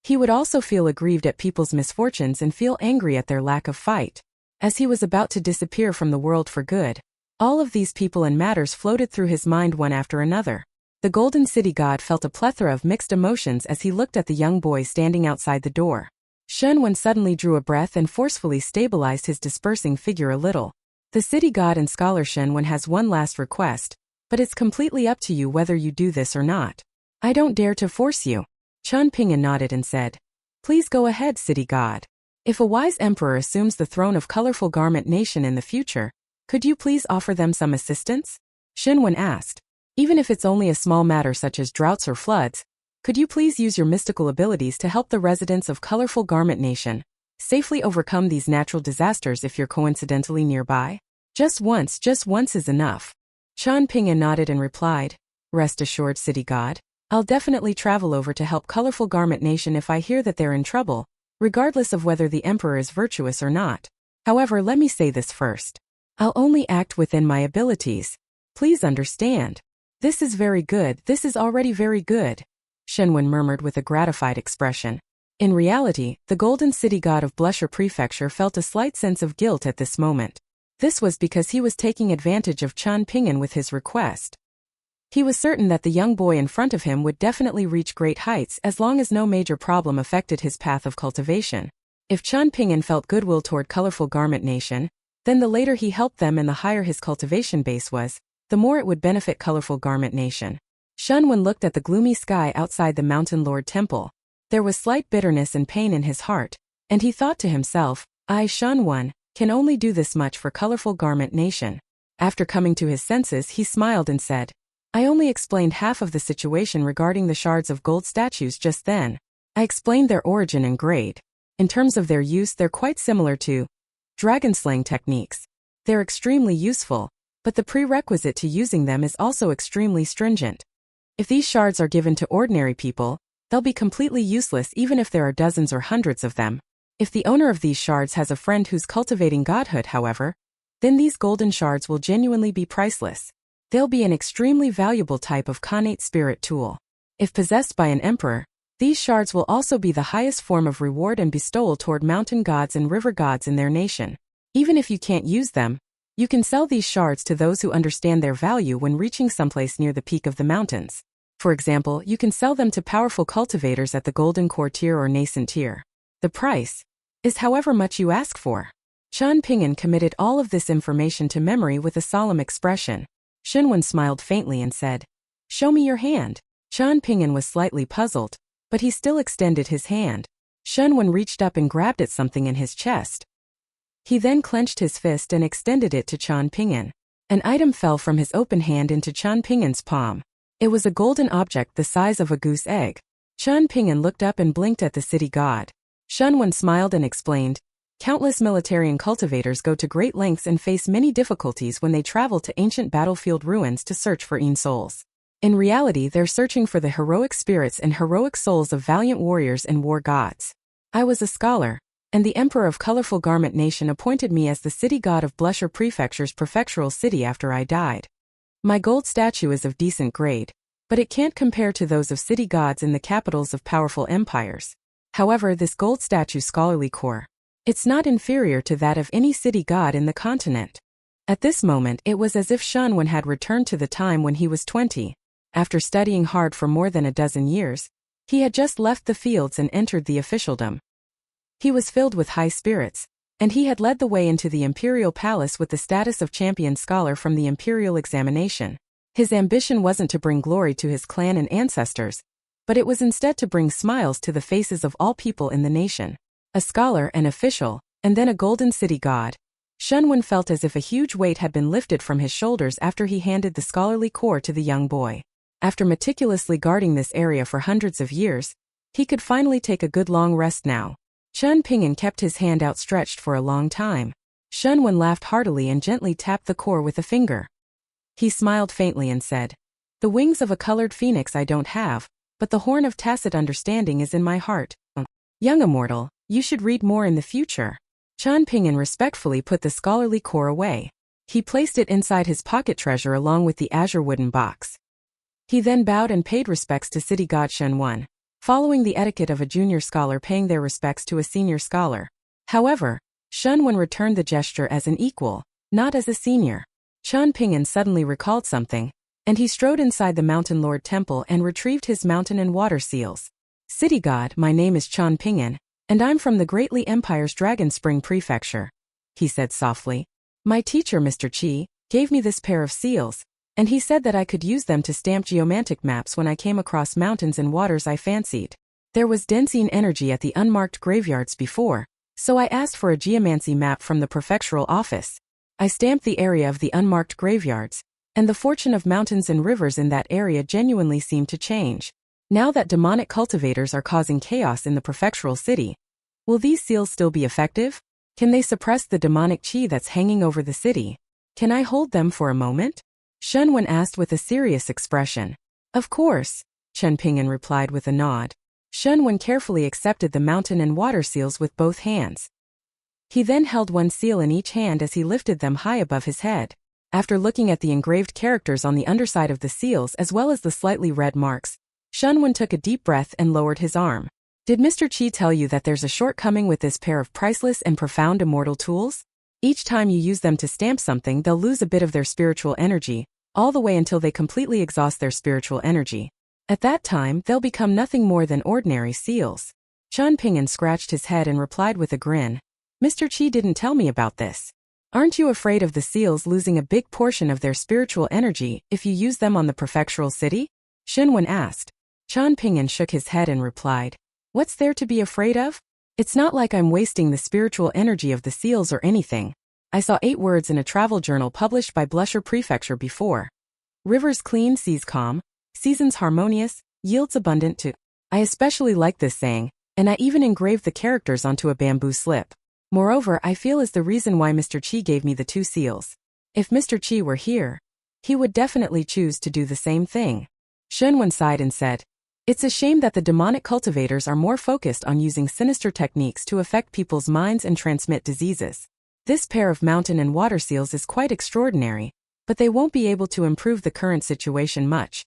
He would also feel aggrieved at people's misfortunes and feel angry at their lack of fight. As he was about to disappear from the world for good, all of these people and matters floated through his mind one after another. The Golden City God felt a plethora of mixed emotions as he looked at the young boy standing outside the door. Xianxia suddenly drew a breath and forcefully stabilized his dispersing figure a little. The city god and scholar Xianxia has one last request, but it's completely up to you whether you do this or not. I don't dare to force you. Qianping nodded and said, Please go ahead, city god. If a wise emperor assumes the throne of Colorful Garment Nation in the future, could you please offer them some assistance? Xianxia asked. Even if it's only a small matter such as droughts or floods, could you please use your mystical abilities to help the residents of Colorful Garment Nation safely overcome these natural disasters if you're coincidentally nearby? Just once is enough. Qianping nodded and replied, Rest assured, city god. I'll definitely travel over to help Colorful Garment Nation if I hear that they're in trouble, regardless of whether the emperor is virtuous or not. However, let me say this first. I'll only act within my abilities. Please understand. This is very good, this is already very good, Xianxia murmured with a gratified expression. In reality, the Golden City God of Blusher Prefecture felt a slight sense of guilt at this moment. This was because he was taking advantage of Qianping with his request. He was certain that the young boy in front of him would definitely reach great heights as long as no major problem affected his path of cultivation. If Qianping felt goodwill toward Colorful Garment Nation, then the later he helped them and the higher his cultivation base was, the more it would benefit Colorful Garment Nation. Xianxia looked at the gloomy sky outside the Mountain Lord Temple. There was slight bitterness and pain in his heart, and he thought to himself, I, Xianxia, can only do this much for Colorful Garment Nation. After coming to his senses, he smiled and said, I only explained half of the situation regarding the shards of gold statues just then. I explained their origin and grade. In terms of their use, they're quite similar to dragon slaying techniques. They're extremely useful, but the prerequisite to using them is also extremely stringent. If these shards are given to ordinary people, they'll be completely useless even if there are dozens or hundreds of them. If the owner of these shards has a friend who's cultivating godhood, however, then these golden shards will genuinely be priceless. They'll be an extremely valuable type of connate spirit tool. If possessed by an emperor, these shards will also be the highest form of reward and bestowal toward mountain gods and river gods in their nation. Even if you can't use them, you can sell these shards to those who understand their value when reaching someplace near the peak of the mountains. For example, you can sell them to powerful cultivators at the Golden Core tier or Nascent tier. The price is however much you ask for. Qianping committed all of this information to memory with a solemn expression. Xianxia smiled faintly and said, Show me your hand. Qianping was slightly puzzled, but he still extended his hand. Xianxia reached up and grabbed at something in his chest. He then clenched his fist and extended it to Qianping. An item fell from his open hand into Qianping's palm. It was a golden object the size of a goose egg. Qianping looked up and blinked at the city god. Xianxia smiled and explained, Countless military and cultivators go to great lengths and face many difficulties when they travel to ancient battlefield ruins to search for souls. In reality, they're searching for the heroic spirits and heroic souls of valiant warriors and war gods. I was a scholar, and the Emperor of Colorful Garment Nation appointed me as the city god of Blusher Prefecture's prefectural city after I died. My gold statue is of decent grade, but it can't compare to those of city gods in the capitals of powerful empires. However, this gold statue's scholarly core, it's not inferior to that of any city god in the continent. At this moment, it was as if Xianxia had returned to the time when he was 20. After studying hard for more than a dozen years, he had just left the fields and entered the officialdom. He was filled with high spirits, and he had led the way into the imperial palace with the status of champion scholar from the imperial examination. His ambition wasn't to bring glory to his clan and ancestors, but it was instead to bring smiles to the faces of all people in the nation. A scholar, an official, and then a golden city god. Xianxia felt as if a huge weight had been lifted from his shoulders after he handed the scholarly core to the young boy. After meticulously guarding this area for hundreds of years, he could finally take a good long rest now. Qianping kept his hand outstretched for a long time. Shunwen laughed heartily and gently tapped the core with a finger. He smiled faintly and said, "The wings of a colored phoenix I don't have, but the horn of tacit understanding is in my heart. Young immortal, you should read more in the future." Chan Ping'an respectfully put the scholarly core away. He placed it inside his pocket treasure along with the azure wooden box. He then bowed and paid respects to city god Shunwen, following the etiquette of a junior scholar paying their respects to a senior scholar. However, Shunwen returned the gesture as an equal, not as a senior. Chan Ping'an suddenly recalled something, and he strode inside the Mountain Lord Temple and retrieved his mountain and water seals. "City god, my name is Chan Ping'an, and I'm from the Greatly Empire's Dragon Spring Prefecture," he said softly. "My teacher, Mr. Qi, gave me this pair of seals, and he said that I could use them to stamp geomantic maps when I came across mountains and waters I fancied. There was Densine energy at the unmarked graveyards before, so I asked for a geomancy map from the prefectural office. I stamped the area of the unmarked graveyards, and the fortune of mountains and rivers in that area genuinely seemed to change. Now that demonic cultivators are causing chaos in the prefectural city, will these seals still be effective? Can they suppress the demonic qi that's hanging over the city? Can I hold them for a moment?" Shunwen asked with a serious expression. "Of course," Chen Ping'an replied with a nod. Shunwen carefully accepted the mountain and water seals with both hands. He then held one seal in each hand as he lifted them high above his head. After looking at the engraved characters on the underside of the seals as well as the slightly red marks, Shunwen took a deep breath and lowered his arm. "Did Mr. Qi tell you that there's a shortcoming with this pair of priceless and profound immortal tools? Each time you use them to stamp something, they'll lose a bit of their spiritual energy, all the way until they completely exhaust their spiritual energy. At that time, they'll become nothing more than ordinary seals." Chan Ping'an scratched his head and replied with a grin, "Mr. Qi didn't tell me about this. Aren't you afraid of the seals losing a big portion of their spiritual energy if you use them on the prefectural city?" Shunwen asked. Chan Ping'an shook his head and replied, "What's there to be afraid of? It's not like I'm wasting the spiritual energy of the seals or anything. I saw 8 words in a travel journal published by Blusher Prefecture before. Rivers clean, seas calm, seasons harmonious, yields abundant too. I especially like this saying, and I even engraved the characters onto a bamboo slip. Moreover, I feel is the reason why Mr. Qi gave me the 2 seals. If Mr. Qi were here, he would definitely choose to do the same thing." Shunwen sighed and said, "It's a shame that the demonic cultivators are more focused on using sinister techniques to affect people's minds and transmit diseases. This pair of mountain and water seals is quite extraordinary, but they won't be able to improve the current situation much."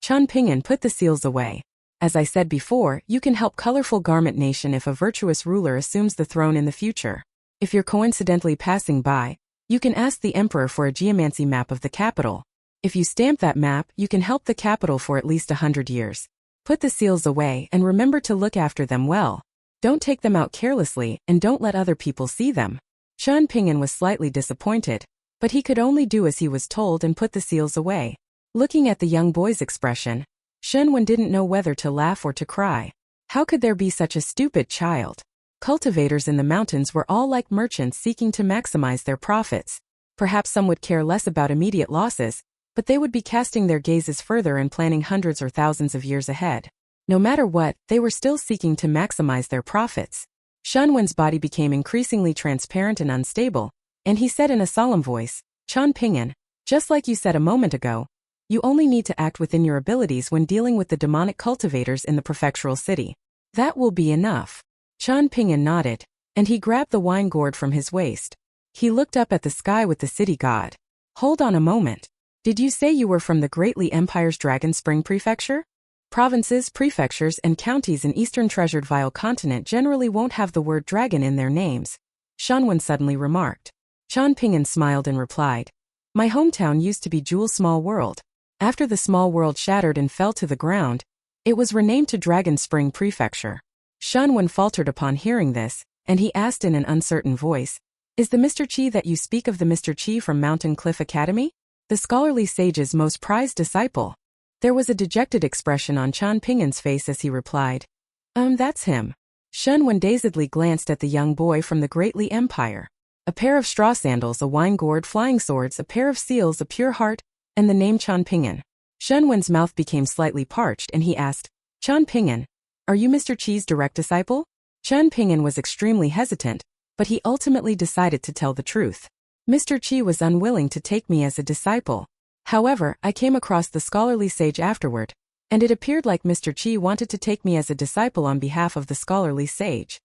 Chan Ping'an put the seals away. "As I said before, you can help Colorful Garment Nation if a virtuous ruler assumes the throne in the future. If you're coincidentally passing by, you can ask the emperor for a geomancy map of the capital. If you stamp that map, you can help the capital for at least 100 years. Put the seals away and remember to look after them well. Don't take them out carelessly and don't let other people see them." Chan Ping'an was slightly disappointed, but he could only do as he was told and put the seals away. Looking at the young boy's expression, Shunwen didn't know whether to laugh or to cry. How could there be such a stupid child? Cultivators in the mountains were all like merchants seeking to maximize their profits. Perhaps some would care less about immediate losses, but they would be casting their gazes further and planning hundreds or thousands of years ahead. No matter what, they were still seeking to maximize their profits. Shunwen's body became increasingly transparent and unstable, and he said in a solemn voice, "Chan Ping'an, just like you said a moment ago, you only need to act within your abilities when dealing with the demonic cultivators in the prefectural city. That will be enough." Chan Ping'an nodded, and he grabbed the wine gourd from his waist. He looked up at the sky with the city god. "Hold on a moment. Did you say you were from the Greatly Empire's Dragon Spring Prefecture? Provinces, prefectures, and counties in Eastern Treasured Vile Continent generally won't have the word dragon in their names," Shunwen suddenly remarked. Chan Ping'an smiled and replied, "My hometown used to be Jewel Small World. After the small world shattered and fell to the ground, it was renamed to Dragon Spring Prefecture." Shunwen faltered upon hearing this, and he asked in an uncertain voice, "Is the Mr. Qi that you speak of the Mr. Qi from Mountain Cliff Academy? The scholarly sage's most prized disciple?" There was a dejected expression on Chan Ping'an's face as he replied, That's him." Shunwen dazedly glanced at the young boy from the Greatly Empire. A pair of straw sandals, a wine gourd, flying swords, a pair of seals, a pure heart, and the name Chan Ping'an. Shunwen's mouth became slightly parched and he asked, "Chan Ping'an, are you Mr. Qi's direct disciple?" Chan Ping'an was extremely hesitant, but he ultimately decided to tell the truth. Mr. Qi was unwilling to take me as a disciple. However, I came across the scholarly sage afterward, and it appeared like Mr. Qi wanted to take me as a disciple on behalf of the scholarly sage.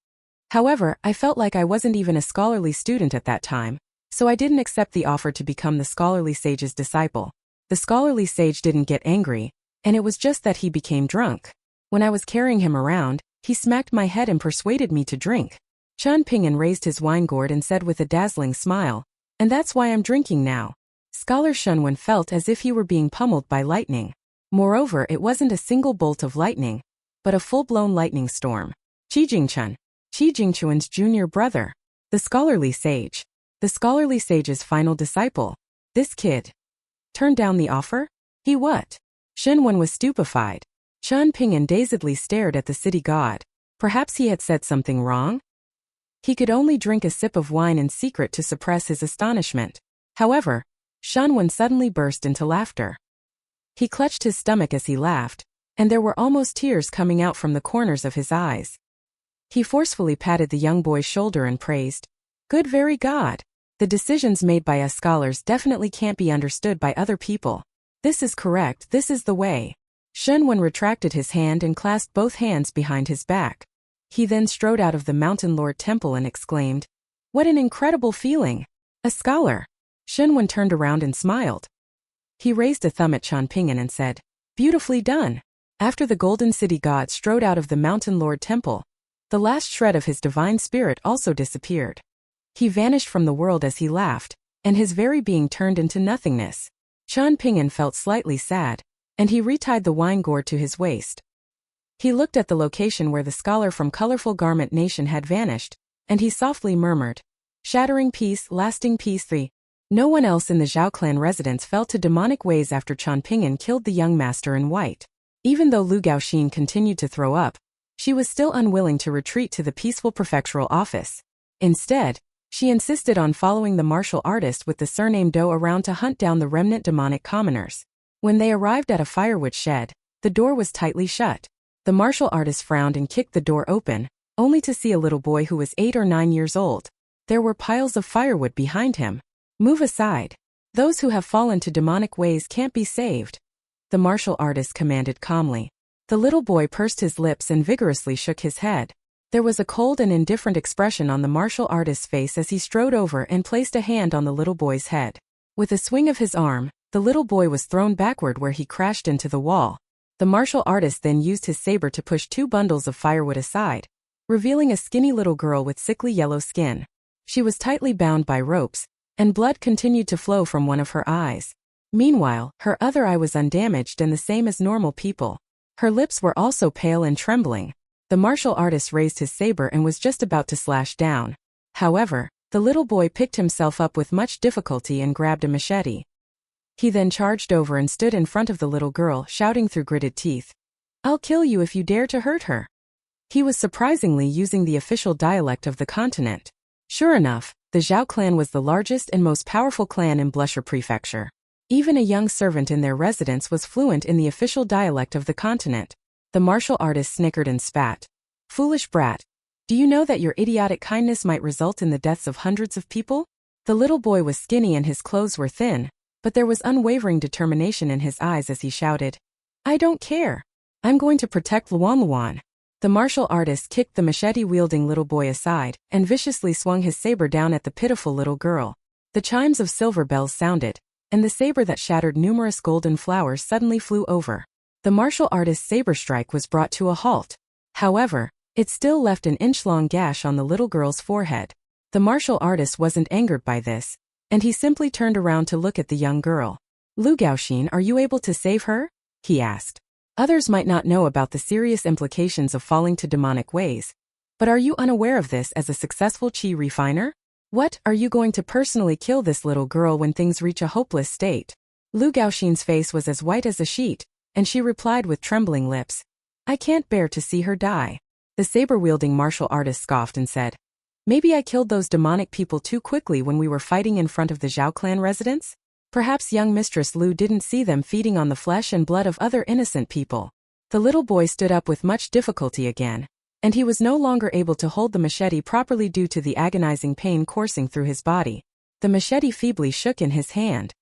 However, I felt like I wasn't even a scholarly student at that time, so I didn't accept the offer to become the scholarly sage's disciple. The scholarly sage didn't get angry, and it was just that he became drunk. When I was carrying him around, he smacked my head and persuaded me to drink. Chen Ping'an raised his wine gourd and said with a dazzling smile, "And that's why I'm drinking now." Scholar Shunwen felt as if he were being pummeled by lightning. Moreover, it wasn't a single bolt of lightning, but a full-blown lightning storm. Qi Jingchen, Qi Jingchuan's junior brother. The scholarly sage. The scholarly sage's final disciple. This kid turned down the offer? He what? Shenwen was stupefied. Chen Ping'an dazedly stared at the city god. Perhaps he had said something wrong? He could only drink a sip of wine in secret to suppress his astonishment. However, Shenwen suddenly burst into laughter. He clutched his stomach as he laughed, and there were almost tears coming out from the corners of his eyes. He forcefully patted the young boy's shoulder and praised, "Good very God. The decisions made by us scholars definitely can't be understood by other people. This is correct, this is the way." Shenwen retracted his hand and clasped both hands behind his back. He then strode out of the Mountain Lord Temple and exclaimed, "What an incredible feeling! A scholar!" Shenwen turned around and smiled. He raised a thumb at Chen Ping'an and said, "Beautifully done." After the Golden City god strode out of the Mountain Lord Temple, the last shred of his divine spirit also disappeared. He vanished from the world as he laughed, and his very being turned into nothingness. Chen Ping'an felt slightly sad, and he retied the wine gourd to his waist. He looked at the location where the scholar from Colorful Garment Nation had vanished, and he softly murmured, "Shattering peace, lasting peace 3. No one else in the Zhao clan residence fell to demonic ways after Chen Ping'an killed the young master in white. Even though Lu Gaoxin continued to throw up, she was still unwilling to retreat to the peaceful prefectural office. Instead, she insisted on following the martial artist with the surname Do around to hunt down the remnant demonic commoners. When they arrived at a firewood shed, the door was tightly shut. The martial artist frowned and kicked the door open, only to see a little boy who was 8 or 9 years old. There were piles of firewood behind him. "Move aside. Those who have fallen to demonic ways can't be saved," the martial artist commanded calmly. The little boy pursed his lips and vigorously shook his head. There was a cold and indifferent expression on the martial artist's face as he strode over and placed a hand on the little boy's head. With a swing of his arm, the little boy was thrown backward where he crashed into the wall. The martial artist then used his saber to push 2 bundles of firewood aside, revealing a skinny little girl with sickly yellow skin. She was tightly bound by ropes, and blood continued to flow from one of her eyes. Meanwhile, her other eye was undamaged and the same as normal people. Her lips were also pale and trembling. The martial artist raised his saber and was just about to slash down. However, the little boy picked himself up with much difficulty and grabbed a machete. He then charged over and stood in front of the little girl, shouting through gritted teeth, "I'll kill you if you dare to hurt her." He was surprisingly using the official dialect of the continent. Sure enough, the Zhao clan was the largest and most powerful clan in Blusher Prefecture. Even a young servant in their residence was fluent in the official dialect of the continent. The martial artist snickered and spat. "Foolish brat. Do you know that your idiotic kindness might result in the deaths of hundreds of people?" The little boy was skinny and his clothes were thin, but there was unwavering determination in his eyes as he shouted, "I don't care. I'm going to protect Luan Luan." The martial artist kicked the machete-wielding little boy aside and viciously swung his saber down at the pitiful little girl. The chimes of silver bells sounded, and the saber that shattered numerous golden flowers suddenly flew over. The martial artist's saber strike was brought to a halt. However, it still left an inch-long gash on the little girl's forehead. The martial artist wasn't angered by this, and he simply turned around to look at the young girl. "Lu Gaoxin, are you able to save her?" he asked. Others might not know about the serious implications of falling to demonic ways, but are you unaware of this as a successful qi refiner? What, are you going to personally kill this little girl when things reach a hopeless state? Lu Gaoxin's face was as white as a sheet, and she replied with trembling lips, "I can't bear to see her die." The saber-wielding martial artist scoffed and said, "Maybe I killed those demonic people too quickly when we were fighting in front of the Zhao clan residence? Perhaps young Mistress Lu didn't see them feeding on the flesh and blood of other innocent people." The little boy stood up with much difficulty again. and he was no longer able to hold the machete properly due to the agonizing pain coursing through his body. The machete feebly shook in his hand.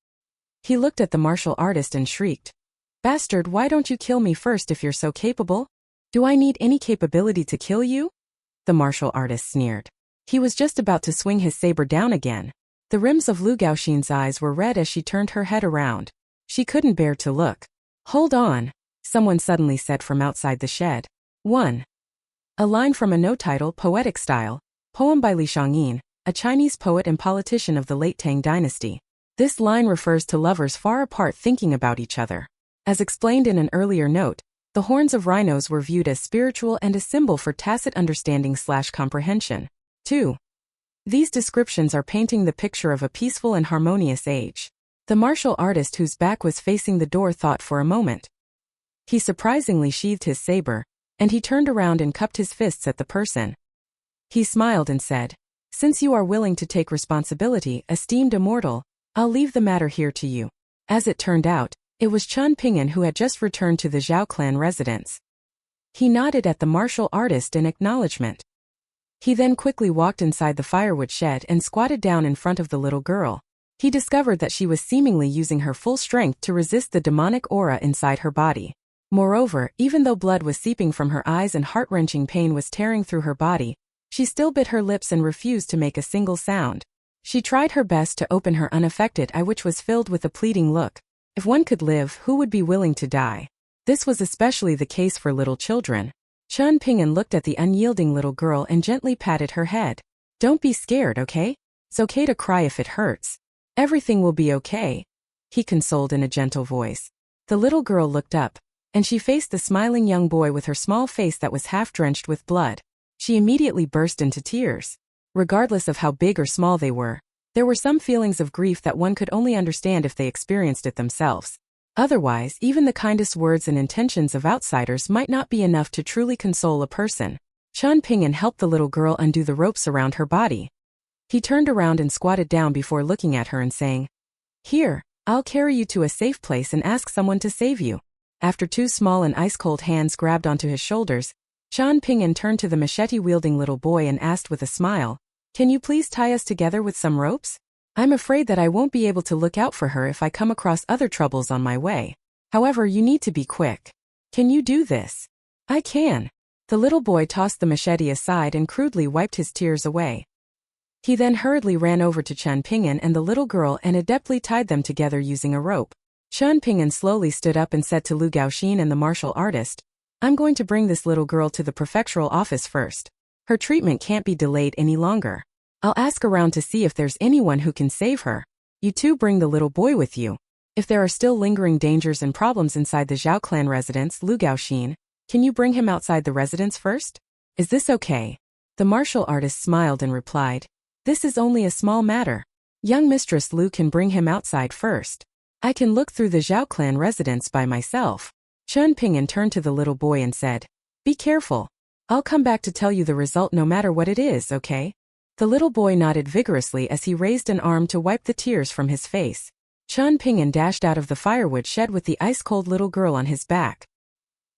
He looked at the martial artist and shrieked, "Bastard, why don't you kill me first if you're so capable? Do I need any capability to kill you?" The martial artist sneered. He was just about to swing his saber down again. The rims of Lu Gaoxin's eyes were red as she turned her head around. She couldn't bear to look. "Hold on," someone suddenly said from outside the shed. 1. A line from a no-title, poetic style, poem by Li Shangyin, a Chinese poet and politician of the late Tang dynasty. This line refers to lovers far apart thinking about each other. As explained in an earlier note, the horns of rhinos were viewed as spiritual and a symbol for tacit understanding/comprehension. 2. These descriptions are painting the picture of a peaceful and harmonious age. The martial artist whose back was facing the door thought for a moment. He surprisingly sheathed his saber, and he turned around and cupped his fists at the person. He smiled and said, "Since you are willing to take responsibility, esteemed immortal, I'll leave the matter here to you." As it turned out, it was Chun Ping'an who had just returned to the Zhao clan residence. He nodded at the martial artist in acknowledgement. He then quickly walked inside the firewood shed and squatted down in front of the little girl. He discovered that she was seemingly using her full strength to resist the demonic aura inside her body. Moreover, even though blood was seeping from her eyes and heart-wrenching pain was tearing through her body, she still bit her lips and refused to make a single sound. She tried her best to open her unaffected eye, which was filled with a pleading look. If one could live, who would be willing to die? This was especially the case for little children. Chun Ping'an looked at the unyielding little girl and gently patted her head. "Don't be scared, okay? It's okay to cry if it hurts. Everything will be okay," he consoled in a gentle voice. The little girl looked up, and she faced the smiling young boy with her small face that was half drenched with blood. She immediately burst into tears. Regardless of how big or small they were, there were some feelings of grief that one could only understand if they experienced it themselves. Otherwise, even the kindest words and intentions of outsiders might not be enough to truly console a person. Chun Ping'an helped the little girl undo the ropes around her body. He turned around and squatted down before looking at her and saying, "Here, I'll carry you to a safe place and ask someone to save you." After two small and ice-cold hands grabbed onto his shoulders, Chun Ping'an turned to the machete-wielding little boy and asked with a smile, "Can you please tie us together with some ropes? I'm afraid that I won't be able to look out for her if I come across other troubles on my way. However, you need to be quick. Can you do this?" "I can." The little boy tossed the machete aside and crudely wiped his tears away. He then hurriedly ran over to Chun Ping'an and the little girl and adeptly tied them together using a rope. Chun Ping'an slowly stood up and said to Lu Gaoxin and the martial artist, "I'm going to bring this little girl to the prefectural office first. Her treatment can't be delayed any longer. I'll ask around to see if there's anyone who can save her. You two bring the little boy with you. If there are still lingering dangers and problems inside the Zhao clan residence, Lu Gaoxin, can you bring him outside the residence first? Is this okay?" The martial artist smiled and replied, "This is only a small matter. Young Mistress Lu can bring him outside first. I can look through the Zhao clan residence by myself." Chun Ping'an turned to the little boy and said, "Be careful. I'll come back to tell you the result no matter what it is, okay?" The little boy nodded vigorously as he raised an arm to wipe the tears from his face. Chun Ping'an dashed out of the firewood shed with the ice-cold little girl on his back.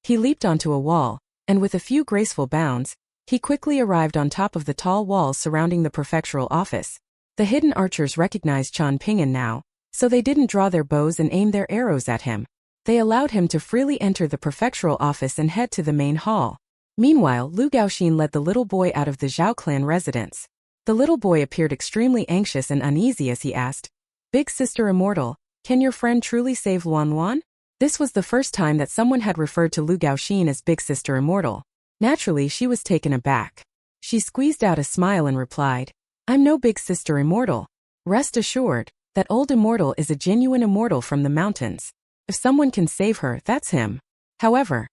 He leaped onto a wall, and with a few graceful bounds, he quickly arrived on top of the tall walls surrounding the prefectural office. The hidden archers recognized Chun Ping'an now, so they didn't draw their bows and aim their arrows at him. They allowed him to freely enter the prefectural office and head to the main hall. Meanwhile, Lu Gaoxin led the little boy out of the Zhao clan residence. The little boy appeared extremely anxious and uneasy as he asked, "Big Sister Immortal, can your friend truly save Luan Luan?" This was the first time that someone had referred to Lu Gaoxin as Big Sister Immortal. Naturally, she was taken aback. She squeezed out a smile and replied, "I'm no Big Sister Immortal. Rest assured, that old immortal is a genuine immortal from the mountains. If someone can save her, that's him. However,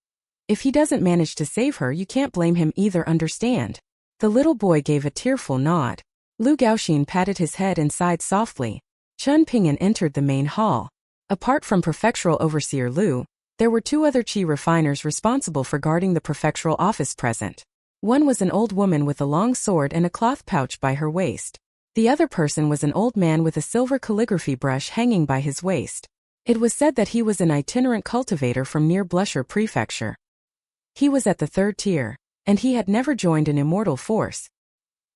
if he doesn't manage to save her, you can't blame him either, understand?" The little boy gave a tearful nod. Lu Gaoxin patted his head and sighed softly. Chun Ping'an entered the main hall. Apart from prefectural overseer Lu, there were two other chi refiners responsible for guarding the prefectural office present. One was an old woman with a long sword and a cloth pouch by her waist. The other person was an old man with a silver calligraphy brush hanging by his waist. It was said that he was an itinerant cultivator from near Blusher Prefecture. He was at the third tier, and he had never joined an immortal force.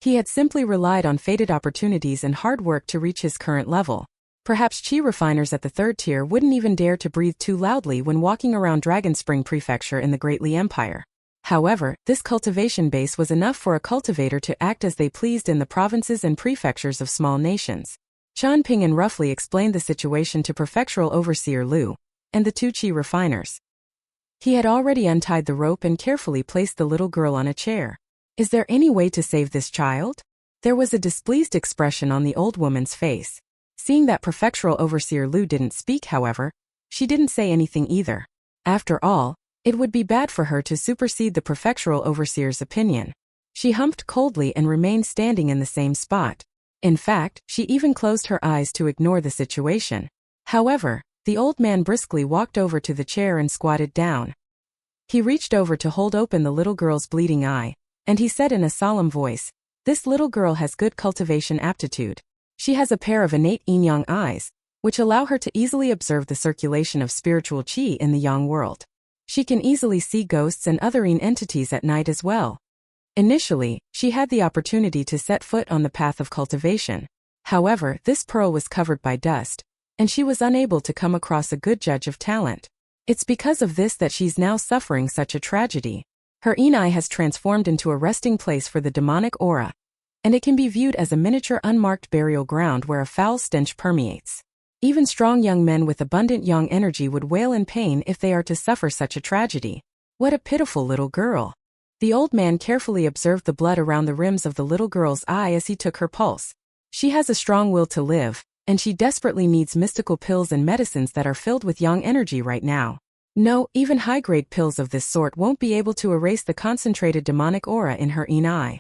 He had simply relied on fated opportunities and hard work to reach his current level. Perhaps chi refiners at the 3rd tier wouldn't even dare to breathe too loudly when walking around Dragon Spring Prefecture in the Great Li Empire. However, this cultivation base was enough for a cultivator to act as they pleased in the provinces and prefectures of small nations. Qian Ping'an roughly explained the situation to Prefectural Overseer Lu and the 2 chi refiners. He had already untied the rope and carefully placed the little girl on a chair. Is there any way to save this child? There was a displeased expression on the old woman's face. Seeing that Prefectural Overseer Lu didn't speak, however, she didn't say anything either. After all, it would be bad for her to supersede the Prefectural Overseer's opinion. She humped coldly and remained standing in the same spot. In fact, she even closed her eyes to ignore the situation. However, the old man briskly walked over to the chair and squatted down. He reached over to hold open the little girl's bleeding eye, and he said in a solemn voice, "This little girl has good cultivation aptitude. She has a pair of innate yin-yang eyes, which allow her to easily observe the circulation of spiritual qi in the yang world. She can easily see ghosts and other yin entities at night as well." Initially, she had the opportunity to set foot on the path of cultivation. However, this pearl was covered by dust, and she was unable to come across a good judge of talent. It's because of this that she's now suffering such a tragedy. Her yin eye has transformed into a resting place for the demonic aura, and it can be viewed as a miniature unmarked burial ground where a foul stench permeates. Even strong young men with abundant yang energy would wail in pain if they are to suffer such a tragedy. What a pitiful little girl. The old man carefully observed the blood around the rims of the little girl's eye as he took her pulse. She has a strong will to live, and she desperately needs mystical pills and medicines that are filled with yang energy right now. No, even high-grade pills of this sort won't be able to erase the concentrated demonic aura in her yin eye.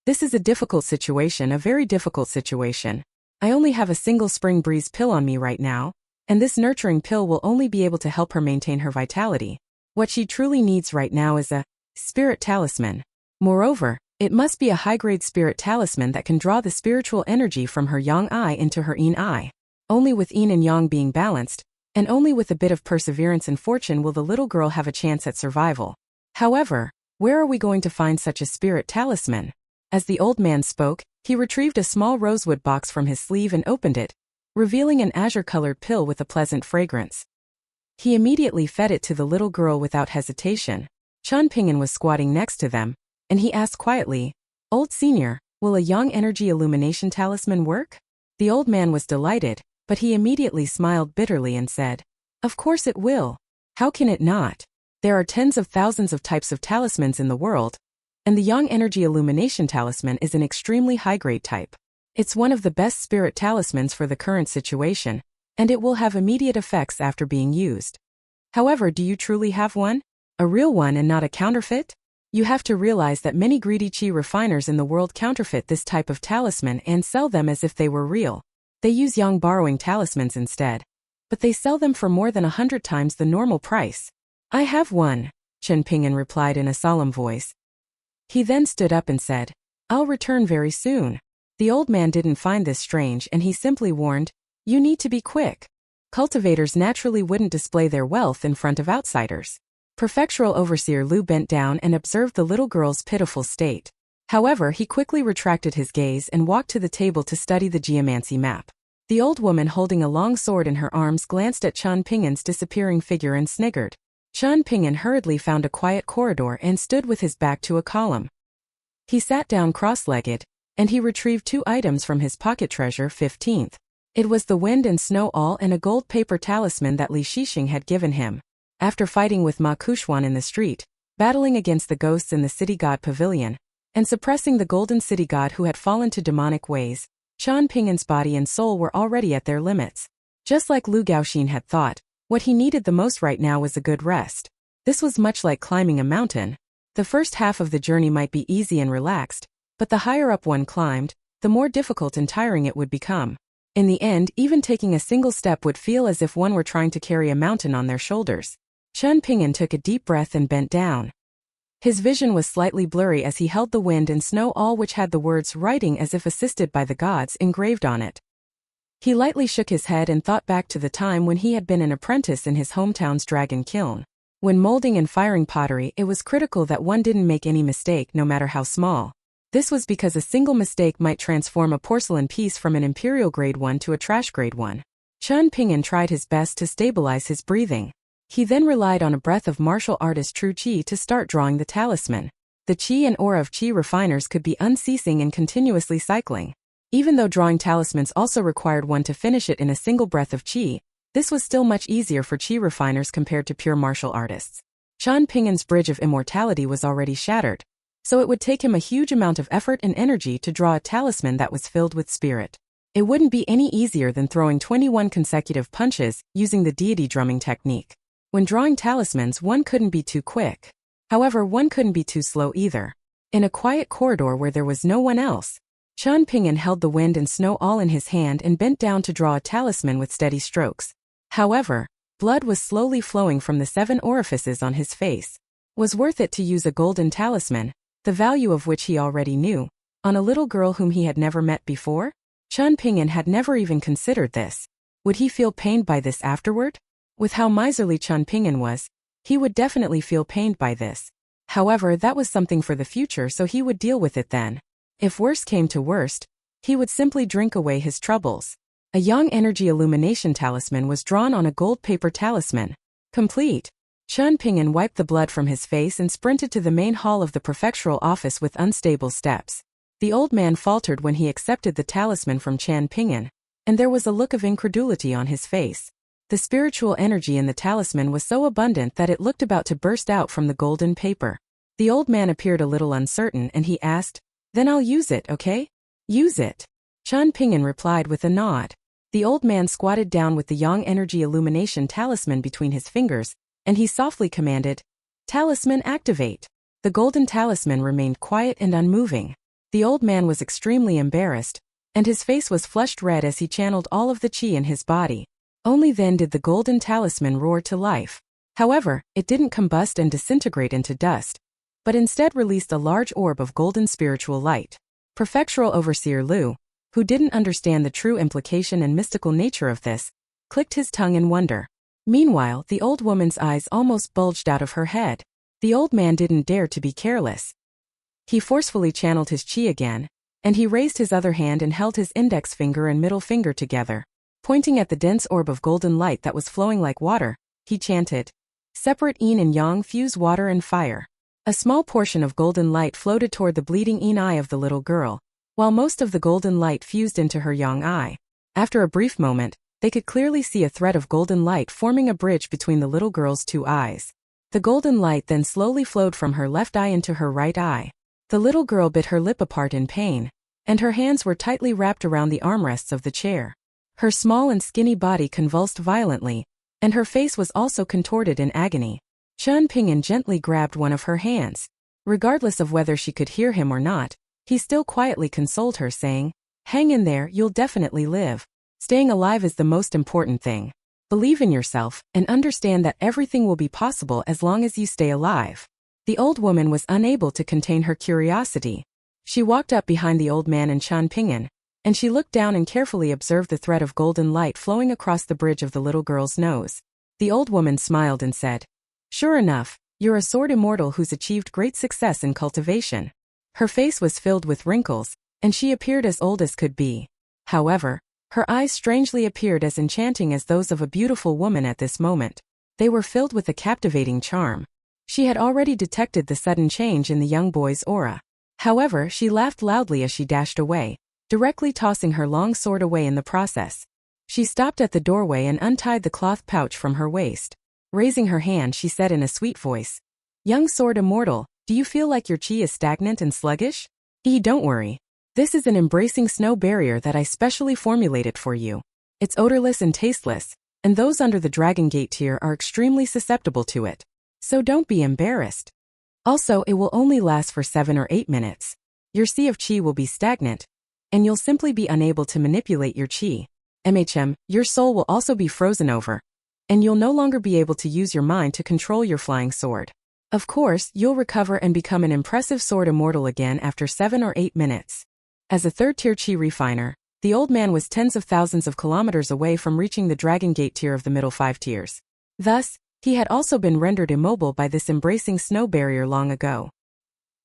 This is a difficult situation, a very difficult situation. I only have a single spring breeze pill on me right now, and this nurturing pill will only be able to help her maintain her vitality. What she truly needs right now is a spirit talisman. Moreover, it must be a high-grade spirit talisman that can draw the spiritual energy from her yang eye into her yin eye. Only with yin and yang being balanced, and only with a bit of perseverance and fortune will the little girl have a chance at survival. However, where are we going to find such a spirit talisman? As the old man spoke, he retrieved a small rosewood box from his sleeve and opened it, revealing an azure-colored pill with a pleasant fragrance. He immediately fed it to the little girl without hesitation. Qian Ping'an was squatting next to them, and he asked quietly, "Old senior, will a yang energy illumination talisman work?" The old man was delighted, but he immediately smiled bitterly and said, "Of course it will. How can it not? There are tens of thousands of types of talismans in the world, and the yang energy illumination talisman is an extremely high-grade type. It's one of the best spirit talismans for the current situation, and it will have immediate effects after being used. However, do you truly have one? A real one and not a counterfeit? You have to realize that many greedy chi refiners in the world counterfeit this type of talisman and sell them as if they were real. They use yang borrowing talismans instead, but they sell them for more than 100 times the normal price." "I have one," Qian Ping'an replied in a solemn voice. He then stood up and said, "I'll return very soon." The old man didn't find this strange and he simply warned, "You need to be quick." Cultivators naturally wouldn't display their wealth in front of outsiders. Prefectural Overseer Lu bent down and observed the little girl's pitiful state. However, he quickly retracted his gaze and walked to the table to study the geomancy map. The old woman holding a long sword in her arms glanced at Qian Ping'an's disappearing figure and sniggered. Qian Ping'an hurriedly found a quiet corridor and stood with his back to a column. He sat down cross-legged, and he retrieved 2 items from his pocket treasure 15th. It was the wind and snow awl and a gold paper talisman that Li Shixing had given him. After fighting with Ma Kuxuan in the street, battling against the ghosts in the city god pavilion, and suppressing the golden city god who had fallen to demonic ways, Qian Ping'an's body and soul were already at their limits. Just like Lu Gaoxin had thought, what he needed the most right now was a good rest. This was much like climbing a mountain. The first half of the journey might be easy and relaxed, but the higher up one climbed, the more difficult and tiring it would become. In the end, even taking a single step would feel as if one were trying to carry a mountain on their shoulders. Qian Ping'an took a deep breath and bent down. His vision was slightly blurry as he held the wind and snow awl which had the words "writing as if assisted by the gods" engraved on it. He lightly shook his head and thought back to the time when he had been an apprentice in his hometown's dragon kiln. When molding and firing pottery, it was critical that one didn't make any mistake no matter how small. This was because a single mistake might transform a porcelain piece from an imperial grade 1 to a trash grade 1. Chen Ping'an tried his best to stabilize his breathing. He then relied on a breath of martial artist true qi to start drawing the talisman. The qi and aura of qi refiners could be unceasing and continuously cycling. Even though drawing talismans also required one to finish it in a single breath of qi, this was still much easier for qi refiners compared to pure martial artists. Chen Ping'an's bridge of immortality was already shattered, so it would take him a huge amount of effort and energy to draw a talisman that was filled with spirit. It wouldn't be any easier than throwing 21 consecutive punches using the deity drumming technique. When drawing talismans, one couldn't be too quick. However, one couldn't be too slow either. In a quiet corridor where there was no one else, Chen Ping'an held the wind and snow all in his hand and bent down to draw a talisman with steady strokes. However, blood was slowly flowing from the 7 orifices on his face. Was worth it to use a golden talisman, the value of which he already knew, on a little girl whom he had never met before? Chen Ping'an had never even considered this. Would he feel pained by this afterward? With how miserly Chen Ping'an was, he would definitely feel pained by this. However, that was something for the future, so he would deal with it then. If worst came to worst, he would simply drink away his troubles. A young energy illumination talisman was drawn on a gold paper talisman. Complete. Chen Ping'an wiped the blood from his face and sprinted to the main hall of the prefectural office with unstable steps. The old man faltered when he accepted the talisman from Chen Ping'an, and there was a look of incredulity on his face. The spiritual energy in the talisman was so abundant that it looked about to burst out from the golden paper. The old man appeared a little uncertain and he asked, "Then I'll use it, okay?" "Use it." Chen Ping'an replied with a nod. The old man squatted down with the yang energy illumination talisman between his fingers, and he softly commanded, "Talisman activate." The golden talisman remained quiet and unmoving. The old man was extremely embarrassed, and his face was flushed red as he channeled all of the qi in his body. Only then did the golden talisman roar to life. However, it didn't combust and disintegrate into dust, but instead released a large orb of golden spiritual light. Prefectural Overseer Liu, who didn't understand the true implication and mystical nature of this, clicked his tongue in wonder. Meanwhile, the old woman's eyes almost bulged out of her head. The old man didn't dare to be careless. He forcefully channeled his qi again, and he raised his other hand and held his index finger and middle finger together. Pointing at the dense orb of golden light that was flowing like water, he chanted, "Separate yin and yang fuse water and fire." A small portion of golden light floated toward the bleeding yin eye of the little girl, while most of the golden light fused into her yang eye. After a brief moment, they could clearly see a thread of golden light forming a bridge between the little girl's 2 eyes. The golden light then slowly flowed from her left eye into her right eye. The little girl bit her lip apart in pain, and her hands were tightly wrapped around the armrests of the chair. Her small and skinny body convulsed violently, and her face was also contorted in agony. Chen Ping'an gently grabbed one of her hands. Regardless of whether she could hear him or not, he still quietly consoled her, saying, "Hang in there, you'll definitely live. Staying alive is the most important thing. Believe in yourself, and understand that everything will be possible as long as you stay alive." The old woman was unable to contain her curiosity. She walked up behind the old man and Chen Ping'an, and she looked down and carefully observed the thread of golden light flowing across the bridge of the little girl's nose. The old woman smiled and said, "Sure enough, you're a sword immortal who's achieved great success in cultivation." Her face was filled with wrinkles, and she appeared as old as could be. However, her eyes strangely appeared as enchanting as those of a beautiful woman at this moment. They were filled with a captivating charm. She had already detected the sudden change in the young boy's aura. However, she laughed loudly as she dashed away, directly tossing her long sword away in the process. She stopped at the doorway and untied the cloth pouch from her waist. Raising her hand, she said in a sweet voice, "Young sword immortal, do you feel like your qi is stagnant and sluggish? Don't worry. This is an embracing snow barrier that I specially formulated for you. It's odorless and tasteless, and those under the Dragon Gate tier are extremely susceptible to it. So don't be embarrassed. Also, it will only last for 7 or 8 minutes. Your sea of qi will be stagnant, and you'll simply be unable to manipulate your qi. Your soul will also be frozen over, and you'll no longer be able to use your mind to control your flying sword. Of course, you'll recover and become an impressive sword immortal again after 7 or 8 minutes. As a third-tier qi refiner, the old man was tens of thousands of kilometers away from reaching the Dragon Gate tier of the middle 5 tiers. Thus, He had also been rendered immobile by this embracing snow barrier long ago.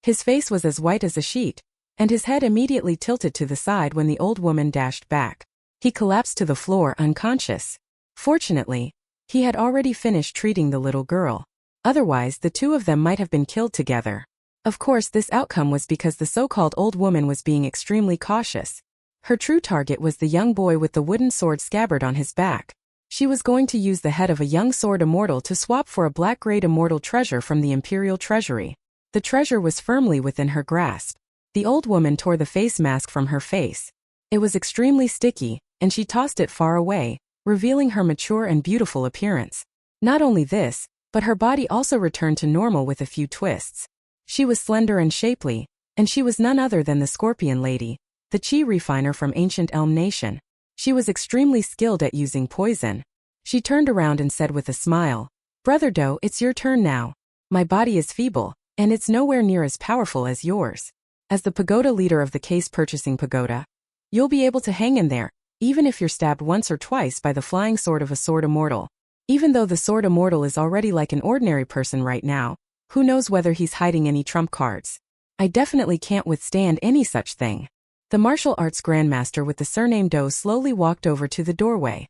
His face was as white as a sheet, and his head immediately tilted to the side when the old woman dashed back. He collapsed to the floor unconscious. Fortunately, he had already finished treating the little girl. Otherwise, the two of them might have been killed together. Of course, this outcome was because the so-called old woman was being extremely cautious. Her true target was the young boy with the wooden sword scabbard on his back. She was going to use the head of a young sword immortal to swap for a black-grade immortal treasure from the imperial treasury. The treasure was firmly within her grasp. The old woman tore the face mask from her face. It was extremely sticky, and she tossed it far away, revealing her mature and beautiful appearance. Not only this, but her body also returned to normal with a few twists. She was slender and shapely, and she was none other than the Scorpion Lady, the chi refiner from ancient Elm Nation. She was extremely skilled at using poison. She turned around and said with a smile, "Brother Do, it's your turn now. My body is feeble, and it's nowhere near as powerful as yours. As the pagoda leader of the case purchasing pagoda, you'll be able to hang in there, even if you're stabbed once or twice by the flying sword of a sword immortal. Even though the sword immortal is already like an ordinary person right now, who knows whether he's hiding any trump cards? I definitely can't withstand any such thing." The martial arts grandmaster with the surname Do slowly walked over to the doorway.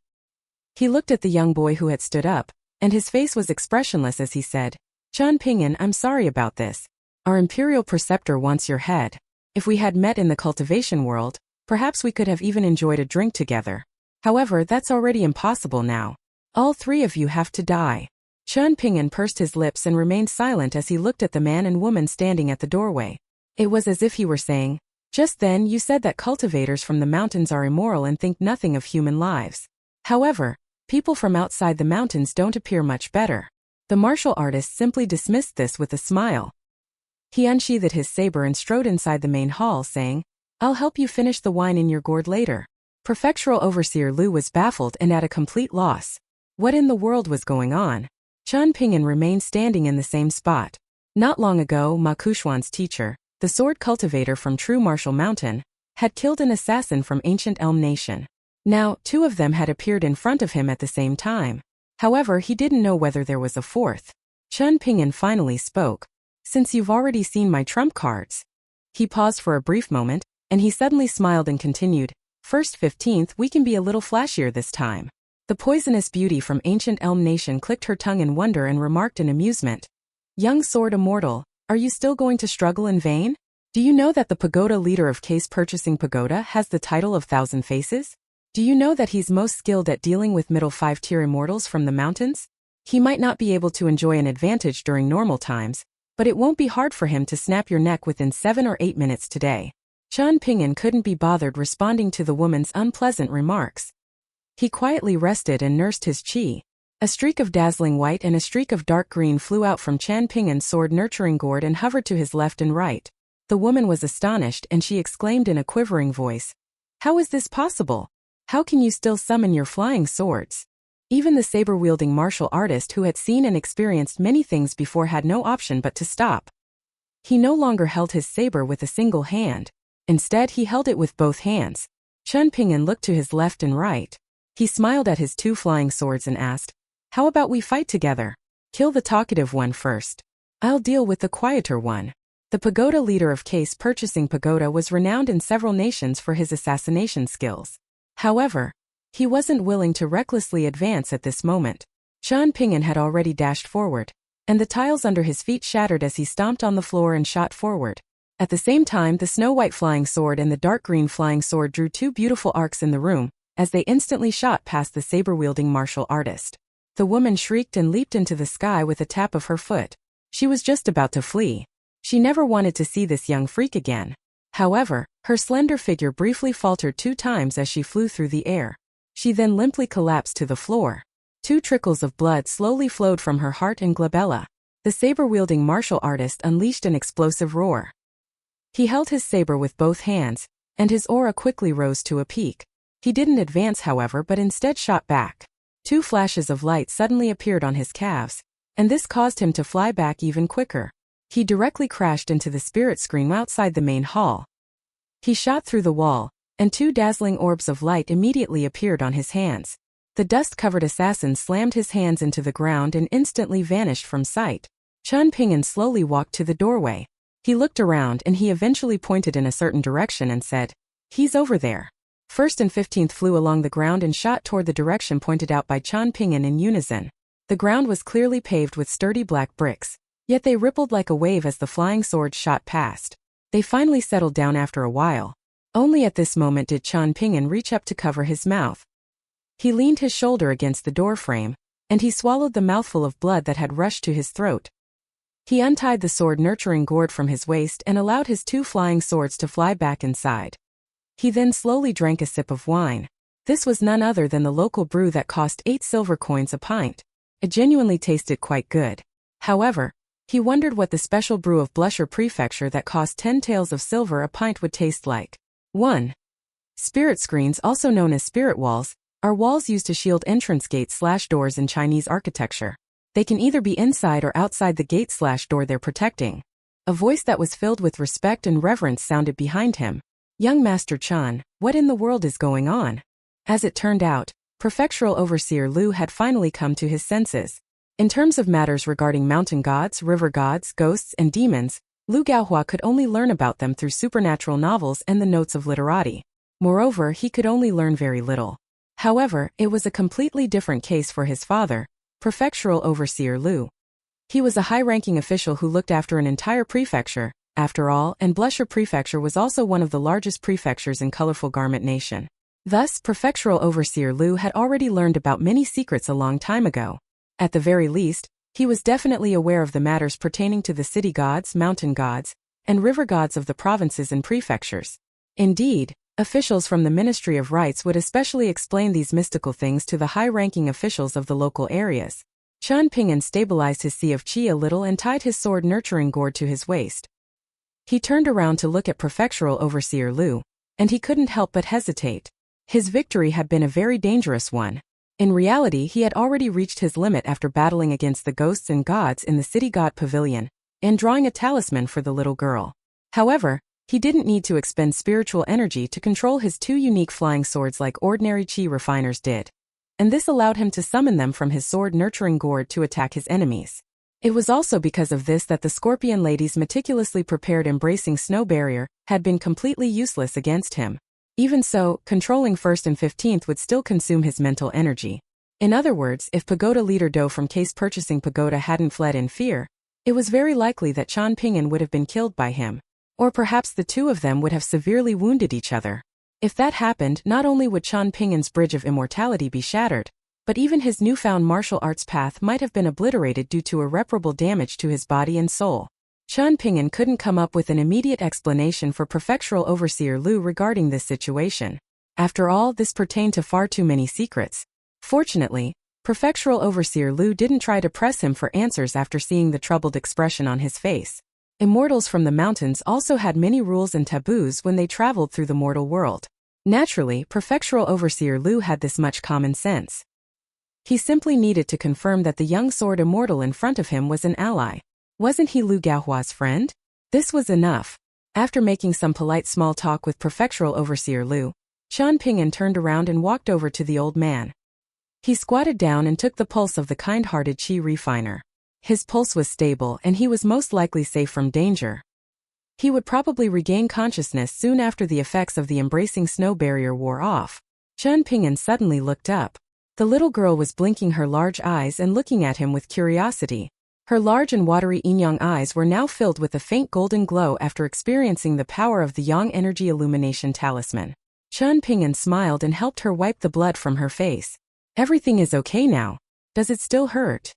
He looked at the young boy who had stood up, and his face was expressionless as he said, "Chen Pingyan, I'm sorry about this. Our imperial preceptor wants your head. If we had met in the cultivation world, perhaps we could have even enjoyed a drink together. However, that's already impossible now. All three of you have to die." Chen Pingyan pursed his lips and remained silent as he looked at the man and woman standing at the doorway. It was as if he were saying, "Just then you said that cultivators from the mountains are immoral and think nothing of human lives. However, people from outside the mountains don't appear much better." The martial artist simply dismissed this with a smile. He unsheathed his saber and strode inside the main hall saying, "I'll help you finish the wine in your gourd later." Prefectural Overseer Lu was baffled and at a complete loss. What in the world was going on? Chen Pingyan remained standing in the same spot. Not long ago, Ma Kushuan's teacher, the sword cultivator from True Martial Mountain, had killed an assassin from ancient Elm Nation. Now, two of them had appeared in front of him at the same time. However, he didn't know whether there was a fourth. Chen Pingyan finally spoke. "Since you've already seen my trump cards." He paused for a brief moment, and he suddenly smiled and continued, "First 15th, we can be a little flashier this time." The poisonous beauty from ancient Elm Nation clicked her tongue in wonder and remarked in amusement, "Young sword immortal, are you still going to struggle in vain? Do you know that the pagoda leader of Case Purchasing Pagoda has the title of Thousand Faces? Do you know that he's most skilled at dealing with middle 5-tier immortals from the mountains? He might not be able to enjoy an advantage during normal times, but it won't be hard for him to snap your neck within 7 or 8 minutes today." Chen Pingyan couldn't be bothered responding to the woman's unpleasant remarks. He quietly rested and nursed his chi. A streak of dazzling white and a streak of dark green flew out from Chen Pingyan's sword nurturing gourd and hovered to his left and right. The woman was astonished and she exclaimed in a quivering voice, "How is this possible? How can you still summon your flying swords?" Even the saber-wielding martial artist who had seen and experienced many things before had no option but to stop. He no longer held his saber with a single hand. Instead, he held it with both hands. Chen Pingyan looked to his left and right. He smiled at his two flying swords and asked, "How about we fight together? Kill the talkative one first. I'll deal with the quieter one." The pagoda leader of Case Purchasing Pagoda was renowned in several nations for his assassination skills. However, he wasn't willing to recklessly advance at this moment. Chen Pingyan had already dashed forward, and the tiles under his feet shattered as he stomped on the floor and shot forward. At the same time, the snow-white flying sword and the dark green flying sword drew two beautiful arcs in the room, as they instantly shot past the saber-wielding martial artist. The woman shrieked and leaped into the sky with a tap of her foot. She was just about to flee. She never wanted to see this young freak again. However, her slender figure briefly faltered 2 times as she flew through the air. She then limply collapsed to the floor. 2 trickles of blood slowly flowed from her heart and glabella. The saber-wielding martial artist unleashed an explosive roar. He held his saber with both hands, and his aura quickly rose to a peak. He didn't advance, however, but instead shot back. 2 flashes of light suddenly appeared on his calves, and this caused him to fly back even quicker. He directly crashed into the spirit screen outside the main hall. He shot through the wall, and 2 dazzling orbs of light immediately appeared on his hands. The dust-covered assassin slammed his hands into the ground and instantly vanished from sight. Chen Ping'an slowly walked to the doorway. He looked around and he eventually pointed in a certain direction and said, "He's over there." First and 15th flew along the ground and shot toward the direction pointed out by Chen Ping'an in unison. The ground was clearly paved with sturdy black bricks, yet they rippled like a wave as the flying swords shot past. They finally settled down after a while. Only at this moment did Chen Ping'an reach up to cover his mouth. He leaned his shoulder against the doorframe, and he swallowed the mouthful of blood that had rushed to his throat. He untied the sword-nurturing gourd from his waist and allowed his 2 flying swords to fly back inside. He then slowly drank a sip of wine. This was none other than the local brew that cost 8 silver coins a pint. It genuinely tasted quite good. However, he wondered what the special brew of Blusher Prefecture that cost 10 taels of silver a pint would taste like. 1. Spirit screens, also known as spirit walls, are walls used to shield entrance gates/doors in Chinese architecture. They can either be inside or outside the gate/door they're protecting. A voice that was filled with respect and reverence sounded behind him. "Young Master Chan, what in the world is going on?" As it turned out, Prefectural Overseer Lu had finally come to his senses. In terms of matters regarding mountain gods, river gods, ghosts, and demons, Lu Gaohua could only learn about them through supernatural novels and the notes of literati. Moreover, he could only learn very little. However, it was a completely different case for his father, Prefectural Overseer Lu. He was a high-ranking official who looked after an entire prefecture, after all, and Blusher Prefecture was also one of the largest prefectures in Colorful Garment Nation. Thus, Prefectural Overseer Lu had already learned about many secrets a long time ago. At the very least, he was definitely aware of the matters pertaining to the city gods, mountain gods, and river gods of the provinces and prefectures. Indeed, officials from the Ministry of Rites would especially explain these mystical things to the high-ranking officials of the local areas. Chen Ping'an stabilized his sea of qi a little and tied his sword-nurturing gourd to his waist. He turned around to look at Prefectural Overseer Lu, and he couldn't help but hesitate. His victory had been a very dangerous one. In reality, he had already reached his limit after battling against the ghosts and gods in the city god pavilion, and drawing a talisman for the little girl. However, he didn't need to expend spiritual energy to control his 2 unique flying swords like ordinary qi refiners did. And this allowed him to summon them from his sword-nurturing gourd to attack his enemies. It was also because of this that the Scorpion Lady's meticulously prepared embracing snow barrier had been completely useless against him. Even so, controlling 1st and 15th would still consume his mental energy. In other words, if Pagoda leader Do from Case Purchasing Pagoda hadn't fled in fear, it was very likely that Chen Ping'an would have been killed by him. Or perhaps the 2 of them would have severely wounded each other. If that happened, not only would Chen Ping'an's bridge of immortality be shattered, but even his newfound martial arts path might have been obliterated due to irreparable damage to his body and soul. Chen Ping'an couldn't come up with an immediate explanation for Prefectural Overseer Lu regarding this situation. After all, this pertained to far too many secrets. Fortunately, Prefectural Overseer Lu didn't try to press him for answers after seeing the troubled expression on his face. Immortals from the mountains also had many rules and taboos when they traveled through the mortal world. Naturally, Prefectural Overseer Lu had this much common sense. He simply needed to confirm that the young sword immortal in front of him was an ally. Wasn't he Lu Gaohua's friend? This was enough. After making some polite small talk with Prefectural Overseer Lu, Chen Ping'an turned around and walked over to the old man. He squatted down and took the pulse of the kind-hearted qi refiner. His pulse was stable and he was most likely safe from danger. He would probably regain consciousness soon after the effects of the embracing snow barrier wore off. Chen Ping'an suddenly looked up. The little girl was blinking her large eyes and looking at him with curiosity. Her large and watery yin-yang eyes were now filled with a faint golden glow after experiencing the power of the yang energy illumination talisman. Chen Ping'an smiled and helped her wipe the blood from her face. "Everything is okay now. Does it still hurt?"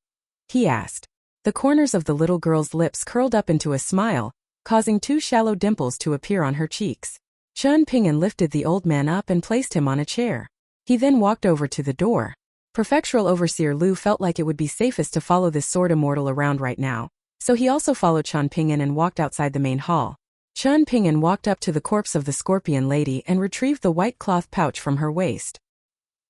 he asked. The corners of the little girl's lips curled up into a smile, causing 2 shallow dimples to appear on her cheeks. Chen Ping'an lifted the old man up and placed him on a chair. He then walked over to the door. Prefectural Overseer Lu felt like it would be safest to follow this sword immortal around right now, so he also followed Chen Ping'an and walked outside the main hall. Chen Ping'an walked up to the corpse of the Scorpion Lady and retrieved the white cloth pouch from her waist.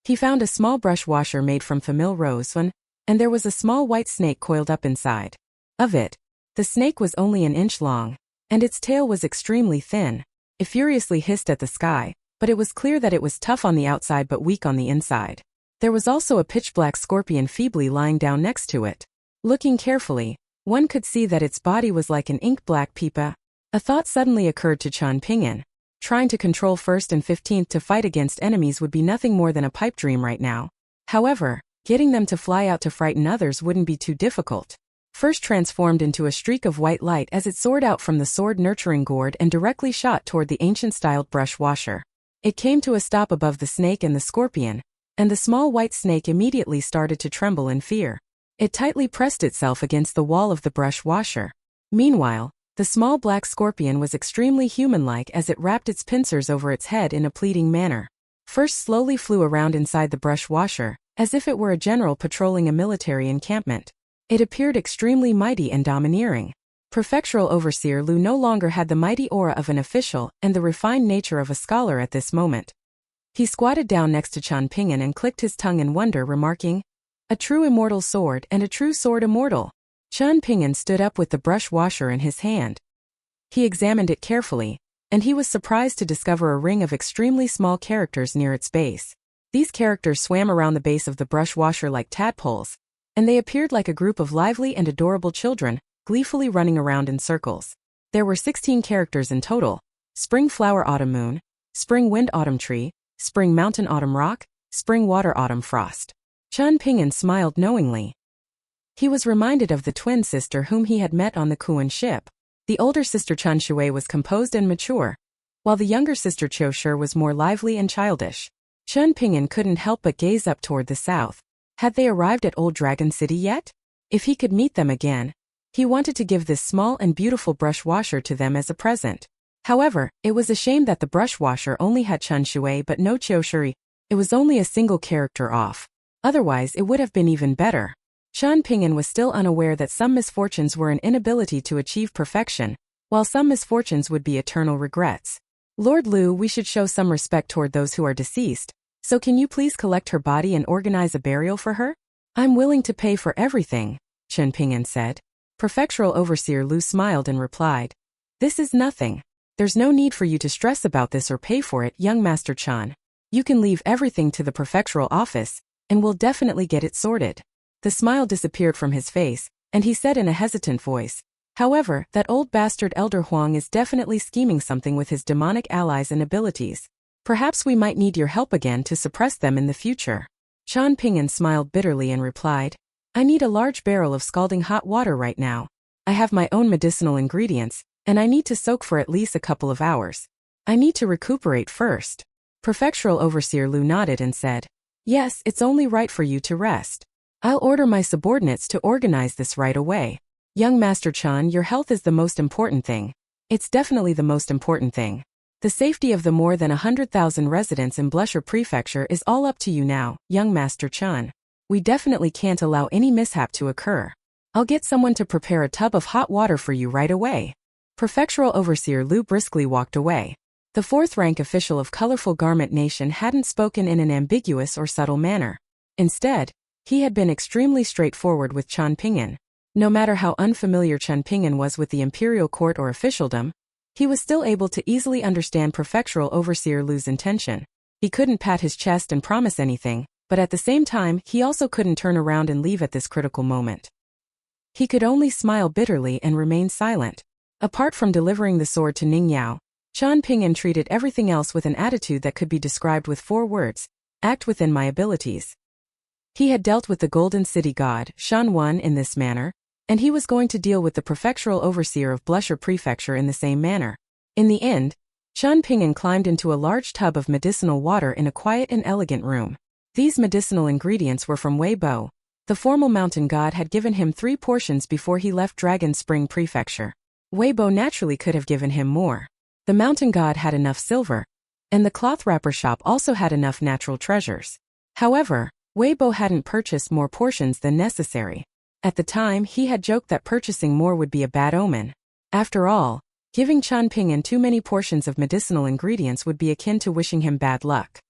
He found a small brush washer made from famille rosewood, and there was a small white snake coiled up inside of it. The snake was only an inch long, and its tail was extremely thin. It furiously hissed at the sky, but it was clear that it was tough on the outside but weak on the inside. There was also a pitch-black scorpion feebly lying down next to it. Looking carefully, one could see that its body was like an ink-black pipa. A thought suddenly occurred to Qian Pingyan. Trying to control 1st and 15th to fight against enemies would be nothing more than a pipe dream right now. However, getting them to fly out to frighten others wouldn't be too difficult. First transformed into a streak of white light as it soared out from the sword-nurturing gourd and directly shot toward the ancient-styled brush washer. It came to a stop above the snake and the scorpion, and the small white snake immediately started to tremble in fear. It tightly pressed itself against the wall of the brush washer. Meanwhile, the small black scorpion was extremely human-like as it wrapped its pincers over its head in a pleading manner. First slowly flew around inside the brush washer, as if it were a general patrolling a military encampment. It appeared extremely mighty and domineering. Prefectural Overseer Lu no longer had the mighty aura of an official and the refined nature of a scholar at this moment. He squatted down next to Qian Pingyan and clicked his tongue in wonder, remarking, "A true immortal sword and a true sword immortal." Qian Pingyan stood up with the brush washer in his hand. He examined it carefully, and he was surprised to discover a ring of extremely small characters near its base. These characters swam around the base of the brush washer like tadpoles, and they appeared like a group of lively and adorable children, gleefully running around in circles. There were 16 characters in total: Spring Flower Autumn Moon, Spring Wind Autumn Tree, Spring Mountain Autumn Rock, Spring Water Autumn Frost. Qian Pingyan smiled knowingly. He was reminded of the twin sister whom he had met on the Kuan ship. The older sister Qian Shui was composed and mature, while the younger sister Qiu Shi was more lively and childish. Qian Pingyan couldn't help but gaze up toward the south. Had they arrived at Old Dragon City yet? If he could meet them again, he wanted to give this small and beautiful brush washer to them as a present. However, it was a shame that the brush washer only had Qian Shui but no Qiu Shi. It was only a single character off. Otherwise it would have been even better. Qian Pingyan was still unaware that some misfortunes were an inability to achieve perfection, while some misfortunes would be eternal regrets. "Lord Lu, we should show some respect toward those who are deceased, so can you please collect her body and organize a burial for her?" "I'm willing to pay for everything," Qian Pingyan said. Prefectural Overseer Lu smiled and replied, "This is nothing. There's no need for you to stress about this or pay for it, young Master Qian. You can leave everything to the prefectural office, and we'll definitely get it sorted." The smile disappeared from his face, and he said in a hesitant voice, "However, that old bastard Elder Huang is definitely scheming something with his demonic allies and abilities. Perhaps we might need your help again to suppress them in the future." Qian Pingyan smiled bitterly and replied, "I need a large barrel of scalding hot water right now. I have my own medicinal ingredients, and I need to soak for at least a couple of hours. I need to recuperate first." Prefectural Overseer Lu nodded and said, "Yes, it's only right for you to rest. I'll order my subordinates to organize this right away. Young Master Qian, your health is the most important thing. It's definitely the most important thing. The safety of the more than 100,000 residents in Blusher Prefecture is all up to you now, young Master Qian. We definitely can't allow any mishap to occur. I'll get someone to prepare a tub of hot water for you right away." Prefectural Overseer Lu briskly walked away. The fourth-rank official of Colorful Garment Nation hadn't spoken in an ambiguous or subtle manner. Instead, he had been extremely straightforward with Qian Pingyan. No matter how unfamiliar Qian Pingyan was with the imperial court or officialdom, he was still able to easily understand Prefectural Overseer Lu's intention. He couldn't pat his chest and promise anything, but at the same time he also couldn't turn around and leave at this critical moment. He could only smile bitterly and remain silent. Apart from delivering the sword to Ning Yao, Qian Pingyan treated everything else with an attitude that could be described with 4 words: act within my abilities. He had dealt with the Golden City god, Shan Wan, in this manner, and he was going to deal with the prefectural overseer of Blusher Prefecture in the same manner. In the end, Qian Pingyan climbed into a large tub of medicinal water in a quiet and elegant room. These medicinal ingredients were from Wei Bo. The formal mountain god had given him 3 portions before he left Dragon Spring Prefecture. Wei Bo naturally could have given him more. The mountain god had enough silver, and the cloth wrapper shop also had enough natural treasures. However, Wei Bo hadn't purchased more portions than necessary. At the time, he had joked that purchasing more would be a bad omen. After all, giving Qian Pingyan too many portions of medicinal ingredients would be akin to wishing him bad luck.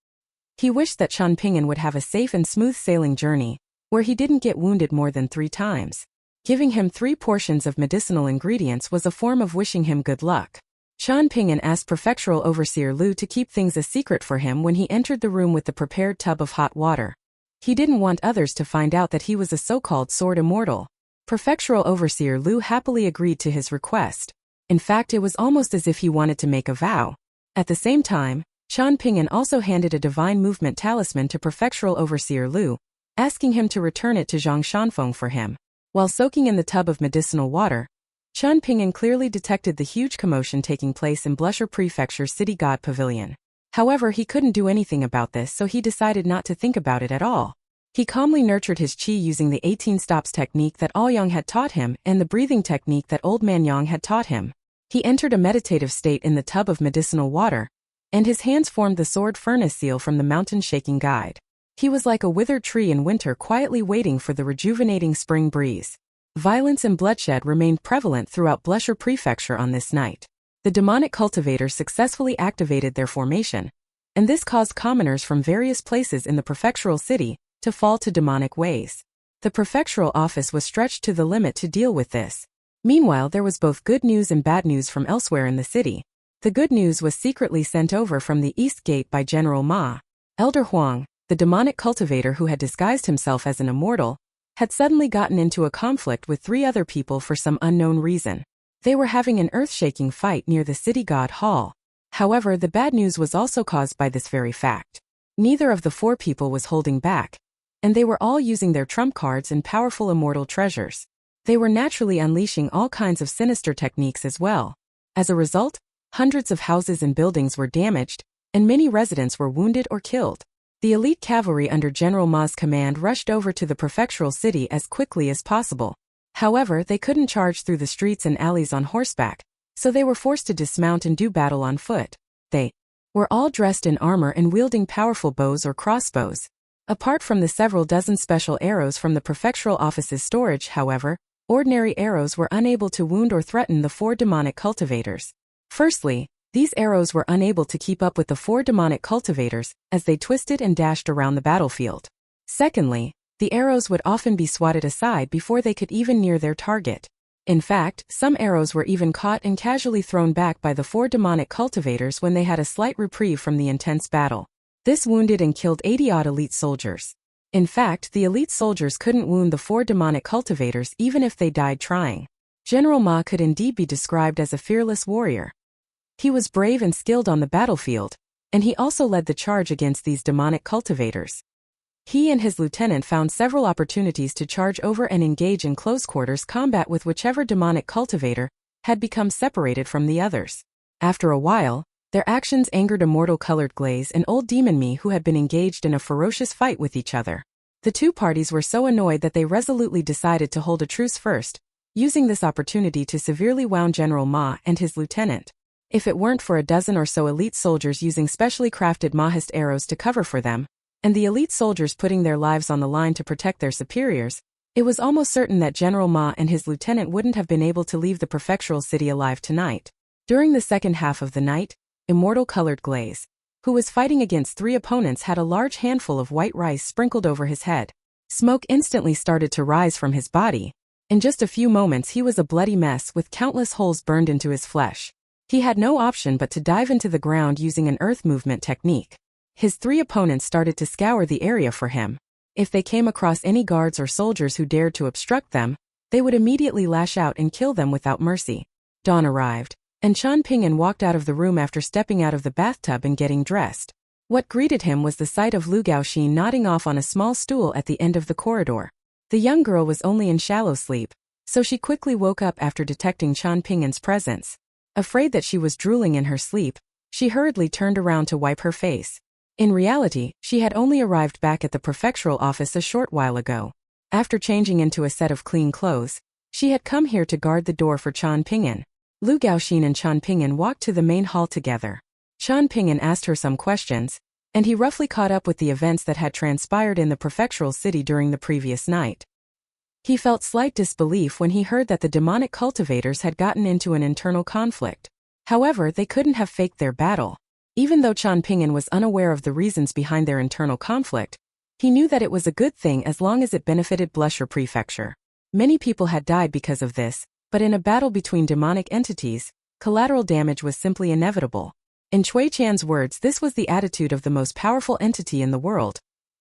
He wished that Qian Pingyan would have a safe and smooth sailing journey, where he didn't get wounded more than 3 times. Giving him 3 portions of medicinal ingredients was a form of wishing him good luck. Qian Pingyan asked Prefectural Overseer Lu to keep things a secret for him when he entered the room with the prepared tub of hot water. He didn't want others to find out that he was a so-called sword immortal. Prefectural Overseer Lu happily agreed to his request. In fact, it was almost as if he wanted to make a vow. At the same time, Qian Ping'an also handed a divine movement talisman to Prefectural Overseer Lu, asking him to return it to Zhang Shanfeng for him. While soaking in the tub of medicinal water, Qian Ping'an clearly detected the huge commotion taking place in Blusher Prefecture's City God Pavilion. However, he couldn't do anything about this, so he decided not to think about it at all. He calmly nurtured his qi using the 18 stops technique that Ouyang had taught him and the breathing technique that Old Man Yang had taught him. He entered a meditative state in the tub of medicinal water, and his hands formed the sword furnace seal from the mountain shaking guide. He was like a withered tree in winter quietly waiting for the rejuvenating spring breeze. Violence and bloodshed remained prevalent throughout Blusher Prefecture on this night. The demonic cultivators successfully activated their formation, and this caused commoners from various places in the prefectural city to fall to demonic ways. The prefectural office was stretched to the limit to deal with this. Meanwhile, there was both good news and bad news from elsewhere in the city. The good news was secretly sent over from the East Gate by General Ma. Elder Huang, the demonic cultivator who had disguised himself as an immortal, had suddenly gotten into a conflict with 3 other people for some unknown reason. They were having an earth-shaking fight near the city god hall. However, the bad news was also caused by this very fact. Neither of the 4 people was holding back, and they were all using their trump cards and powerful immortal treasures. They were naturally unleashing all kinds of sinister techniques as well. As a result, hundreds of houses and buildings were damaged, and many residents were wounded or killed. The elite cavalry under General Ma's command rushed over to the prefectural city as quickly as possible. However, they couldn't charge through the streets and alleys on horseback, so they were forced to dismount and do battle on foot. They were all dressed in armor and wielding powerful bows or crossbows. Apart from the several dozen special arrows from the prefectural office's storage, however, ordinary arrows were unable to wound or threaten the 4 demonic cultivators. Firstly, these arrows were unable to keep up with the 4 demonic cultivators as they twisted and dashed around the battlefield. Secondly, the arrows would often be swatted aside before they could even near their target. In fact, some arrows were even caught and casually thrown back by the 4 demonic cultivators when they had a slight reprieve from the intense battle. This wounded and killed 80-odd elite soldiers. In fact, the elite soldiers couldn't wound the 4 demonic cultivators even if they died trying. General Ma could indeed be described as a fearless warrior. He was brave and skilled on the battlefield, and he also led the charge against these demonic cultivators. He and his lieutenant found several opportunities to charge over and engage in close-quarters combat with whichever demonic cultivator had become separated from the others. After a while, their actions angered Immortal Colored Glaze and Old Demon Me, who had been engaged in a ferocious fight with each other. The 2 parties were so annoyed that they resolutely decided to hold a truce first, using this opportunity to severely wound General Ma and his lieutenant. If it weren't for a dozen or so elite soldiers using specially crafted Mahist arrows to cover for them, and the elite soldiers putting their lives on the line to protect their superiors, it was almost certain that General Ma and his lieutenant wouldn't have been able to leave the prefectural city alive tonight. During the second half of the night, Immortal Colored Glaze, who was fighting against 3 opponents, had a large handful of white rice sprinkled over his head. Smoke instantly started to rise from his body. In just a few moments he was a bloody mess with countless holes burned into his flesh. He had no option but to dive into the ground using an earth movement technique. His 3 opponents started to scour the area for him. If they came across any guards or soldiers who dared to obstruct them, they would immediately lash out and kill them without mercy. Dawn arrived, and Qian Ping'an walked out of the room after stepping out of the bathtub and getting dressed. What greeted him was the sight of Lu Gaoxin nodding off on a small stool at the end of the corridor. The young girl was only in shallow sleep, so she quickly woke up after detecting Qian Ping'an's presence. Afraid that she was drooling in her sleep, she hurriedly turned around to wipe her face. In reality, she had only arrived back at the prefectural office a short while ago. After changing into a set of clean clothes, she had come here to guard the door for Qian Ping'an. Lu Gaoxin and Qian Ping'an walked to the main hall together. Qian Ping'an asked her some questions, and he roughly caught up with the events that had transpired in the prefectural city during the previous night. He felt slight disbelief when he heard that the demonic cultivators had gotten into an internal conflict. However, they couldn't have faked their battle. Even though Qian Ping'an was unaware of the reasons behind their internal conflict, he knew that it was a good thing as long as it benefited Blusher Prefecture. Many people had died because of this, but in a battle between demonic entities, collateral damage was simply inevitable. In Cui Chan's words, this was the attitude of the most powerful entity in the world.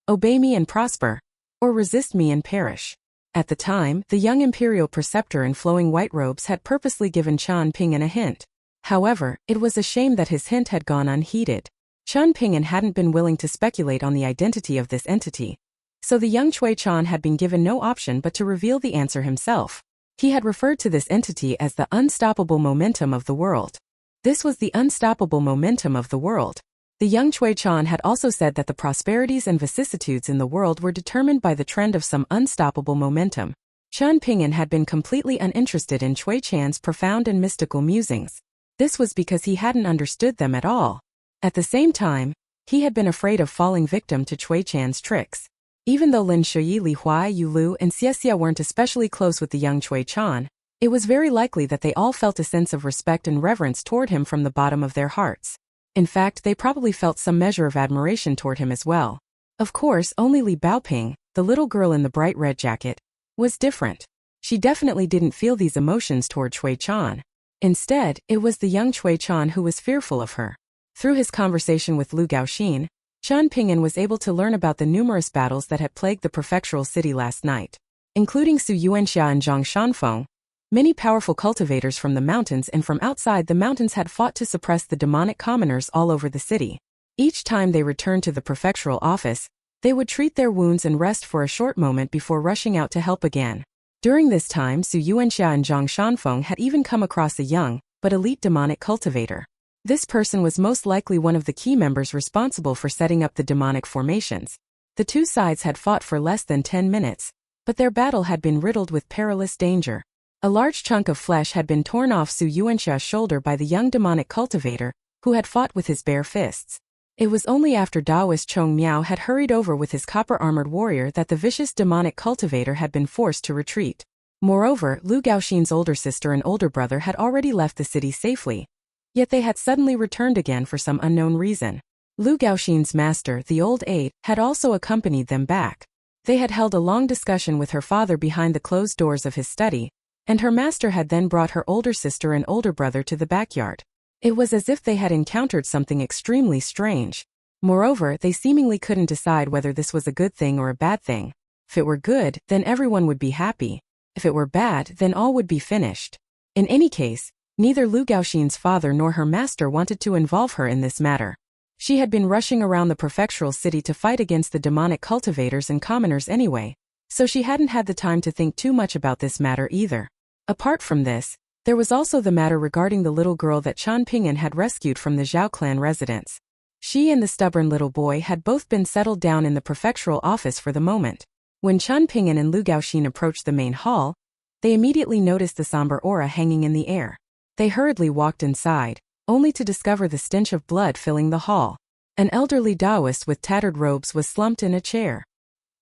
Obey me and prosper, or resist me and perish. At the time, the young imperial preceptor in flowing white robes had purposely given Qian Ping'an a hint. However, it was a shame that his hint had gone unheeded. Qian Ping'an hadn't been willing to speculate on the identity of this entity, so the young Cui Chan had been given no option but to reveal the answer himself. He had referred to this entity as the unstoppable momentum of the world. This was the unstoppable momentum of the world. The young Cui Chan had also said that the prosperities and vicissitudes in the world were determined by the trend of some unstoppable momentum. Qian Ping'an had been completely uninterested in Cui Chan's profound and mystical musings. This was because he hadn't understood them at all. At the same time, he had been afraid of falling victim to Cui Chan's tricks. Even though Lin Shuyi, Li Huai, Yu Lu, and Xianxia weren't especially close with the young Cui Chan, it was very likely that they all felt a sense of respect and reverence toward him from the bottom of their hearts. In fact, they probably felt some measure of admiration toward him as well. Of course, only Li Baoping, the little girl in the bright red jacket, was different. She definitely didn't feel these emotions toward Cui Chan. Instead, it was the young Cui Chan who was fearful of her. Through his conversation with Lu Gaoxin, Qian Ping'an was able to learn about the numerous battles that had plagued the prefectural city last night, including Su Yuanxia and Zhang Shanfeng. Many powerful cultivators from the mountains and from outside the mountains had fought to suppress the demonic commoners all over the city. Each time they returned to the prefectural office, they would treat their wounds and rest for a short moment before rushing out to help again. During this time, Su Yuanxia and Zhang Shanfeng had even come across a young, but elite demonic cultivator. This person was most likely one of the key members responsible for setting up the demonic formations. The two sides had fought for less than 10 minutes, but their battle had been riddled with perilous danger. A large chunk of flesh had been torn off Su Yuanxia's shoulder by the young demonic cultivator, who had fought with his bare fists. It was only after Taoist Chong Miao had hurried over with his copper-armored warrior that the vicious demonic cultivator had been forced to retreat. Moreover, Lu Gaoxin's older sister and older brother had already left the city safely, yet they had suddenly returned again for some unknown reason. Lu Gaoxin's master, the old aide, had also accompanied them back. They had held a long discussion with her father behind the closed doors of his study, and her master had then brought her older sister and older brother to the backyard. It was as if they had encountered something extremely strange. Moreover, they seemingly couldn't decide whether this was a good thing or a bad thing. If it were good, then everyone would be happy. If it were bad, then all would be finished. In any case, neither Lu Gaoxin's father nor her master wanted to involve her in this matter. She had been rushing around the prefectural city to fight against the demonic cultivators and commoners anyway, so she hadn't had the time to think too much about this matter either. Apart from this, there was also the matter regarding the little girl that Qian Ping'an had rescued from the Zhao clan residence. She and the stubborn little boy had both been settled down in the prefectural office for the moment. When Qian Ping'an and Lu Gaoxin approached the main hall, they immediately noticed the somber aura hanging in the air. They hurriedly walked inside, only to discover the stench of blood filling the hall. An elderly Taoist with tattered robes was slumped in a chair.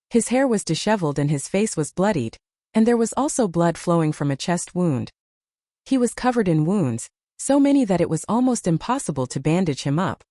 His hair was disheveled and his face was bloodied, and there was also blood flowing from a chest wound. He was covered in wounds, so many that it was almost impossible to bandage him up.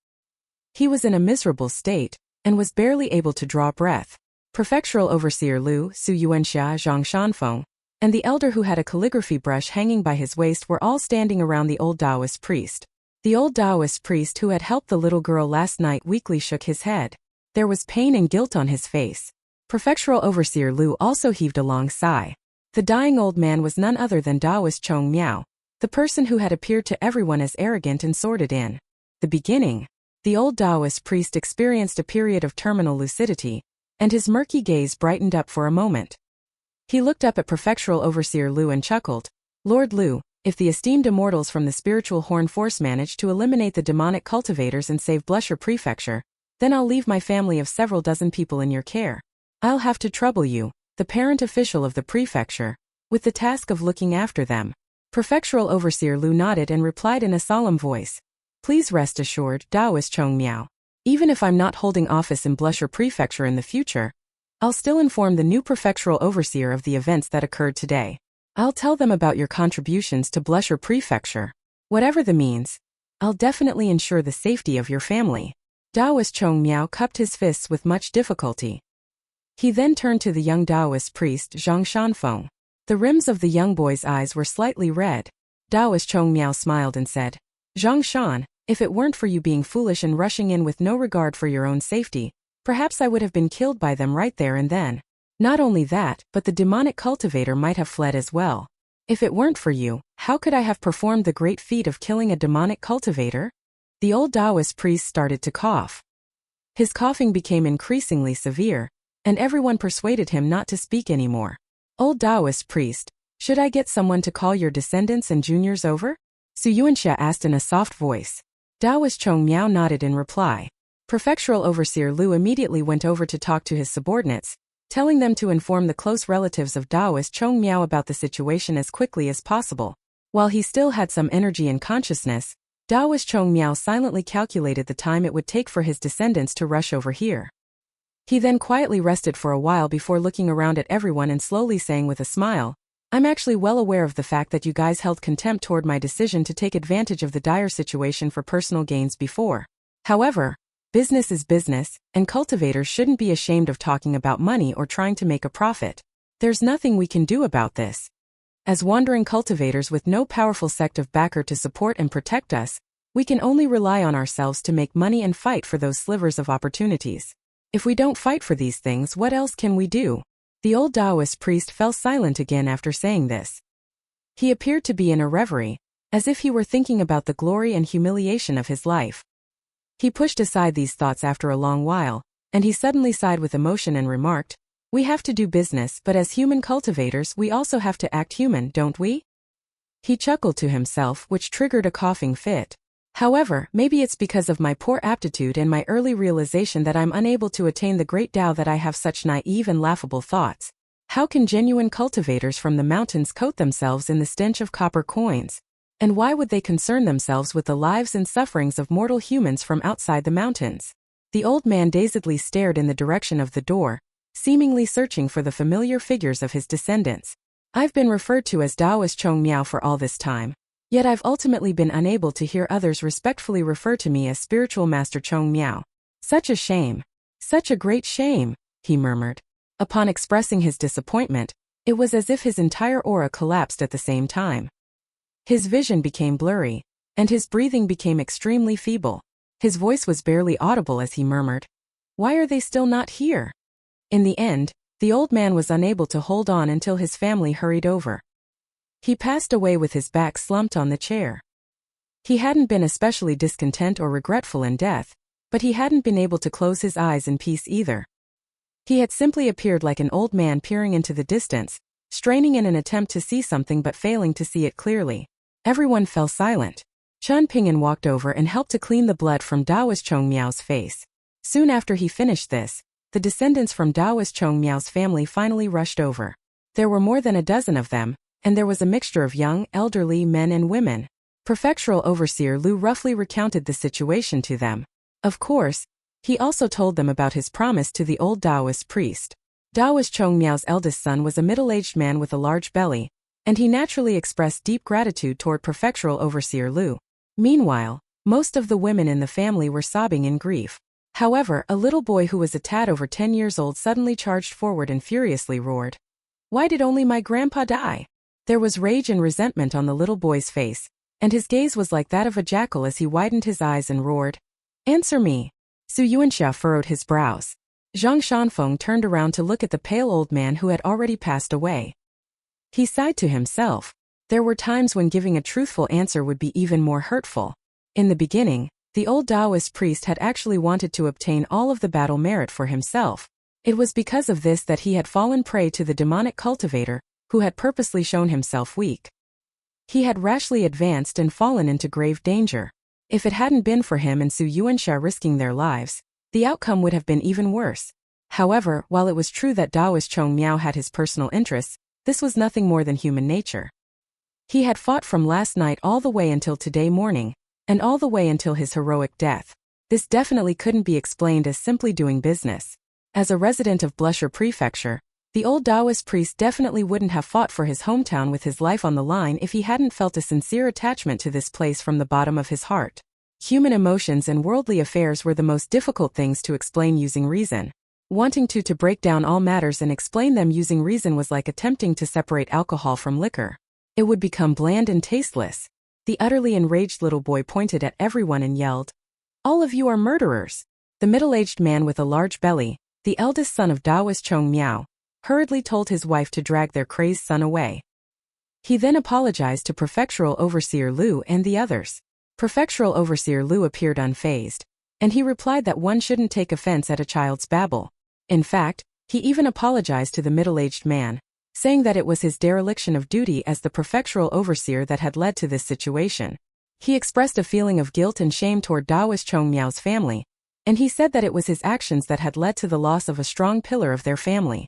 He was in a miserable state, and was barely able to draw breath. Prefectural Overseer Lu, Su Yuanxia, Zhang Shanfeng, and the elder who had a calligraphy brush hanging by his waist were all standing around the old Taoist priest. The old Taoist priest who had helped the little girl last night weakly shook his head. There was pain and guilt on his face. Prefectural Overseer Lu also heaved a long sigh. The dying old man was none other than Taoist Chong Miao, the person who had appeared to everyone as arrogant and sordid in the beginning. The old Taoist priest experienced a period of terminal lucidity, and his murky gaze brightened up for a moment. He looked up at Prefectural Overseer Lu and chuckled. Lord Lu, if the esteemed immortals from the spiritual Horn Force manage to eliminate the demonic cultivators and save Blusher Prefecture, then I'll leave my family of several dozen people in your care. I'll have to trouble you, the parent official of the prefecture, with the task of looking after them. Prefectural Overseer Lu nodded and replied in a solemn voice. Please rest assured, Taoist Chong Miao. Even if I'm not holding office in Blusher Prefecture in the future, I'll still inform the new prefectural overseer of the events that occurred today. I'll tell them about your contributions to Blusher Prefecture. Whatever the means, I'll definitely ensure the safety of your family. Taoist Chong Miao cupped his fists with much difficulty. He then turned to the young Taoist priest Zhang Shanfeng. The rims of the young boy's eyes were slightly red. Taoist Chong Miao smiled and said, Zhang Shan, if it weren't for you being foolish and rushing in with no regard for your own safety, Perhaps I would have been killed by them right there and then. Not only that, but the demonic cultivator might have fled as well. If it weren't for you, how could I have performed the great feat of killing a demonic cultivator? The old Taoist priest started to cough. His coughing became increasingly severe, and everyone persuaded him not to speak anymore. Old Taoist priest, should I get someone to call your descendants and juniors over? Xianxia asked in a soft voice. Taoist Chong Miao nodded in reply. Prefectural Overseer Lu immediately went over to talk to his subordinates, telling them to inform the close relatives of Taoist Chong Miao about the situation as quickly as possible. While he still had some energy and consciousness, Taoist Chong Miao silently calculated the time it would take for his descendants to rush over here. He then quietly rested for a while before looking around at everyone and slowly saying with a smile, I'm actually well aware of the fact that you guys held contempt toward my decision to take advantage of the dire situation for personal gains before. However, business is business, and cultivators shouldn't be ashamed of talking about money or trying to make a profit. There's nothing we can do about this. As wandering cultivators with no powerful sect of backer to support and protect us, we can only rely on ourselves to make money and fight for those slivers of opportunities. If we don't fight for these things, what else can we do? The old Taoist priest fell silent again after saying this. He appeared to be in a reverie, as if he were thinking about the glory and humiliation of his life. He pushed aside these thoughts after a long while, and he suddenly sighed with emotion and remarked, We have to do business, but as human cultivators we also have to act human, don't we? He chuckled to himself, which triggered a coughing fit. However, maybe it's because of my poor aptitude and my early realization that I'm unable to attain the great Tao that I have such naive and laughable thoughts. How can genuine cultivators from the mountains coat themselves in the stench of copper coins? And why would they concern themselves with the lives and sufferings of mortal humans from outside the mountains? The old man dazedly stared in the direction of the door, seemingly searching for the familiar figures of his descendants. I've been referred to as Taoist Chong Miao for all this time. Yet I've ultimately been unable to hear others respectfully refer to me as Spiritual Master Chong Miao. Such a shame. Such a great shame, he murmured. Upon expressing his disappointment, it was as if his entire aura collapsed at the same time. His vision became blurry, and his breathing became extremely feeble. His voice was barely audible as he murmured, Why are they still not here? In the end, the old man was unable to hold on until his family hurried over. He passed away with his back slumped on the chair. He hadn't been especially discontent or regretful in death, but he hadn't been able to close his eyes in peace either. He had simply appeared like an old man peering into the distance, straining in an attempt to see something but failing to see it clearly. Everyone fell silent. Chun Ping'an walked over and helped to clean the blood from Taoist Chong Miao's face. Soon after he finished this, the descendants from Taoist Chong Miao's family finally rushed over. There were more than a dozen of them, and there was a mixture of young, elderly men and women. Prefectural Overseer Lu roughly recounted the situation to them. Of course, he also told them about his promise to the old Taoist priest. Taoist Chong Miao's eldest son was a middle-aged man with a large belly, and he naturally expressed deep gratitude toward Prefectural Overseer Lu. Meanwhile, most of the women in the family were sobbing in grief. However, a little boy who was a tad over 10 years old suddenly charged forward and furiously roared, Why did only my grandpa die? There was rage and resentment on the little boy's face, and his gaze was like that of a jackal as he widened his eyes and roared, Answer me. Xianxia furrowed his brows. Zhang Shanfeng turned around to look at the pale old man who had already passed away. He sighed to himself. There were times when giving a truthful answer would be even more hurtful. In the beginning, the old Taoist priest had actually wanted to obtain all of the battle merit for himself. It was because of this that he had fallen prey to the demonic cultivator, who had purposely shown himself weak. He had rashly advanced and fallen into grave danger. If it hadn't been for him and Xianxia risking their lives, the outcome would have been even worse. However, while it was true that Taoist Chong Miao had his personal interests, this was nothing more than human nature. He had fought from last night all the way until today morning, and all the way until his heroic death. This definitely couldn't be explained as simply doing business. As a resident of Blusher Prefecture, the old Taoist priest definitely wouldn't have fought for his hometown with his life on the line if he hadn't felt a sincere attachment to this place from the bottom of his heart. Human emotions and worldly affairs were the most difficult things to explain using reason. Wanting to break down all matters and explain them using reason was like attempting to separate alcohol from liquor. It would become bland and tasteless. The utterly enraged little boy pointed at everyone and yelled, All of you are murderers. The middle-aged man with a large belly, the eldest son of Daoist Chong Miao, hurriedly told his wife to drag their crazed son away. He then apologized to Prefectural Overseer Liu and the others. Prefectural Overseer Liu appeared unfazed, and he replied that one shouldn't take offense at a child's babble. In fact, he even apologized to the middle-aged man, saying that it was his dereliction of duty as the prefectural overseer that had led to this situation. He expressed a feeling of guilt and shame toward Daoist Chong Miao's family, and he said that it was his actions that had led to the loss of a strong pillar of their family.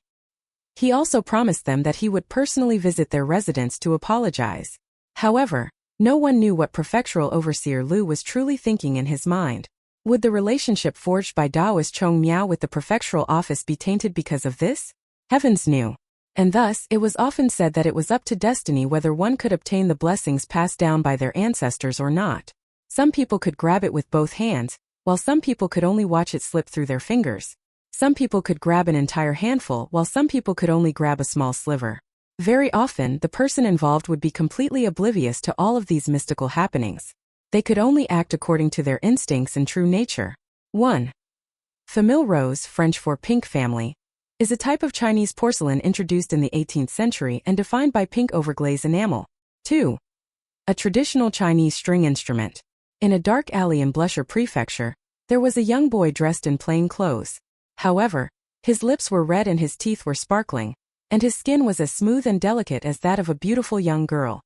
He also promised them that he would personally visit their residence to apologize. However, no one knew what prefectural overseer Liu was truly thinking in his mind. Would the relationship forged by Daoist Chong Miao with the prefectural office be tainted because of this? Heavens knew. And thus, it was often said that it was up to destiny whether one could obtain the blessings passed down by their ancestors or not. Some people could grab it with both hands, while some people could only watch it slip through their fingers. Some people could grab an entire handful while some people could only grab a small sliver. Very often, the person involved would be completely oblivious to all of these mystical happenings. They could only act according to their instincts and true nature. 1. Famille Rose, French for pink family, is a type of Chinese porcelain introduced in the 18th century and defined by pink overglaze enamel. 2. A traditional Chinese string instrument. In a dark alley in Blusher Prefecture, there was a young boy dressed in plain clothes. However, his lips were red and his teeth were sparkling, and his skin was as smooth and delicate as that of a beautiful young girl.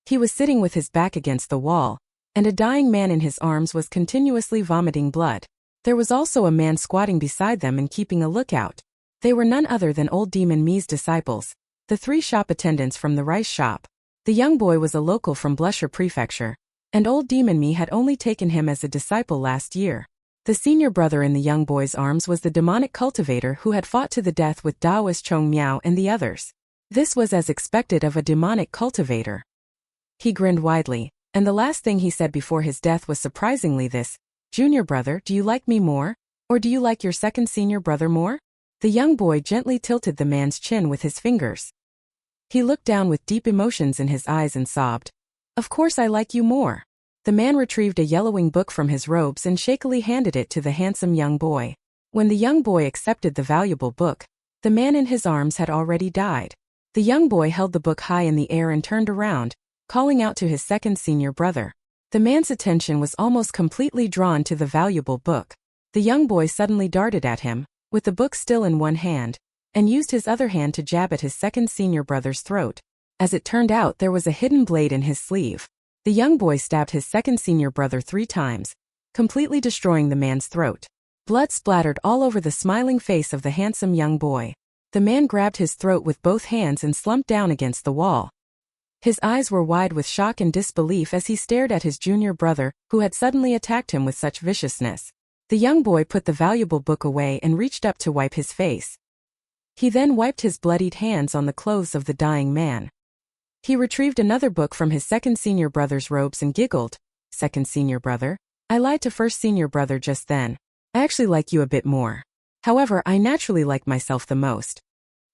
He was sitting with his back against the wall, and a dying man in his arms was continuously vomiting blood. There was also a man squatting beside them and keeping a lookout. They were none other than old Demon Mi's disciples, the 3 shop attendants from the rice shop. The young boy was a local from Blusher Prefecture, and old Demon Mi had only taken him as a disciple last year. The senior brother in the young boy's arms was the demonic cultivator who had fought to the death with Daoist Chong Miao and the others. This was as expected of a demonic cultivator. He grinned widely, and the last thing he said before his death was surprisingly this: "Junior brother, do you like me more? Or do you like your second senior brother more?" The young boy gently tilted the man's chin with his fingers. He looked down with deep emotions in his eyes and sobbed, "Of course I like you more." The man retrieved a yellowing book from his robes and shakily handed it to the handsome young boy. When the young boy accepted the valuable book, the man in his arms had already died. The young boy held the book high in the air and turned around, calling out to his second senior brother. The man's attention was almost completely drawn to the valuable book. The young boy suddenly darted at him, with the book still in one hand, and used his other hand to jab at his second senior brother's throat. As it turned out, there was a hidden blade in his sleeve. The young boy stabbed his second senior brother 3 times, completely destroying the man's throat. Blood splattered all over the smiling face of the handsome young boy. The man grabbed his throat with both hands and slumped down against the wall. His eyes were wide with shock and disbelief as he stared at his junior brother, who had suddenly attacked him with such viciousness. The young boy put the valuable book away and reached up to wipe his face. He then wiped his bloodied hands on the clothes of the dying man. He retrieved another book from his second senior brother's robes and giggled, "Second senior brother? I lied to first senior brother just then. I actually like you a bit more. However, I naturally like myself the most."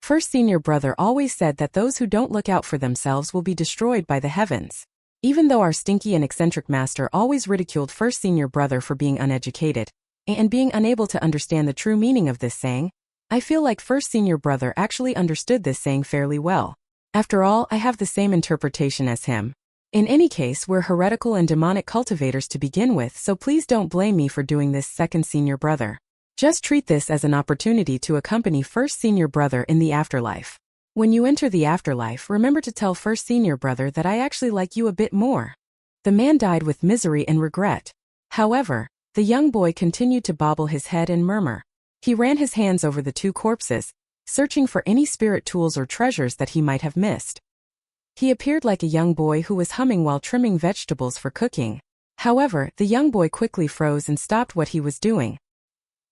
First senior brother always said that those who don't look out for themselves will be destroyed by the heavens. Even though our stinky and eccentric master always ridiculed first senior brother for being uneducated, and being unable to understand the true meaning of this saying, I feel like first senior brother actually understood this saying fairly well. After all, I have the same interpretation as him. In any case, we're heretical and demonic cultivators to begin with, so please don't blame me for doing this, second senior brother. Just treat this as an opportunity to accompany first senior brother in the afterlife. When you enter the afterlife, remember to tell first senior brother that I actually like you a bit more. The man died with misery and regret. However, the young boy continued to bobble his head and murmur. He ran his hands over the 2 corpses, searching for any spirit tools or treasures that he might have missed. He appeared like a young boy who was humming while trimming vegetables for cooking. However, the young boy quickly froze and stopped what he was doing.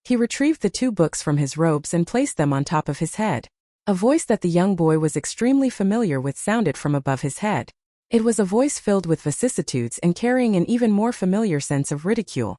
He retrieved the 2 books from his robes and placed them on top of his head. A voice that the young boy was extremely familiar with sounded from above his head. It was a voice filled with vicissitudes and carrying an even more familiar sense of ridicule.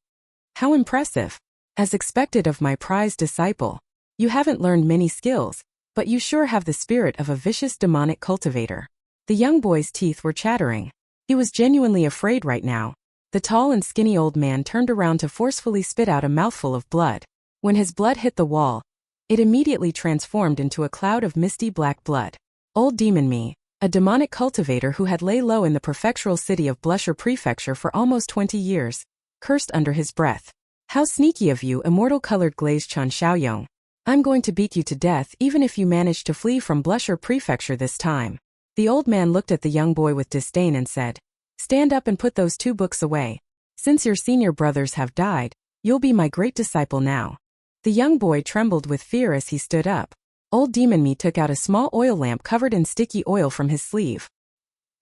How impressive! As expected of my prized disciple, you haven't learned many skills, but you sure have the spirit of a vicious demonic cultivator. The young boy's teeth were chattering. He was genuinely afraid right now. The tall and skinny old man turned around to forcefully spit out a mouthful of blood. When his blood hit the wall, it immediately transformed into a cloud of misty black blood. Old Demon Me, a demonic cultivator who had lay low in the prefectural city of Blusher Prefecture for almost 20 years, cursed under his breath. How sneaky of you, immortal colored glazed Chan Xiaoyong. I'm going to beat you to death even if you manage to flee from Blusher Prefecture this time. The old man looked at the young boy with disdain and said, Stand up and put those 2 books away. Since your senior brothers have died, you'll be my great disciple now. The young boy trembled with fear as he stood up. Old Demon Me took out a small oil lamp covered in sticky oil from his sleeve.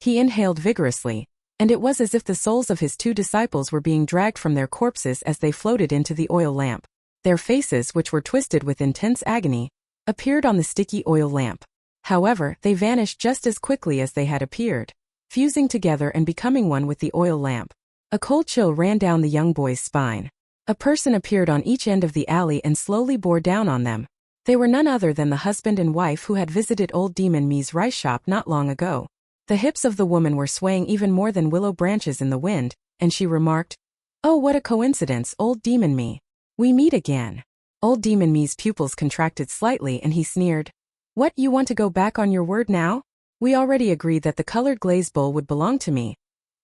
He inhaled vigorously, and it was as if the souls of his 2 disciples were being dragged from their corpses as they floated into the oil lamp. Their faces, which were twisted with intense agony, appeared on the sticky oil lamp. However, they vanished just as quickly as they had appeared, fusing together and becoming one with the oil lamp. A cold chill ran down the young boy's spine. A person appeared on each end of the alley and slowly bore down on them. They were none other than the husband and wife who had visited Old Demon Me's rice shop not long ago. The hips of the woman were swaying even more than willow branches in the wind, and she remarked, Oh, what a coincidence, Old Demon Me. We meet again. Old Demon Me's pupils contracted slightly and he sneered. What, you want to go back on your word now? We already agreed that the colored glazed bowl would belong to me,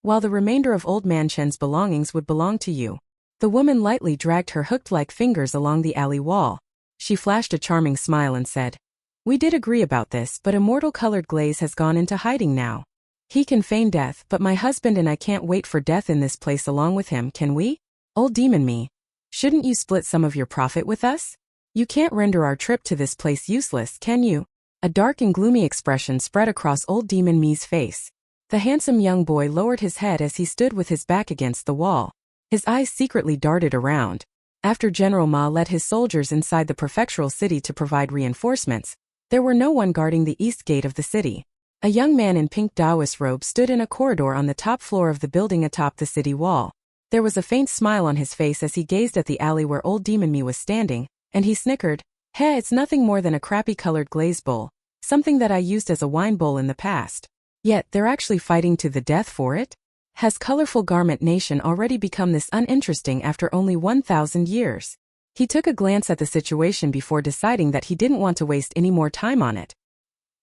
while the remainder of Old Man Chen's belongings would belong to you. The woman lightly dragged her hooked-like fingers along the alley wall. She flashed a charming smile and said, We did agree about this, but immortal colored glaze has gone into hiding now. He can feign death, but my husband and I can't wait for death in this place along with him, can we? Old Demon Me, shouldn't you split some of your profit with us? You can't render our trip to this place useless, can you? A dark and gloomy expression spread across Old Demon Me's face. The handsome young boy lowered his head as he stood with his back against the wall. His eyes secretly darted around. After General Ma led his soldiers inside the prefectural city to provide reinforcements, there were no one guarding the east gate of the city. A young man in pink Taoist robe stood in a corridor on the top floor of the building atop the city wall. There was a faint smile on his face as he gazed at the alley where Old Demon Me was standing, and he snickered, Hey, it's nothing more than a crappy colored glaze bowl, something that I used as a wine bowl in the past. Yet, they're actually fighting to the death for it? Has Colorful Garment Nation already become this uninteresting after only 1,000 years? He took a glance at the situation before deciding that he didn't want to waste any more time on it.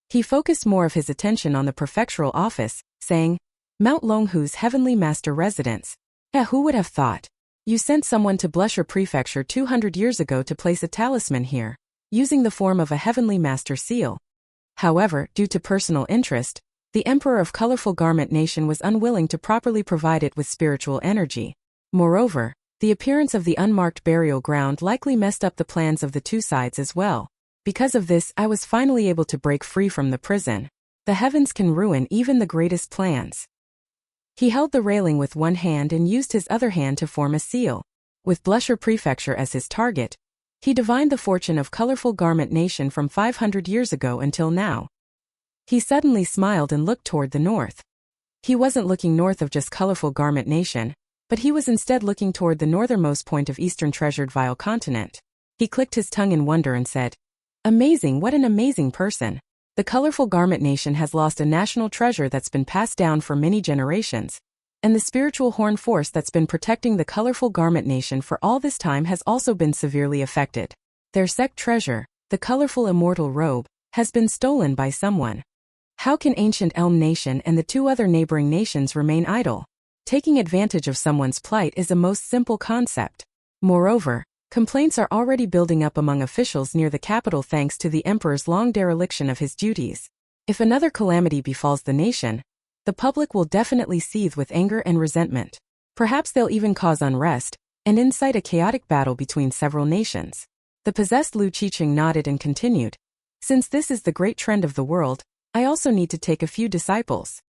He focused more of his attention on the prefectural office, saying, Mount Longhu's Heavenly Master Residence. Who would have thought? You sent someone to Blusher Prefecture 200 years ago to place a talisman here, using the form of a Heavenly Master seal. However, due to personal interest, the Emperor of Colorful Garment Nation was unwilling to properly provide it with spiritual energy. Moreover, the appearance of the unmarked burial ground likely messed up the plans of the 2 sides as well. Because of this, I was finally able to break free from the prison. The heavens can ruin even the greatest plans. He held the railing with one hand and used his other hand to form a seal. With Blusher Prefecture as his target, he divined the fortune of Colorful Garment Nation from 500 years ago until now. He suddenly smiled and looked toward the north. He wasn't looking north of just Colorful Garment Nation, but he was instead looking toward the northernmost point of Eastern Treasured Vile Continent. He clicked his tongue in wonder and said, Amazing, what an amazing person. The Colorful Garment Nation has lost a national treasure that's been passed down for many generations, and the spiritual horn force that's been protecting the Colorful Garment Nation for all this time has also been severely affected. Their sect treasure, the colorful immortal robe, has been stolen by someone. How can Ancient Elm Nation and the 2 other neighboring nations remain idle? Taking advantage of someone's plight is a most simple concept. Moreover, complaints are already building up among officials near the capital thanks to the Emperor's long dereliction of his duties. If another calamity befalls the nation, the public will definitely seethe with anger and resentment. Perhaps they'll even cause unrest, and incite a chaotic battle between several nations. The possessed Lu Qiqing nodded and continued, Since this is the great trend of the world, I also need to take a few disciples.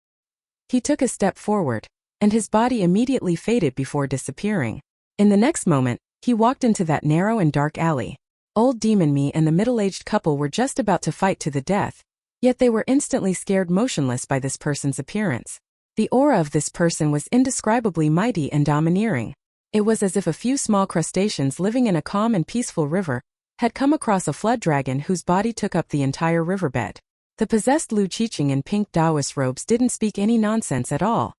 He took a step forward, and his body immediately faded before disappearing. In the next moment, he walked into that narrow and dark alley. Old Demon Me and the middle-aged couple were just about to fight to the death, yet they were instantly scared motionless by this person's appearance. The aura of this person was indescribably mighty and domineering. It was as if a few small crustaceans living in a calm and peaceful river had come across a flood dragon whose body took up the entire riverbed. The possessed Lu Qiqing in pink Taoist robes didn't speak any nonsense at all.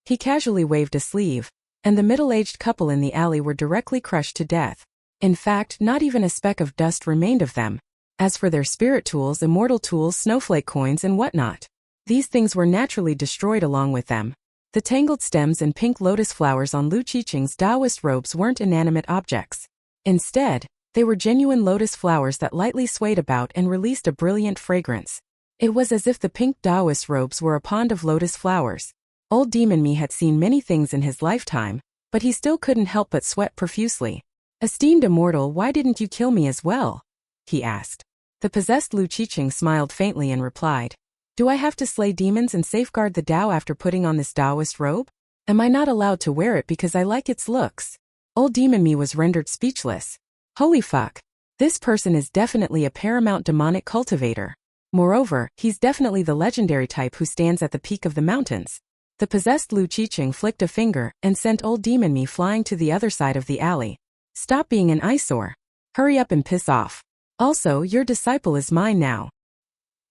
He casually waved a sleeve, and the middle-aged couple in the alley were directly crushed to death. In fact, not even a speck of dust remained of them. As for their spirit tools, immortal tools, snowflake coins and whatnot, these things were naturally destroyed along with them. The tangled stems and pink lotus flowers on Lu Qiqing's Taoist robes weren't inanimate objects. Instead, they were genuine lotus flowers that lightly swayed about and released a brilliant fragrance. It was as if the pink Taoist robes were a pond of lotus flowers. Old Demon Me had seen many things in his lifetime, but he still couldn't help but sweat profusely. "Esteemed immortal, why didn't you kill me as well?" he asked. The possessed Lu Qiqing smiled faintly and replied, "Do I have to slay demons and safeguard the Tao after putting on this Taoist robe? Am I not allowed to wear it because I like its looks?" Old Demon Me was rendered speechless. Holy fuck. This person is definitely a paramount demonic cultivator. Moreover, he's definitely the legendary type who stands at the peak of the mountains. The possessed Lu Qiqing flicked a finger and sent Old Demon Me flying to the other side of the alley. "Stop being an eyesore. Hurry up and piss off. Also, your disciple is mine now."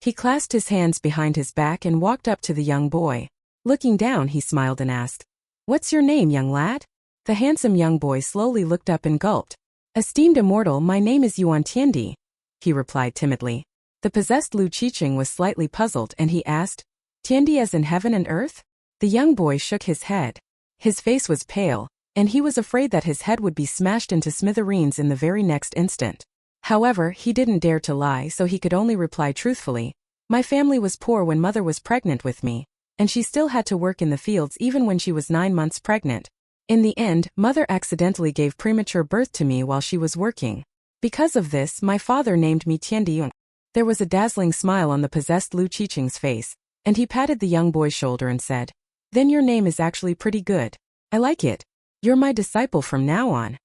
He clasped his hands behind his back and walked up to the young boy. Looking down, he smiled and asked, "What's your name, young lad?" The handsome young boy slowly looked up and gulped. "Esteemed immortal, my name is Yuan Tiandi," he replied timidly. The possessed Lu Qiqing was slightly puzzled and he asked, "Tiandi as in heaven and earth?" The young boy shook his head. His face was pale, and he was afraid that his head would be smashed into smithereens in the very next instant. However, he didn't dare to lie, so he could only reply truthfully, "My family was poor when mother was pregnant with me, and she still had to work in the fields even when she was 9 months pregnant. In the end, mother accidentally gave premature birth to me while she was working. Because of this, my father named me Tiandi." There was a dazzling smile on the possessed Lu Qiqing's face, and he patted the young boy's shoulder and said, "Then your name is actually pretty good. I like it. You're my disciple from now on.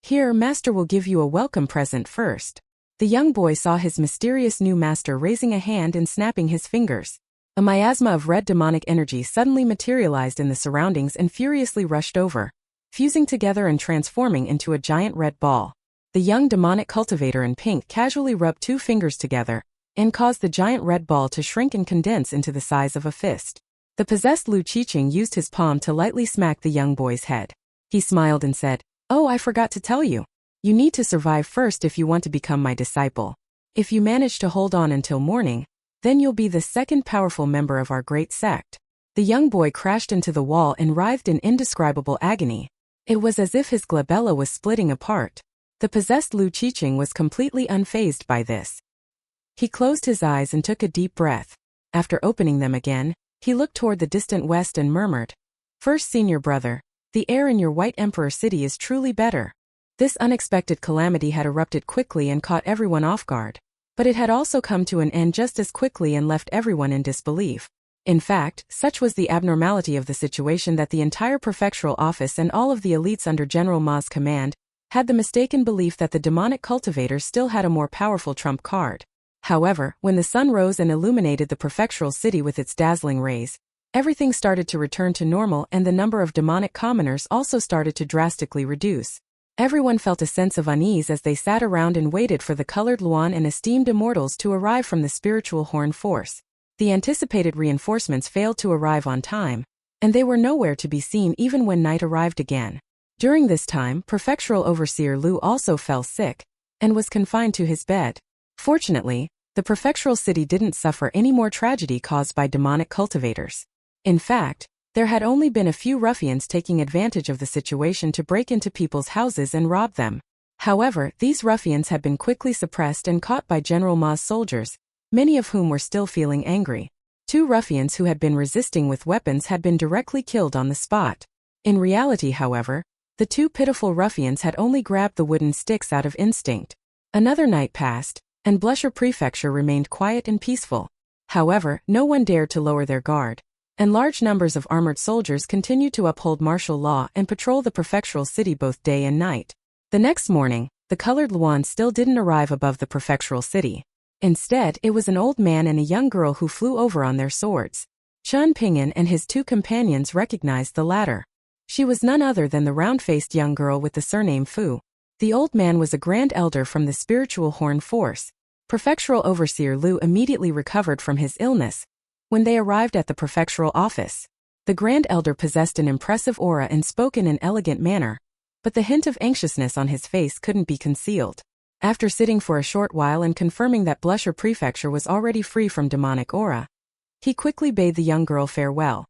Here, master will give you a welcome present first." The young boy saw his mysterious new master raising a hand and snapping his fingers. A miasma of red demonic energy suddenly materialized in the surroundings and furiously rushed over, fusing together and transforming into a giant red ball. The young demonic cultivator in pink casually rubbed 2 fingers together and caused the giant red ball to shrink and condense into the size of a fist. The possessed Lu Qiqing used his palm to lightly smack the young boy's head. He smiled and said, "Oh, I forgot to tell you. You need to survive first if you want to become my disciple. If you manage to hold on until morning, then you'll be the second powerful member of our great sect." The young boy crashed into the wall and writhed in indescribable agony. It was as if his glabella was splitting apart. The possessed Lu Qiqing was completely unfazed by this. He closed his eyes and took a deep breath. After opening them again, he looked toward the distant west and murmured, "First senior brother, the air in your White Emperor city is truly better." This unexpected calamity had erupted quickly and caught everyone off guard. But it had also come to an end just as quickly and left everyone in disbelief. In fact, such was the abnormality of the situation that the entire prefectural office and all of the elites under General Ma's command had the mistaken belief that the demonic cultivator still had a more powerful trump card. However, when the sun rose and illuminated the prefectural city with its dazzling rays, everything started to return to normal and the number of demonic commoners also started to drastically reduce. Everyone felt a sense of unease as they sat around and waited for the colored Luan and esteemed immortals to arrive from the spiritual horn force. The anticipated reinforcements failed to arrive on time, and they were nowhere to be seen even when night arrived again. During this time, Prefectural Overseer Lu also fell sick, and was confined to his bed. Fortunately, the prefectural city didn't suffer any more tragedy caused by demonic cultivators. In fact, there had only been a few ruffians taking advantage of the situation to break into people's houses and rob them. However, these ruffians had been quickly suppressed and caught by General Ma's soldiers, many of whom were still feeling angry. 2 ruffians who had been resisting with weapons had been directly killed on the spot. In reality, however, the 2 pitiful ruffians had only grabbed the wooden sticks out of instinct. Another night passed, and Blusher Prefecture remained quiet and peaceful. However, no one dared to lower their guard, and large numbers of armored soldiers continued to uphold martial law and patrol the prefectural city both day and night. The next morning, the colored Luan still didn't arrive above the prefectural city. Instead, it was an old man and a young girl who flew over on their swords. Chun Ping'an and his 2 companions recognized the latter. She was none other than the round-faced young girl with the surname Fu. The old man was a grand elder from the spiritual horn force. Prefectural Overseer Lu immediately recovered from his illness when they arrived at the prefectural office. The Grand Elder possessed an impressive aura and spoke in an elegant manner, but the hint of anxiousness on his face couldn't be concealed. After sitting for a short while and confirming that Blusher Prefecture was already free from demonic aura, he quickly bade the young girl farewell.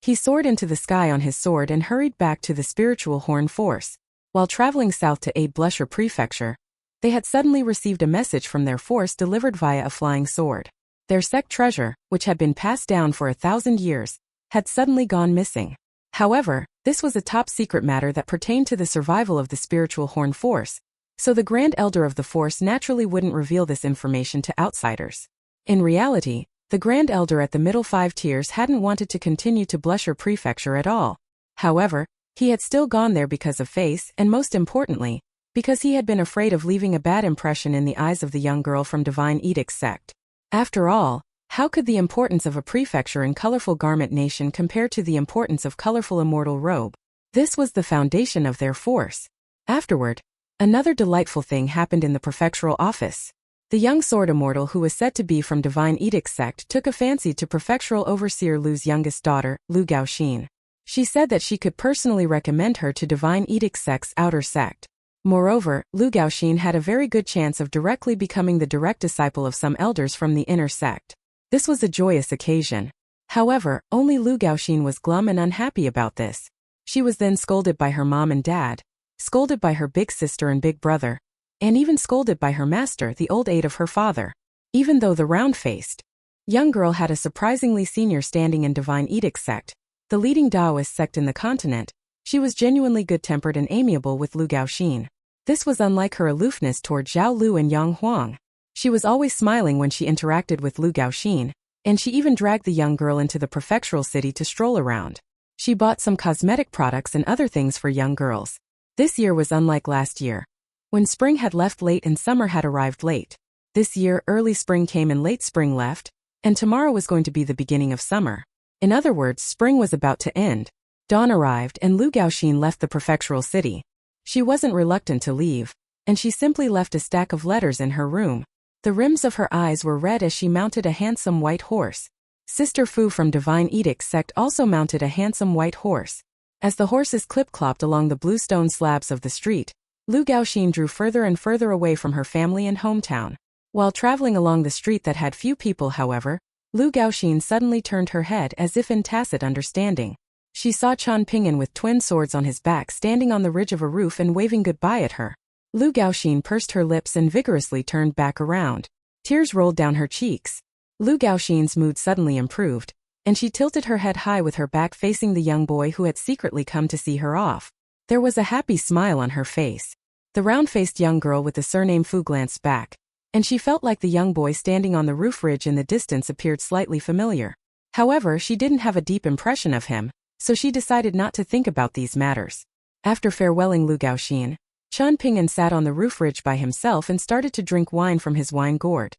He soared into the sky on his sword and hurried back to the spiritual horn force. While traveling south to aid Blusher Prefecture, they had suddenly received a message from their force delivered via a flying sword. Their sect treasure, which had been passed down for 1,000 years, had suddenly gone missing. However, this was a top-secret matter that pertained to the survival of the spiritual horn force, so the Grand Elder of the force naturally wouldn't reveal this information to outsiders. In reality, the Grand Elder at the middle 5 tiers hadn't wanted to continue to Blusher Prefecture at all. However, he had still gone there because of Face and most importantly, because he had been afraid of leaving a bad impression in the eyes of the young girl from Divine Edict's sect. After all, how could the importance of a prefecture in colorful garment nation compare to the importance of colorful immortal robe? This was the foundation of their force. Afterward, another delightful thing happened in the prefectural office. The young sword immortal who was said to be from Divine Edict's sect took a fancy to prefectural overseer Lu's youngest daughter, Lu Gaoxin. She said that she could personally recommend her to Divine Edict's sect's outer sect. Moreover, Lu Gaoxin had a very good chance of directly becoming the direct disciple of some elders from the inner sect. This was a joyous occasion. However, only Lu Gaoxin was glum and unhappy about this. She was then scolded by her mom and dad, scolded by her big sister and big brother, and even scolded by her master, the old aide of her father. Even though the round-faced young girl had a surprisingly senior standing in Divine Edict's sect, the leading Taoist sect in the continent, she was genuinely good-tempered and amiable with Lu Gaoxin. This was unlike her aloofness toward Zhao Lu and Yang Huang. She was always smiling when she interacted with Lu Gaoxin, and she even dragged the young girl into the prefectural city to stroll around. She bought some cosmetic products and other things for young girls. This year was unlike last year, when spring had left late and summer had arrived late. This year, early spring came and late spring left, and tomorrow was going to be the beginning of summer. In other words, spring was about to end. Dawn arrived and Lu Gaoxin left the prefectural city. She wasn't reluctant to leave, and she simply left a stack of letters in her room. The rims of her eyes were red as she mounted a handsome white horse. Sister Fu from Divine Edict's sect also mounted a handsome white horse. As the horses clip-clopped along the blue stone slabs of the street, Lu Gaoxin drew further and further away from her family and hometown. While traveling along the street that had few people, however, Lu Gaoxin suddenly turned her head as if in tacit understanding. She saw Qian Pingyuan with twin swords on his back standing on the ridge of a roof and waving goodbye at her. Lu Gaoxin pursed her lips and vigorously turned back around. Tears rolled down her cheeks. Lu Gaoxin's mood suddenly improved, and she tilted her head high with her back facing the young boy who had secretly come to see her off. There was a happy smile on her face. The round-faced young girl with the surname Fu glanced back, and she felt like the young boy standing on the roof ridge in the distance appeared slightly familiar. However, she didn't have a deep impression of him, so she decided not to think about these matters. After farewelling Lu Gaoxin, Qian Pingyuan sat on the roof ridge by himself and started to drink wine from his wine gourd.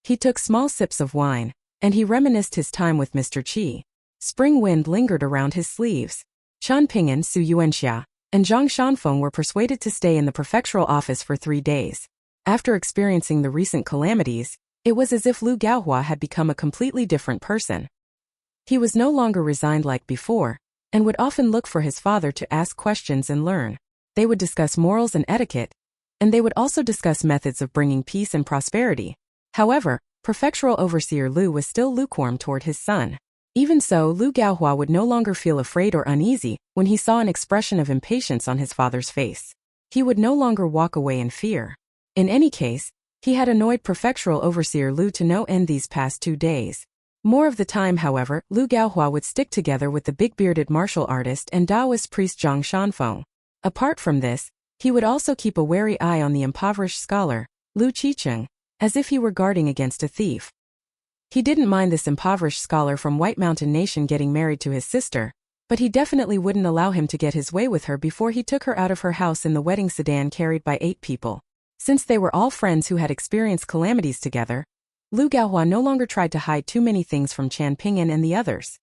He took small sips of wine, and he reminisced his time with Mr. Qi. Spring wind lingered around his sleeves. Qian Pingyuan, Su Yuanxia, and Zhang Shanfeng were persuaded to stay in the prefectural office for 3 days. After experiencing the recent calamities, it was as if Lu Gaohua had become a completely different person. He was no longer resigned like before, and would often look for his father to ask questions and learn. They would discuss morals and etiquette, and they would also discuss methods of bringing peace and prosperity. However, prefectural overseer Lu was still lukewarm toward his son. Even so, Lu Gaohua would no longer feel afraid or uneasy when he saw an expression of impatience on his father's face. He would no longer walk away in fear. In any case, he had annoyed prefectural overseer Lu to no end these past 2 days. More of the time, however, Lu Gaohua would stick together with the big-bearded martial artist and Taoist priest Zhang Shanfeng. Apart from this, he would also keep a wary eye on the impoverished scholar, Lu Qicheng, as if he were guarding against a thief. He didn't mind this impoverished scholar from White Mountain Nation getting married to his sister, but he definitely wouldn't allow him to get his way with her before he took her out of her house in the wedding sedan carried by 8 people. Since they were all friends who had experienced calamities together, Lu Gaohua no longer tried to hide too many things from Qian Pingyuan and the others.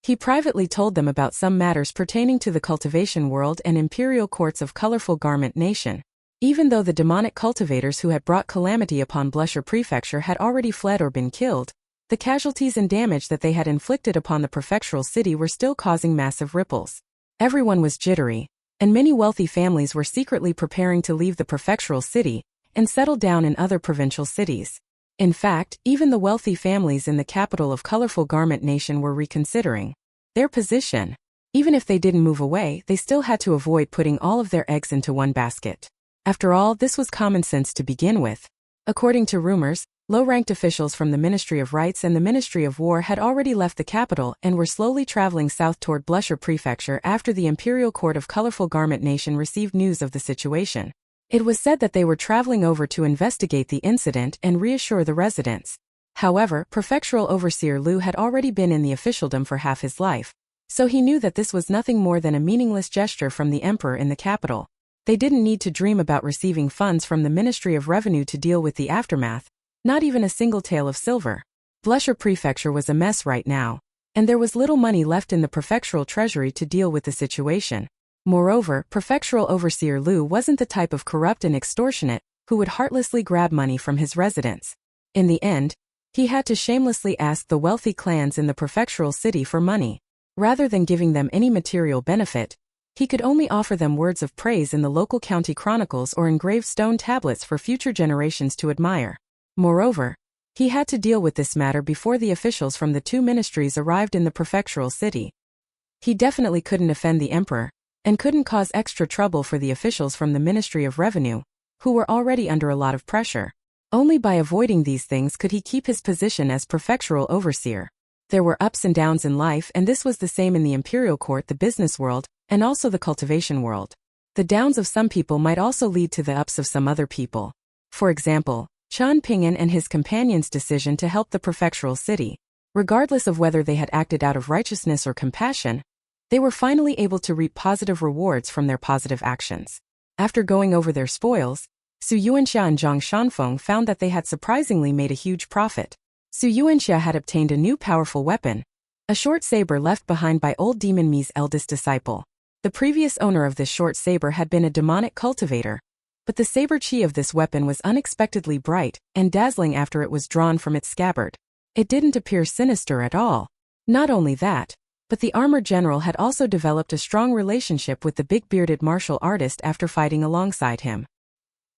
He privately told them about some matters pertaining to the cultivation world and imperial courts of colorful garment nation. Even though the demonic cultivators who had brought calamity upon Blusher Prefecture had already fled or been killed, The casualties and damage that they had inflicted upon the prefectural city were still causing massive ripples. Everyone was jittery, and many wealthy families were secretly preparing to leave the prefectural city and settle down in other provincial cities. In fact, even the wealthy families in the capital of Colorful Garment Nation were reconsidering their position. Even if they didn't move away, they still had to avoid putting all of their eggs into one basket. After all, this was common sense to begin with. According to rumors, low-ranked officials from the Ministry of Rights and the Ministry of War had already left the capital and were slowly traveling south toward Blusher Prefecture after the Imperial Court of Colorful Garment Nation received news of the situation. It was said that they were traveling over to investigate the incident and reassure the residents. However, Prefectural Overseer Lu had already been in the officialdom for half his life, so he knew that this was nothing more than a meaningless gesture from the emperor in the capital. They didn't need to dream about receiving funds from the Ministry of Revenue to deal with the aftermath, not even a single tael of silver. Blusher Prefecture was a mess right now, and there was little money left in the prefectural treasury to deal with the situation. Moreover, Prefectural Overseer Lu wasn't the type of corrupt and extortionate who would heartlessly grab money from his residents. In the end, he had to shamelessly ask the wealthy clans in the prefectural city for money. Rather than giving them any material benefit, he could only offer them words of praise in the local county chronicles or engraved stone tablets for future generations to admire. Moreover, he had to deal with this matter before the officials from the two ministries arrived in the prefectural city. He definitely couldn't offend the emperor, and couldn't cause extra trouble for the officials from the Ministry of Revenue, who were already under a lot of pressure. Only by avoiding these things could he keep his position as prefectural overseer. There were ups and downs in life, and this was the same in the imperial court, the business world, and also the cultivation world. The downs of some people might also lead to the ups of some other people. For example, Qian Ping'an and his companions' decision to help the prefectural city. Regardless of whether they had acted out of righteousness or compassion, they were finally able to reap positive rewards from their positive actions. After going over their spoils, Su Yuanxia and Zhang Shanfeng found that they had surprisingly made a huge profit. Su Yuanxia had obtained a new powerful weapon, a short saber left behind by old Demon Mi's eldest disciple. The previous owner of this short saber had been a demonic cultivator, but the saber chi of this weapon was unexpectedly bright and dazzling after it was drawn from its scabbard. It didn't appear sinister at all. Not only that, but the armored general had also developed a strong relationship with the big-bearded martial artist after fighting alongside him.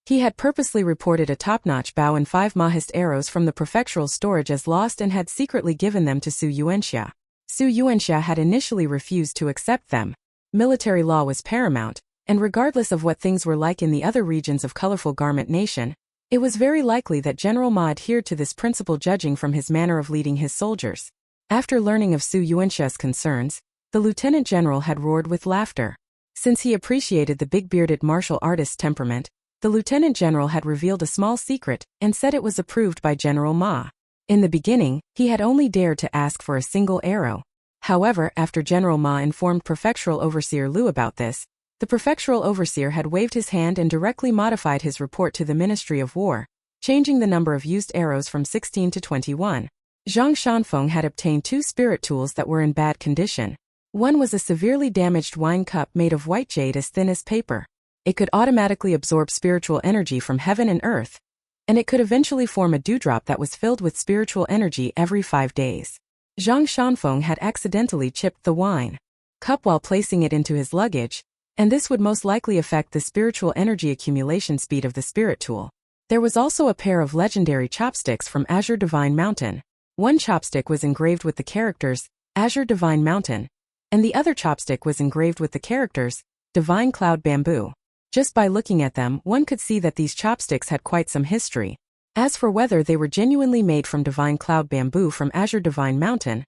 He had purposely reported a top-notch bow and 5 mahist arrows from the prefectural storage as lost and had secretly given them to Su Yuanxia. Su Yuanxia had initially refused to accept them. Military law was paramount, and regardless of what things were like in the other regions of Colorful Garment Nation, it was very likely that General Ma adhered to this principle, judging from his manner of leading his soldiers. After learning of Su Yuanxia's concerns, the lieutenant general had roared with laughter. Since he appreciated the big-bearded martial artist's temperament, the lieutenant general had revealed a small secret and said it was approved by General Ma. In the beginning, he had only dared to ask for a single arrow. However, after General Ma informed Prefectural Overseer Lu about this, the Prefectural Overseer had waved his hand and directly modified his report to the Ministry of War, changing the number of used arrows from 16 to 21. Zhang Shanfeng had obtained 2 spirit tools that were in bad condition. One was a severely damaged wine cup made of white jade as thin as paper. It could automatically absorb spiritual energy from heaven and earth, and it could eventually form a dewdrop that was filled with spiritual energy every 5 days. Zhang Shanfeng had accidentally chipped the wine cup while placing it into his luggage, and this would most likely affect the spiritual energy accumulation speed of the spirit tool. There was also a pair of legendary chopsticks from Azure Divine Mountain. One chopstick was engraved with the characters, Azure Divine Mountain, and the other chopstick was engraved with the characters, Divine Cloud Bamboo. Just by looking at them, one could see that these chopsticks had quite some history. As for whether they were genuinely made from Divine Cloud Bamboo from Azure Divine Mountain,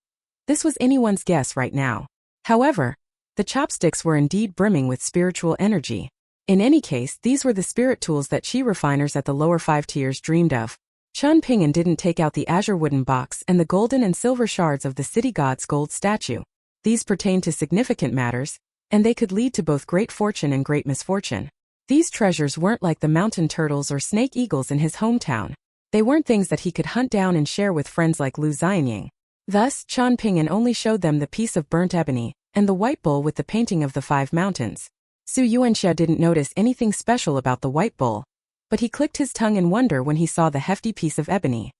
this was anyone's guess right now. However, the chopsticks were indeed brimming with spiritual energy. In any case, these were the spirit tools that chi refiners at the lower 5 tiers dreamed of. Qian Ping'an didn't take out the azure wooden box and the golden and silver shards of the city god's gold statue. These pertained to significant matters, and they could lead to both great fortune and great misfortune. These treasures weren't like the mountain turtles or snake eagles in his hometown. They weren't things that he could hunt down and share with friends like Lu Xianying. Thus, Qian Ping'an only showed them the piece of burnt ebony and the white bowl with the painting of the 5 mountains. Su Yuanxia didn't notice anything special about the white bowl, but he clicked his tongue in wonder when he saw the hefty piece of ebony.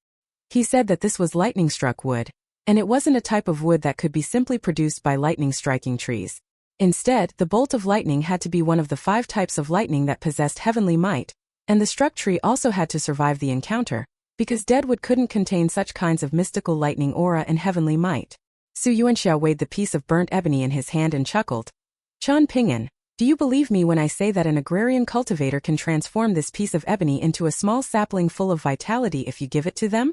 He said that this was lightning-struck wood, and it wasn't a type of wood that could be simply produced by lightning striking trees. Instead, the bolt of lightning had to be one of the 5 types of lightning that possessed heavenly might, and the struck tree also had to survive the encounter, because dead wood couldn't contain such kinds of mystical lightning aura and heavenly might. Xianxia weighed the piece of burnt ebony in his hand and chuckled. Qian Ping'an, do you believe me when I say that an agrarian cultivator can transform this piece of ebony into a small sapling full of vitality if you give it to them?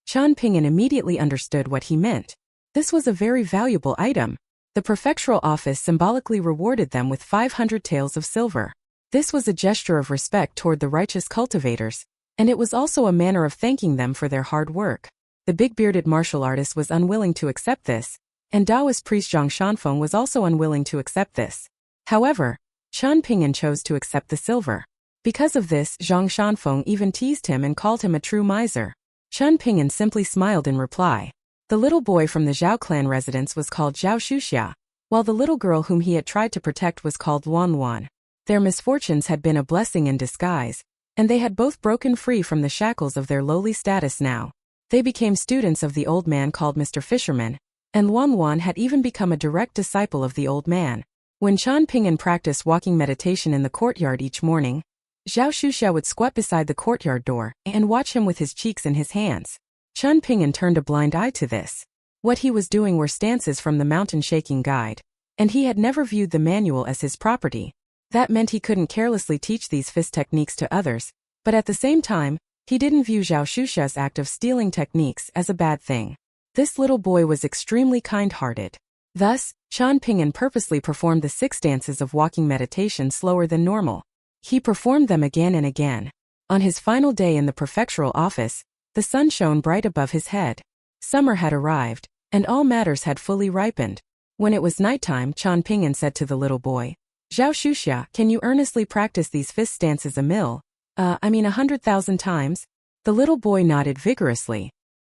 Qian Ping'an immediately understood what he meant. This was a very valuable item. The prefectural office symbolically rewarded them with 500 taels of silver. This was a gesture of respect toward the righteous cultivators, and it was also a manner of thanking them for their hard work. The big-bearded martial artist was unwilling to accept this, and Taoist priest Zhang Shanfeng was also unwilling to accept this. However, Qian Ping'an chose to accept the silver. Because of this, Zhang Shanfeng even teased him and called him a true miser. Qian Ping'an simply smiled in reply. The little boy from the Zhao clan residence was called Xianxia, while the little girl whom he had tried to protect was called Luan. Their misfortunes had been a blessing in disguise, and they had both broken free from the shackles of their lowly status now. They became students of the old man called Mr. Fisherman, and Luan had even become a direct disciple of the old man. When Qian Ping'an practiced walking meditation in the courtyard each morning, Xianxia would squat beside the courtyard door and watch him with his cheeks in his hands. Qian Ping'an turned a blind eye to this. What he was doing were stances from the mountain shaking guide, and he had never viewed the manual as his property. That meant he couldn't carelessly teach these fist techniques to others, but at the same time, he didn't view Xianxia's act of stealing techniques as a bad thing. This little boy was extremely kind-hearted. Thus, Qian Ping'an purposely performed the 6 dances of walking meditation slower than normal. He performed them again and again. On his final day in the prefectural office, the sun shone bright above his head. Summer had arrived, and all matters had fully ripened. When it was nighttime, Qian Ping'an said to the little boy, Xianxia, can you earnestly practice these fist stances 100,000 times? The little boy nodded vigorously.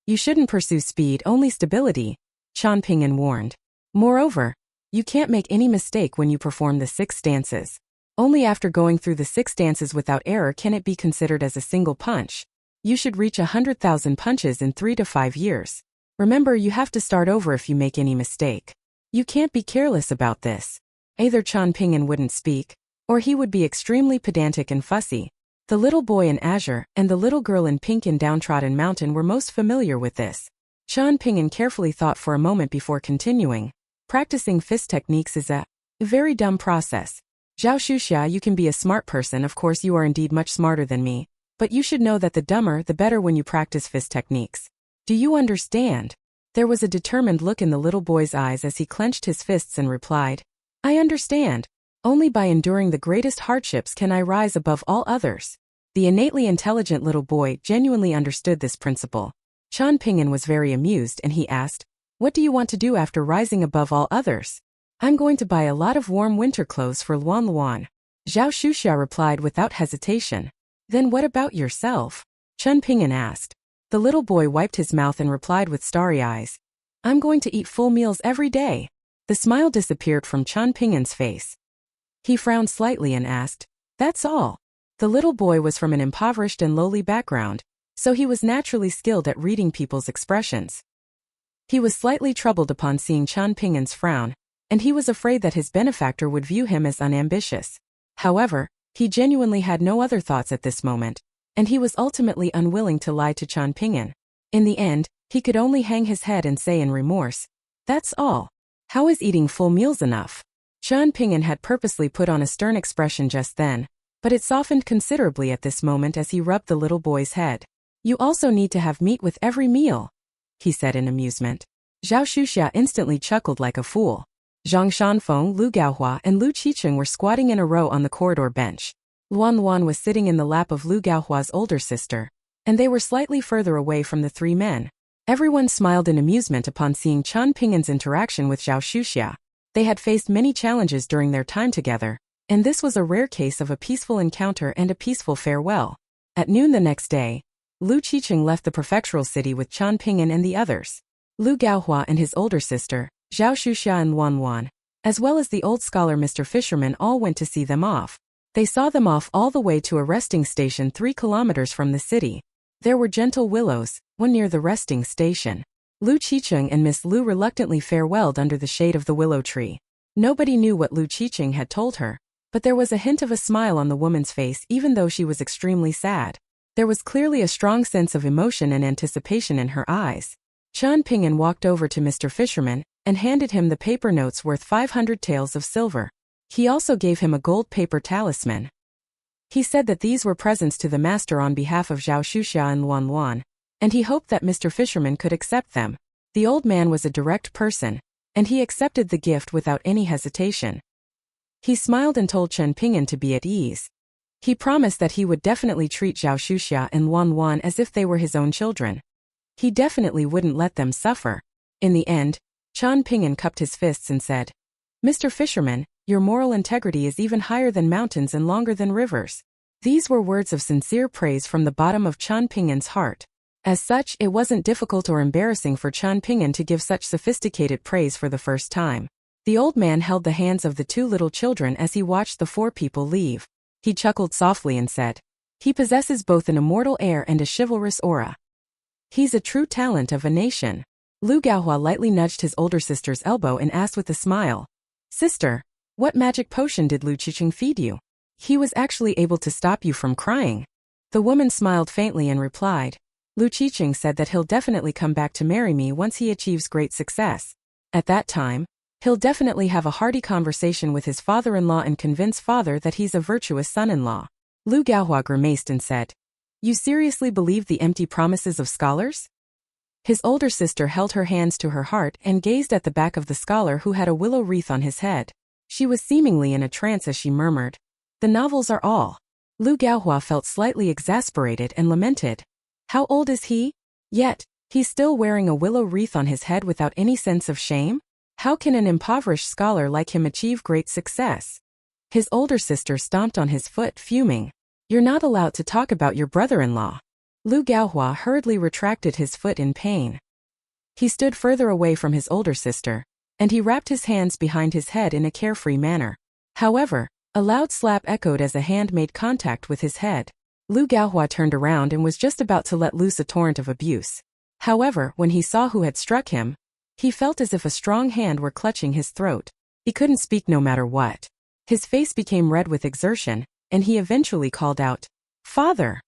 You shouldn't pursue speed, only stability, Qian Ping'an warned. Moreover, you can't make any mistake when you perform the 6 stances. Only after going through the 6 dances without error can it be considered as a single punch. You should reach 100,000 punches in 3 to 5 years. Remember, you have to start over if you make any mistake. You can't be careless about this. Either Qian Ping'an wouldn't speak, or he would be extremely pedantic and fussy. The little boy in azure and the little girl in pink in Downtrodden Mountain were most familiar with this. Qian Ping'an carefully thought for a moment before continuing. Practicing fist techniques is a very dumb process. Xianxia, you can be a smart person, of course you are indeed much smarter than me, but you should know that the dumber the better when you practice fist techniques. Do you understand? There was a determined look in the little boy's eyes as he clenched his fists and replied, I understand. Only by enduring the greatest hardships can I rise above all others. The innately intelligent little boy genuinely understood this principle. Qian Ping'an was very amused and he asked, What do you want to do after rising above all others? I'm going to buy a lot of warm winter clothes for Luan. Xianxia replied without hesitation. Then what about yourself? Qian Ping'an asked. The little boy wiped his mouth and replied with starry eyes. I'm going to eat full meals every day. The smile disappeared from Qian Ping'an's face. He frowned slightly and asked, That's all. The little boy was from an impoverished and lowly background, so he was naturally skilled at reading people's expressions. He was slightly troubled upon seeing Qian Ping'an's frown, and he was afraid that his benefactor would view him as unambitious. However, he genuinely had no other thoughts at this moment, and he was ultimately unwilling to lie to Qian Ping'an. In the end, he could only hang his head and say in remorse, That's all. How is eating full meals enough? Qian Ping'an had purposely put on a stern expression just then, but it softened considerably at this moment as he rubbed the little boy's head. You also need to have meat with every meal, he said in amusement. Xianxia instantly chuckled like a fool. Zhang Shanfeng, Lu Gaohua and Lu Qicheng were squatting in a row on the corridor bench. Luan was sitting in the lap of Lu Gaohua's older sister, and they were slightly further away from the 3 men. Everyone smiled in amusement upon seeing Qian Ping'an's interaction with Xianxia. They had faced many challenges during their time together, and this was a rare case of a peaceful encounter and a peaceful farewell. At noon the next day, Lu Qicheng left the prefectural city with Qian Ping'an and the others. Lu Gaohua and his older sister, Xianxia and Luan, as well as the old scholar Mr. Fisherman all went to see them off. They saw them off all the way to a resting station 3 kilometers from the city. There were gentle willows, one near the resting station. Lu Qiqing and Miss Lu reluctantly farewelled under the shade of the willow tree. Nobody knew what Lu Qiqing had told her, but there was a hint of a smile on the woman's face even though she was extremely sad. There was clearly a strong sense of emotion and anticipation in her eyes. Qian Ping'an walked over to Mr. Fisherman and handed him the paper notes worth 500 taels of silver. He also gave him a gold paper talisman. He said that these were presents to the master on behalf of Xianxia and Luan Luan, and he hoped that Mr. Fisherman could accept them. The old man was a direct person, and he accepted the gift without any hesitation. He smiled and told Qian Ping'an to be at ease. He promised that he would definitely treat Xianxia and Luan Luan as if they were his own children. He definitely wouldn't let them suffer. In the end, Qian Ping'an cupped his fists and said, "Mr. Fisherman, your moral integrity is even higher than mountains and longer than rivers." These were words of sincere praise from the bottom of Qian Ping'an's heart. As such, it wasn't difficult or embarrassing for Qian Ping'an to give such sophisticated praise for the first time. The old man held the hands of the two little children as he watched the four people leave. He chuckled softly and said, "He possesses both an immortal air and a chivalrous aura. He's a true talent of a nation." Lu Gaohua lightly nudged his older sister's elbow and asked with a smile, "Sister, what magic potion did Lu Qiqing feed you? He was actually able to stop you from crying." The woman smiled faintly and replied, "Lu Qiqing said that he'll definitely come back to marry me once he achieves great success. At that time, he'll definitely have a hearty conversation with his father-in-law and convince father that he's a virtuous son-in-law." Lu Gaohua grimaced and said, "You seriously believe the empty promises of scholars?" His older sister held her hands to her heart and gazed at the back of the scholar who had a willow wreath on his head. She was seemingly in a trance as she murmured, "The novels are all." Lu Gaohua felt slightly exasperated and lamented, "How old is he? Yet, he's still wearing a willow wreath on his head without any sense of shame? How can an impoverished scholar like him achieve great success?" His older sister stomped on his foot, fuming, "You're not allowed to talk about your brother-in-law." Lu Gaohua hurriedly retracted his foot in pain. He stood further away from his older sister, and he wrapped his hands behind his head in a carefree manner. However, a loud slap echoed as a hand made contact with his head. Lu Gaohua turned around and was just about to let loose a torrent of abuse. However, when he saw who had struck him, he felt as if a strong hand were clutching his throat. He couldn't speak no matter what. His face became red with exertion, and he eventually called out, "Father!"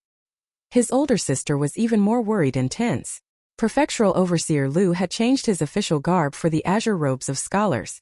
His older sister was even more worried and tense. Prefectural Overseer Lu had changed his official garb for the azure robes of scholars.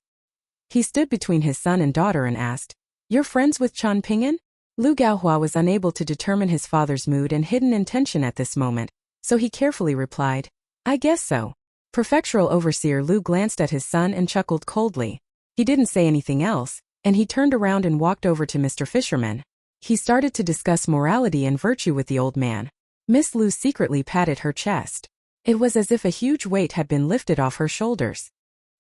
He stood between his son and daughter and asked, "You're friends with Qian Ping'an?" Lu Gaohua was unable to determine his father's mood and hidden intention at this moment, so he carefully replied, "I guess so." Prefectural Overseer Lu glanced at his son and chuckled coldly. He didn't say anything else, and he turned around and walked over to Mr. Fisherman. He started to discuss morality and virtue with the old man. Miss Lu secretly patted her chest. It was as if a huge weight had been lifted off her shoulders.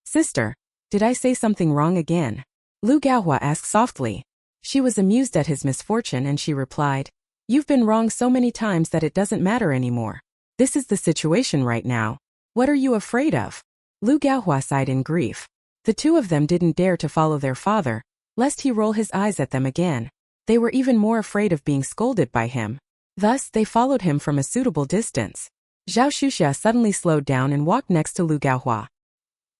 "Sister, did I say something wrong again?" Lu Gaohua asked softly. She was amused at his misfortune and she replied, "You've been wrong so many times that it doesn't matter anymore. This is the situation right now. What are you afraid of?" Lu Gaohua sighed in grief. The two of them didn't dare to follow their father, lest he roll his eyes at them again. They were even more afraid of being scolded by him. Thus, they followed him from a suitable distance. Xianxia suddenly slowed down and walked next to Lu Gaohua.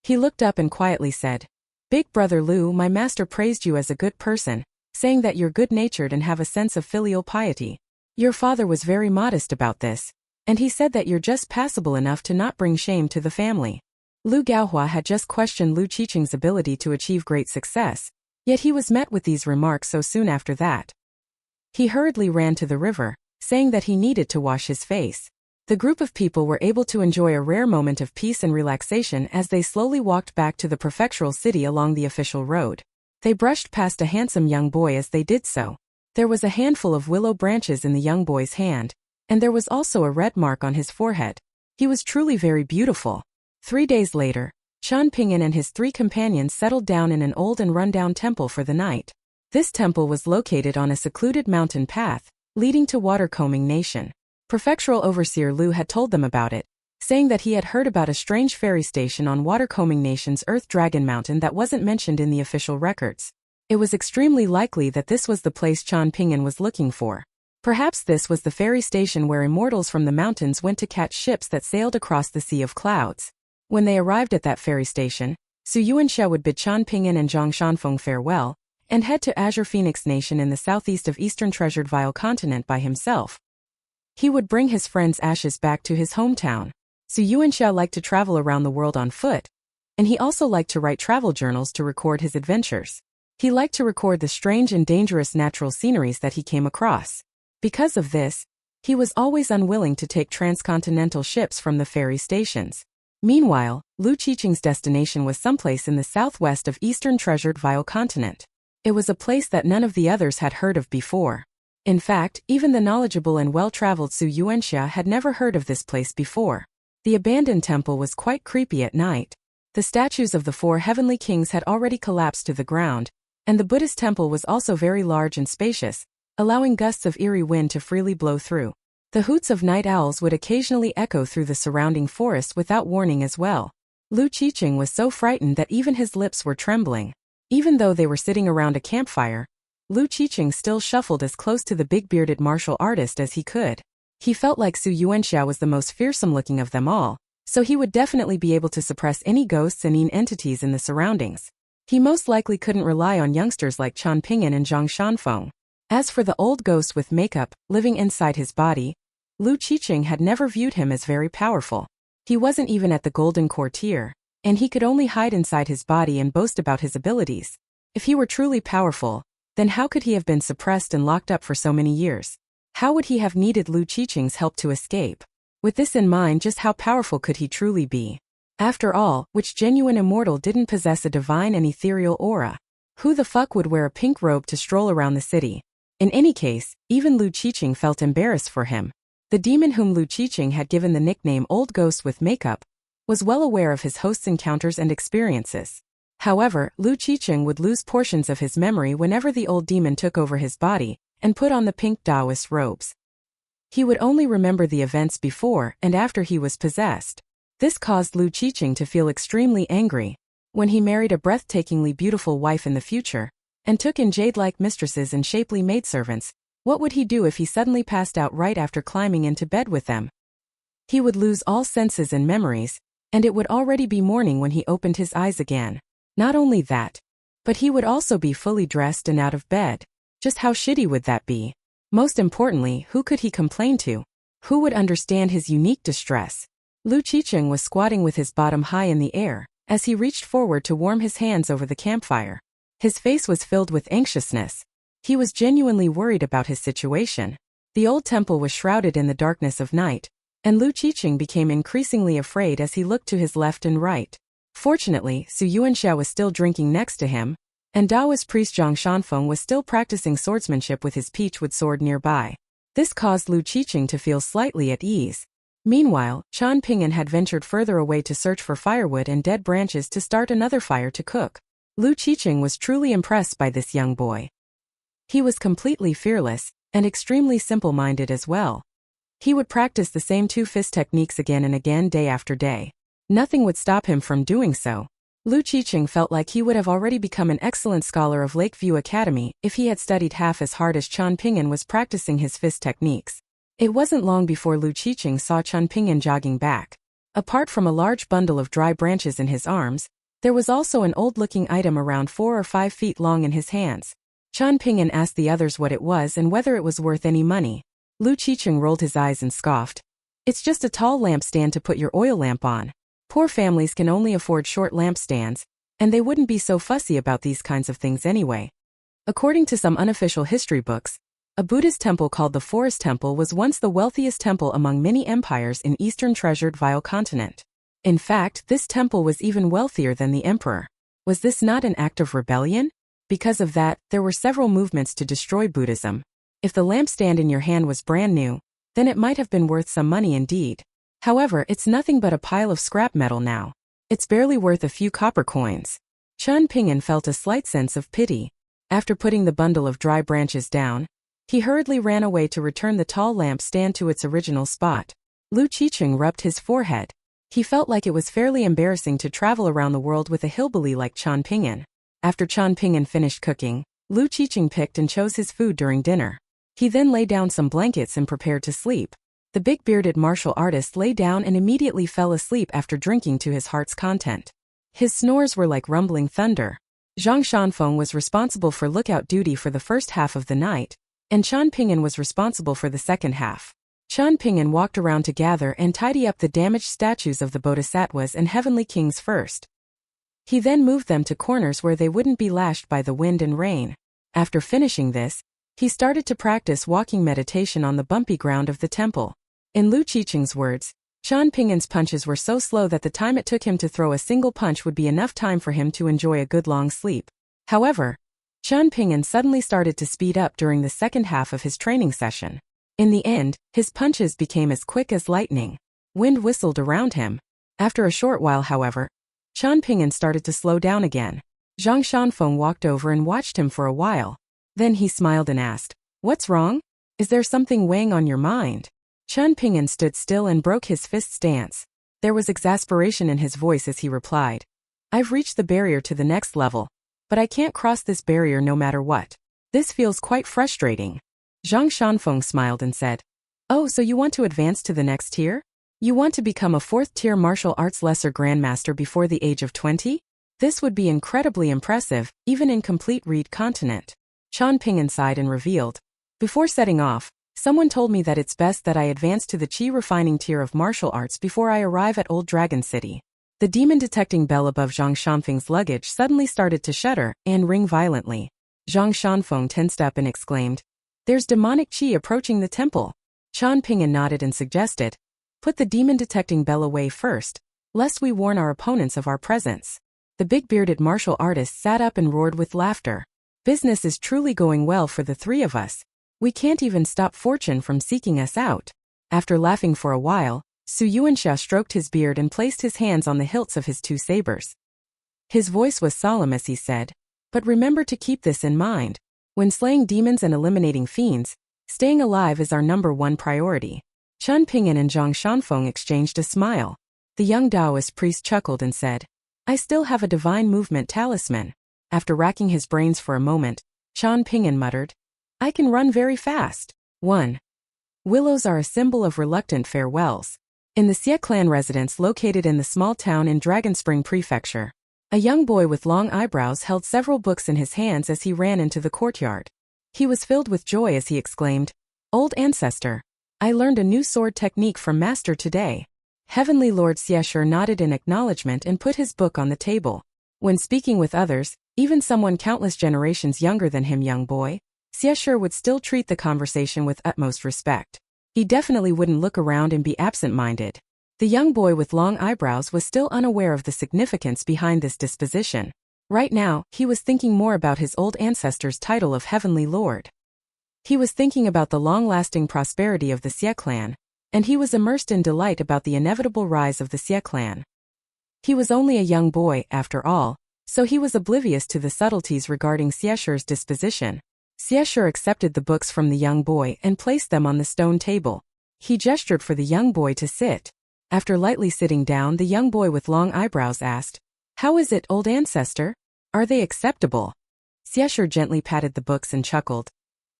He looked up and quietly said, "Big brother Lu, my master praised you as a good person, saying that you're good-natured and have a sense of filial piety. Your father was very modest about this, and he said that you're just passable enough to not bring shame to the family." Lu Gaohua had just questioned Lu Qiqing's ability to achieve great success, yet he was met with these remarks so soon after that. He hurriedly ran to the river, saying that he needed to wash his face. The group of people were able to enjoy a rare moment of peace and relaxation as they slowly walked back to the prefectural city along the official road. They brushed past a handsome young boy as they did so. There was a handful of willow branches in the young boy's hand, and there was also a red mark on his forehead. He was truly very beautiful. 3 days later, Qian Ping'an and his 3 companions settled down in an old and run-down temple for the night. This temple was located on a secluded mountain path, leading to Watercombing Nation. Prefectural Overseer Lu had told them about it, saying that he had heard about a strange ferry station on Watercombing Nation's Earth Dragon Mountain that wasn't mentioned in the official records. It was extremely likely that this was the place Qian Ping'an was looking for. Perhaps this was the ferry station where immortals from the mountains went to catch ships that sailed across the sea of clouds. When they arrived at that ferry station, Xianxia would bid Qianpingyan and Zhang Shanfeng farewell, and head to Azure Phoenix Nation in the southeast of Eastern Treasured Vile Continent by himself. He would bring his friend's ashes back to his hometown. Xianxia liked to travel around the world on foot, and he also liked to write travel journals to record his adventures. He liked to record the strange and dangerous natural sceneries that he came across. Because of this, he was always unwilling to take transcontinental ships from the ferry stations. Meanwhile, Lu Qiqing's destination was someplace in the southwest of Eastern Treasured Vile Continent. It was a place that none of the others had heard of before. In fact, even the knowledgeable and well-traveled Xianxia had never heard of this place before. The abandoned temple was quite creepy at night. The statues of the 4 heavenly kings had already collapsed to the ground, and the Buddhist temple was also very large and spacious, allowing gusts of eerie wind to freely blow through. The hoots of night owls would occasionally echo through the surrounding forest without warning as well. Lu Qiqing was so frightened that even his lips were trembling. Even though they were sitting around a campfire, Lu Qiqing still shuffled as close to the big-bearded martial artist as he could. He felt like Xianxia was the most fearsome-looking of them all, so he would definitely be able to suppress any ghosts and entities in the surroundings. He most likely couldn't rely on youngsters like Qianpingyan and Zhang Shanfeng. As for the old ghost with makeup, living inside his body, Lu Qiqing had never viewed him as very powerful. He wasn't even at the Golden Courtier, and he could only hide inside his body and boast about his abilities. If he were truly powerful, then how could he have been suppressed and locked up for so many years? How would he have needed Lu Qiqing's help to escape? With this in mind, just how powerful could he truly be? After all, which genuine immortal didn't possess a divine and ethereal aura? Who the fuck would wear a pink robe to stroll around the city? In any case, even Lu Qiqing felt embarrassed for him. The demon whom Lu Qiqing had given the nickname Old Ghost with Makeup was well aware of his host's encounters and experiences. However, Lu Qiqing would lose portions of his memory whenever the old demon took over his body and put on the pink Taoist robes. He would only remember the events before and after he was possessed. This caused Lu Qiqing to feel extremely angry. When he married a breathtakingly beautiful wife in the future, and took in jade-like mistresses and shapely maidservants, what would he do if he suddenly passed out right after climbing into bed with them? He would lose all senses and memories, and it would already be morning when he opened his eyes again. Not only that, but he would also be fully dressed and out of bed. Just how shitty would that be? Most importantly, who could he complain to? Who would understand his unique distress? Lu Qiqing was squatting with his bottom high in the air, as he reached forward to warm his hands over the campfire. His face was filled with anxiousness. He was genuinely worried about his situation. The old temple was shrouded in the darkness of night, and Lu Qiqing became increasingly afraid as he looked to his left and right. Fortunately, Xianxia was still drinking next to him, and Taoist priest Zhang Shanfeng was still practicing swordsmanship with his peachwood sword nearby. This caused Lu Qiqing to feel slightly at ease. Meanwhile, Qianpingyan had ventured further away to search for firewood and dead branches to start another fire to cook. Lu Qiqing was truly impressed by this young boy. He was completely fearless, and extremely simple-minded as well. He would practice the same 2-fist techniques again and again day after day. Nothing would stop him from doing so. Lu Qiqing felt like he would have already become an excellent scholar of Lakeview Academy if he had studied half as hard as Qianpingyan was practicing his fist techniques. It wasn't long before Lu Qiqing saw Qianpingyan jogging back. Apart from a large bundle of dry branches in his arms, there was also an old-looking item around 4 or 5 feet long in his hands. Qianpingyan asked the others what it was and whether it was worth any money. Lu Qiqing rolled his eyes and scoffed. "It's just a tall lampstand to put your oil lamp on. Poor families can only afford short lampstands, and they wouldn't be so fussy about these kinds of things anyway." According to some unofficial history books, a Buddhist temple called the Forest Temple was once the wealthiest temple among many empires in Eastern Treasured Vile Continent. In fact, this temple was even wealthier than the emperor. Was this not an act of rebellion? Because of that, there were several movements to destroy Buddhism. If the lampstand in your hand was brand new, then it might have been worth some money indeed. However, it's nothing but a pile of scrap metal now. It's barely worth a few copper coins. Qianpingyan felt a slight sense of pity. After putting the bundle of dry branches down, he hurriedly ran away to return the tall lampstand to its original spot. Lu Qiqing rubbed his forehead. He felt like it was fairly embarrassing to travel around the world with a hillbilly like Qianpingyan. After Qianpingyan finished cooking, Lu Qiqing picked and chose his food during dinner. He then lay down some blankets and prepared to sleep. The big-bearded martial artist lay down and immediately fell asleep after drinking to his heart's content. His snores were like rumbling thunder. Zhang Feng was responsible for lookout duty for the first half of the night, and Chen Ping'an was responsible for the second half. Chen Ping'an walked around to gather and tidy up the damaged statues of the bodhisattvas and heavenly kings first. He then moved them to corners where they wouldn't be lashed by the wind and rain. After finishing this, he started to practice walking meditation on the bumpy ground of the temple. In Lu Qiqing's words, Chen Ping'an's punches were so slow that the time it took him to throw a single punch would be enough time for him to enjoy a good long sleep. However, Chen Ping'an suddenly started to speed up during the second half of his training session. In the end, his punches became as quick as lightning. Wind whistled around him. After a short while, however, Chen Ping'an started to slow down again. Zhang Shanfeng walked over and watched him for a while. Then he smiled and asked, "What's wrong? Is there something weighing on your mind?" Chen Ping'an stood still and broke his fist stance. There was exasperation in his voice as he replied, "I've reached the barrier to the next level, but I can't cross this barrier no matter what. This feels quite frustrating." Zhang Shanfeng smiled and said, "Oh, so you want to advance to the next tier? You want to become a 4th-tier martial arts lesser grandmaster before the age of 20? This would be incredibly impressive, even in complete Reed continent." Chen Ping'an sighed and revealed, "Before setting off, someone told me that it's best that I advance to the Qi refining tier of martial arts before I arrive at Old Dragon City." The demon-detecting bell above Zhang Shanfeng's luggage suddenly started to shudder and ring violently. Zhang Shanfeng tensed up and exclaimed, "There's demonic Qi approaching the temple." Chen Ping'an nodded and suggested, "Put the demon-detecting bell away first, lest we warn our opponents of our presence." The big-bearded martial artist sat up and roared with laughter. "Business is truly going well for the three of us. We can't even stop fortune from seeking us out." After laughing for a while, Xianxia stroked his beard and placed his hands on the hilts of his 2 sabers. His voice was solemn as he said, "But remember to keep this in mind. When slaying demons and eliminating fiends, staying alive is our #1 priority." Chen Ping'an and Zhang Shanfeng exchanged a smile. The young Taoist priest chuckled and said, "I still have a divine movement talisman." After racking his brains for a moment, Chen Ping'an muttered, "I can run very fast." 1. Willows are a symbol of reluctant farewells. In the Xie clan residence located in the small town in Dragon Spring Prefecture, a young boy with long eyebrows held several books in his hands as he ran into the courtyard. He was filled with joy as he exclaimed, "Old ancestor, I learned a new sword technique from master today." Heavenly Lord Xianxia nodded in acknowledgement and put his book on the table. When speaking with others, even someone countless generations younger than him, young boy, Xianxia would still treat the conversation with utmost respect. He definitely wouldn't look around and be absent-minded. The young boy with long eyebrows was still unaware of the significance behind this disposition. Right now, he was thinking more about his old ancestor's title of Heavenly Lord. He was thinking about the long-lasting prosperity of the Xie clan, and he was immersed in delight about the inevitable rise of the Xie clan. He was only a young boy, after all, so he was oblivious to the subtleties regarding Xianxia's disposition. Xianxia accepted the books from the young boy and placed them on the stone table. He gestured for the young boy to sit. After lightly sitting down, the young boy with long eyebrows asked, "How is it, old ancestor? Are they acceptable?" Xianxia gently patted the books and chuckled.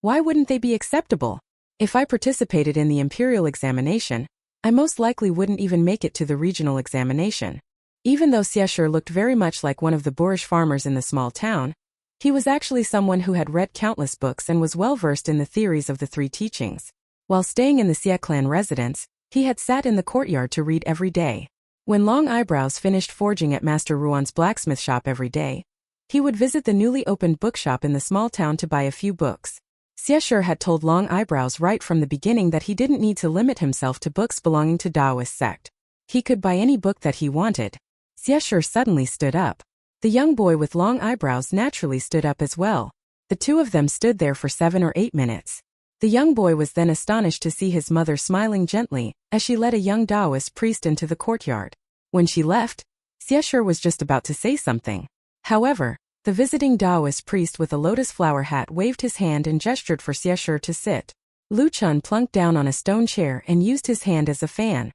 "Why wouldn't they be acceptable? If I participated in the imperial examination, I most likely wouldn't even make it to the regional examination." Even though Xianxia looked very much like one of the boorish farmers in the small town, he was actually someone who had read countless books and was well versed in the theories of the 3 teachings. While staying in the Xie clan residence, he had sat in the courtyard to read every day. When Long Eyebrows finished forging at Master Ruan's blacksmith shop every day, he would visit the newly opened bookshop in the small town to buy a few books. Xianxia had told Long Eyebrows right from the beginning that he didn't need to limit himself to books belonging to Taoist sect. He could buy any book that he wanted. Xianxia suddenly stood up. The young boy with long eyebrows naturally stood up as well. The two of them stood there for 7 or 8 minutes. The young boy was then astonished to see his mother smiling gently as she led a young Taoist priest into the courtyard. When she left, Xianxia was just about to say something. However, the visiting Taoist priest with a lotus flower hat waved his hand and gestured for Xianxia to sit. Lu Chun plunked down on a stone chair and used his hand as a fan.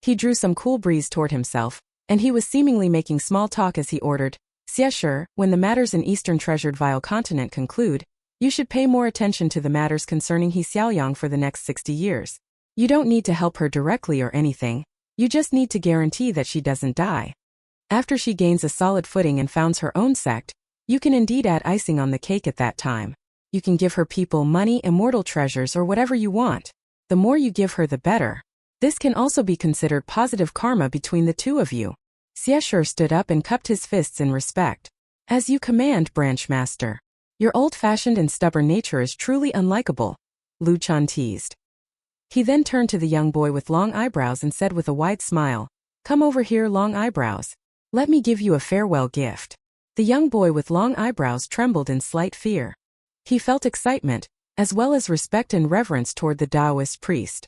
He drew some cool breeze toward himself, and he was seemingly making small talk as he ordered, "Xianxia, when the matters in Eastern Treasured Vile Continent conclude, You should pay more attention to the matters concerning Xiaoyang for the next 60 years. You don't need to help her directly or anything, you just need to guarantee that she doesn't die. After she gains a solid footing and founds her own sect, you can indeed add icing on the cake at that time. You can give her people money, immortal treasures, or whatever you want. The more you give her, the better. This can also be considered positive karma between the two of you. Xianxia stood up and cupped his fists in respect. As you command, branch master. Your old-fashioned and stubborn nature is truly unlikable, Lu Chan teased. He then turned to the young boy with long eyebrows and said with a wide smile, "Come over here, long eyebrows. Let me give you a farewell gift." The young boy with long eyebrows trembled in slight fear. He felt excitement, as well as respect and reverence toward the Taoist priest.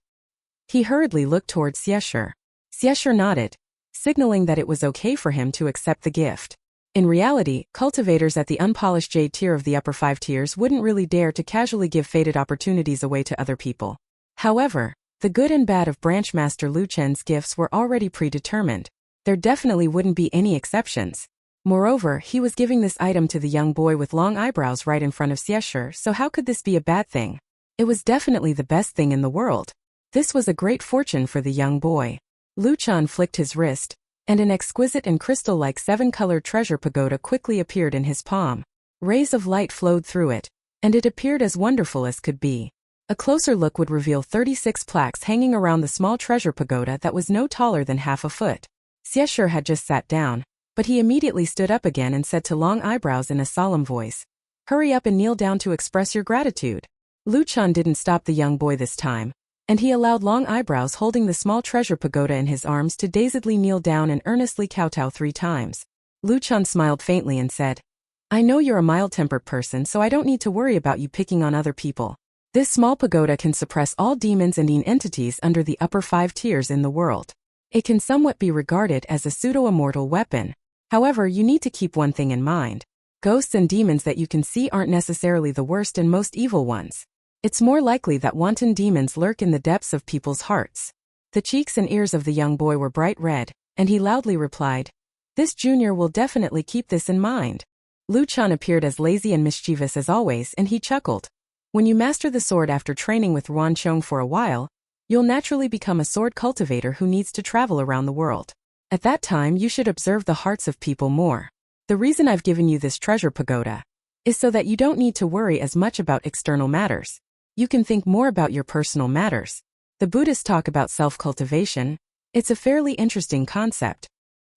He hurriedly looked toward Xianxia. Xianxia nodded, signaling that it was okay for him to accept the gift. In reality, cultivators at the unpolished jade tier of the upper 5 tiers wouldn't really dare to casually give fated opportunities away to other people. However, the good and bad of Branchmaster Lu Chen's gifts were already predetermined. There definitely wouldn't be any exceptions. Moreover, he was giving this item to the young boy with long eyebrows right in front of Xianxia, so how could this be a bad thing? It was definitely the best thing in the world. This was a great fortune for the young boy. Lu Chan flicked his wrist, and an exquisite and crystal-like 7-colored treasure pagoda quickly appeared in his palm. Rays of light flowed through it, and it appeared as wonderful as could be. A closer look would reveal 36 plaques hanging around the small treasure pagoda that was no taller than half a foot. Xianxia had just sat down, but he immediately stood up again and said to Long Eyebrows in a solemn voice, "Hurry up and kneel down to express your gratitude." Lu Chan didn't stop the young boy this time, and he allowed Long Eyebrows holding the small treasure pagoda in his arms to dazedly kneel down and earnestly kowtow 3 times. Lu Chan smiled faintly and said, "I know you're a mild-tempered person, so I don't need to worry about you picking on other people. This small pagoda can suppress all demons and entities under the upper 5 tiers in the world. It can somewhat be regarded as a pseudo-immortal weapon. However, you need to keep one thing in mind. Ghosts and demons that you can see aren't necessarily the worst and most evil ones. It's more likely that wanton demons lurk in the depths of people's hearts." The cheeks and ears of the young boy were bright red, and he loudly replied, "This junior will definitely keep this in mind." Lu Chan appeared as lazy and mischievous as always, and he chuckled. When you master the sword after training with Ruan Chong for a while, you'll naturally become a sword cultivator who needs to travel around the world. At that time, you should observe the hearts of people more. The reason I've given you this treasure pagoda is so that you don't need to worry as much about external matters. You can think more about your personal matters. The Buddhists talk about self-cultivation. It's a fairly interesting concept.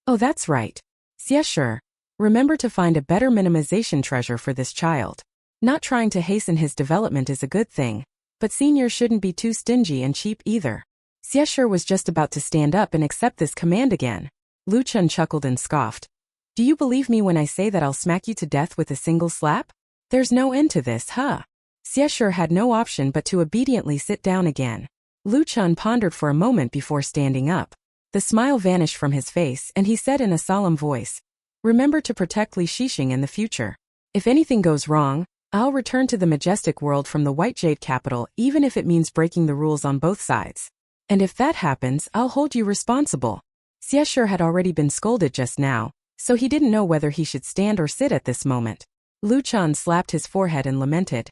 Oh, that's right. Xianxia, remember to find a better minimization treasure for this child. Not trying to hasten his development is a good thing, but seniors shouldn't be too stingy and cheap either. Xianxia was just about to stand up and accept this command again. Lu Chan chuckled and scoffed. "Do you believe me when I say that I'll smack you to death with a single slap? There's no end to this, huh?" Xianxia had no option but to obediently sit down again. Lu Chan pondered for a moment before standing up. The smile vanished from his face and he said in a solemn voice, "Remember to protect Li Shixing in the future. If anything goes wrong, I'll return to the majestic world from the White Jade capital even if it means breaking the rules on both sides. And if that happens, I'll hold you responsible." Xianxia had already been scolded just now, so he didn't know whether he should stand or sit at this moment. Lu Chan slapped his forehead and lamented,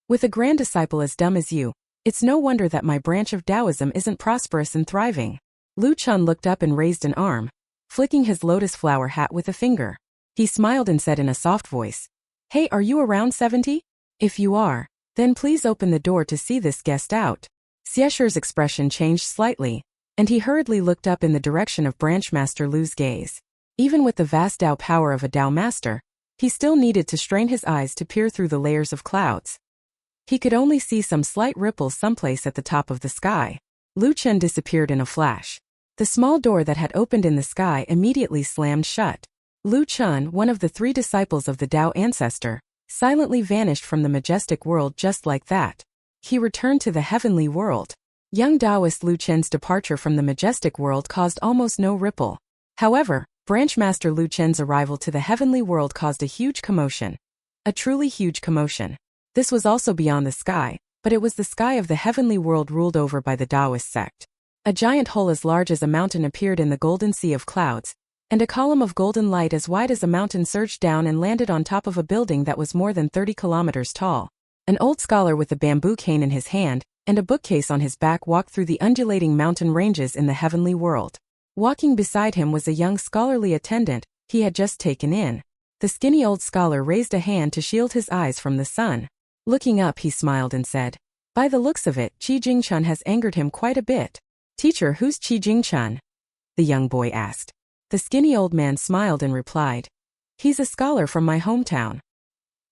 "With a grand disciple as dumb as you, it's no wonder that my branch of Taoism isn't prosperous and thriving." Lu Chan looked up and raised an arm, flicking his lotus flower hat with a finger. He smiled and said in a soft voice, "Hey, are you around 70? If you are, then please open the door to see this guest out." Xianxia's expression changed slightly, and he hurriedly looked up in the direction of Branchmaster Lu's gaze. Even with the vast Tao power of a Tao master, he still needed to strain his eyes to peer through the layers of clouds. He could only see some slight ripples someplace at the top of the sky. Lu Chen disappeared in a flash. The small door that had opened in the sky immediately slammed shut. Lu Chen, one of the 3 disciples of the Tao ancestor, silently vanished from the majestic world just like that. He returned to the heavenly world. Young Taoist Lu Chen's departure from the majestic world caused almost no ripple. However, Branchmaster Lu Chen's arrival to the heavenly world caused a huge commotion. A truly huge commotion. This was also beyond the sky, but it was the sky of the heavenly world ruled over by the Taoist sect. A giant hole as large as a mountain appeared in the golden sea of clouds, and a column of golden light as wide as a mountain surged down and landed on top of a building that was more than 30 kilometers tall. An old scholar with a bamboo cane in his hand and a bookcase on his back walked through the undulating mountain ranges in the heavenly world. Walking beside him was a young scholarly attendant he had just taken in. The skinny old scholar raised a hand to shield his eyes from the sun. Looking up, he smiled and said, "By the looks of it, Qi Jingchun has angered him quite a bit." "Teacher, who's Qi Jingchun?" the young boy asked. The skinny old man smiled and replied, "He's a scholar from my hometown.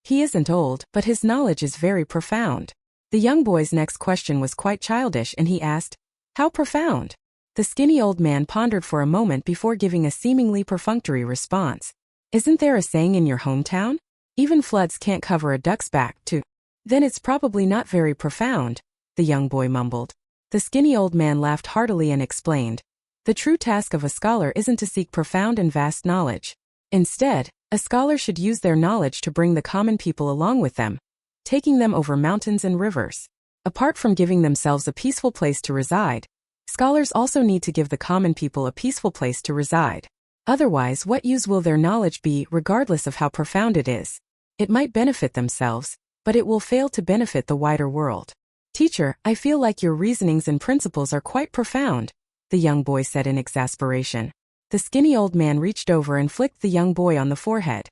He isn't old, but his knowledge is very profound." The young boy's next question was quite childish and he asked, "How profound?" The skinny old man pondered for a moment before giving a seemingly perfunctory response. "Isn't there a saying in your hometown? Even floods can't cover a duck's back, too." "Then it's probably not very profound," the young boy mumbled. The skinny old man laughed heartily and explained, "The true task of a scholar isn't to seek profound and vast knowledge. Instead, a scholar should use their knowledge to bring the common people along with them, taking them over mountains and rivers. Apart from giving themselves a peaceful place to reside, scholars also need to give the common people a peaceful place to reside. Otherwise, what use will their knowledge be, regardless of how profound it is? It might benefit themselves, but it will fail to benefit the wider world." "Teacher, I feel like your reasonings and principles are quite profound," the young boy said in exasperation. The skinny old man reached over and flicked the young boy on the forehead.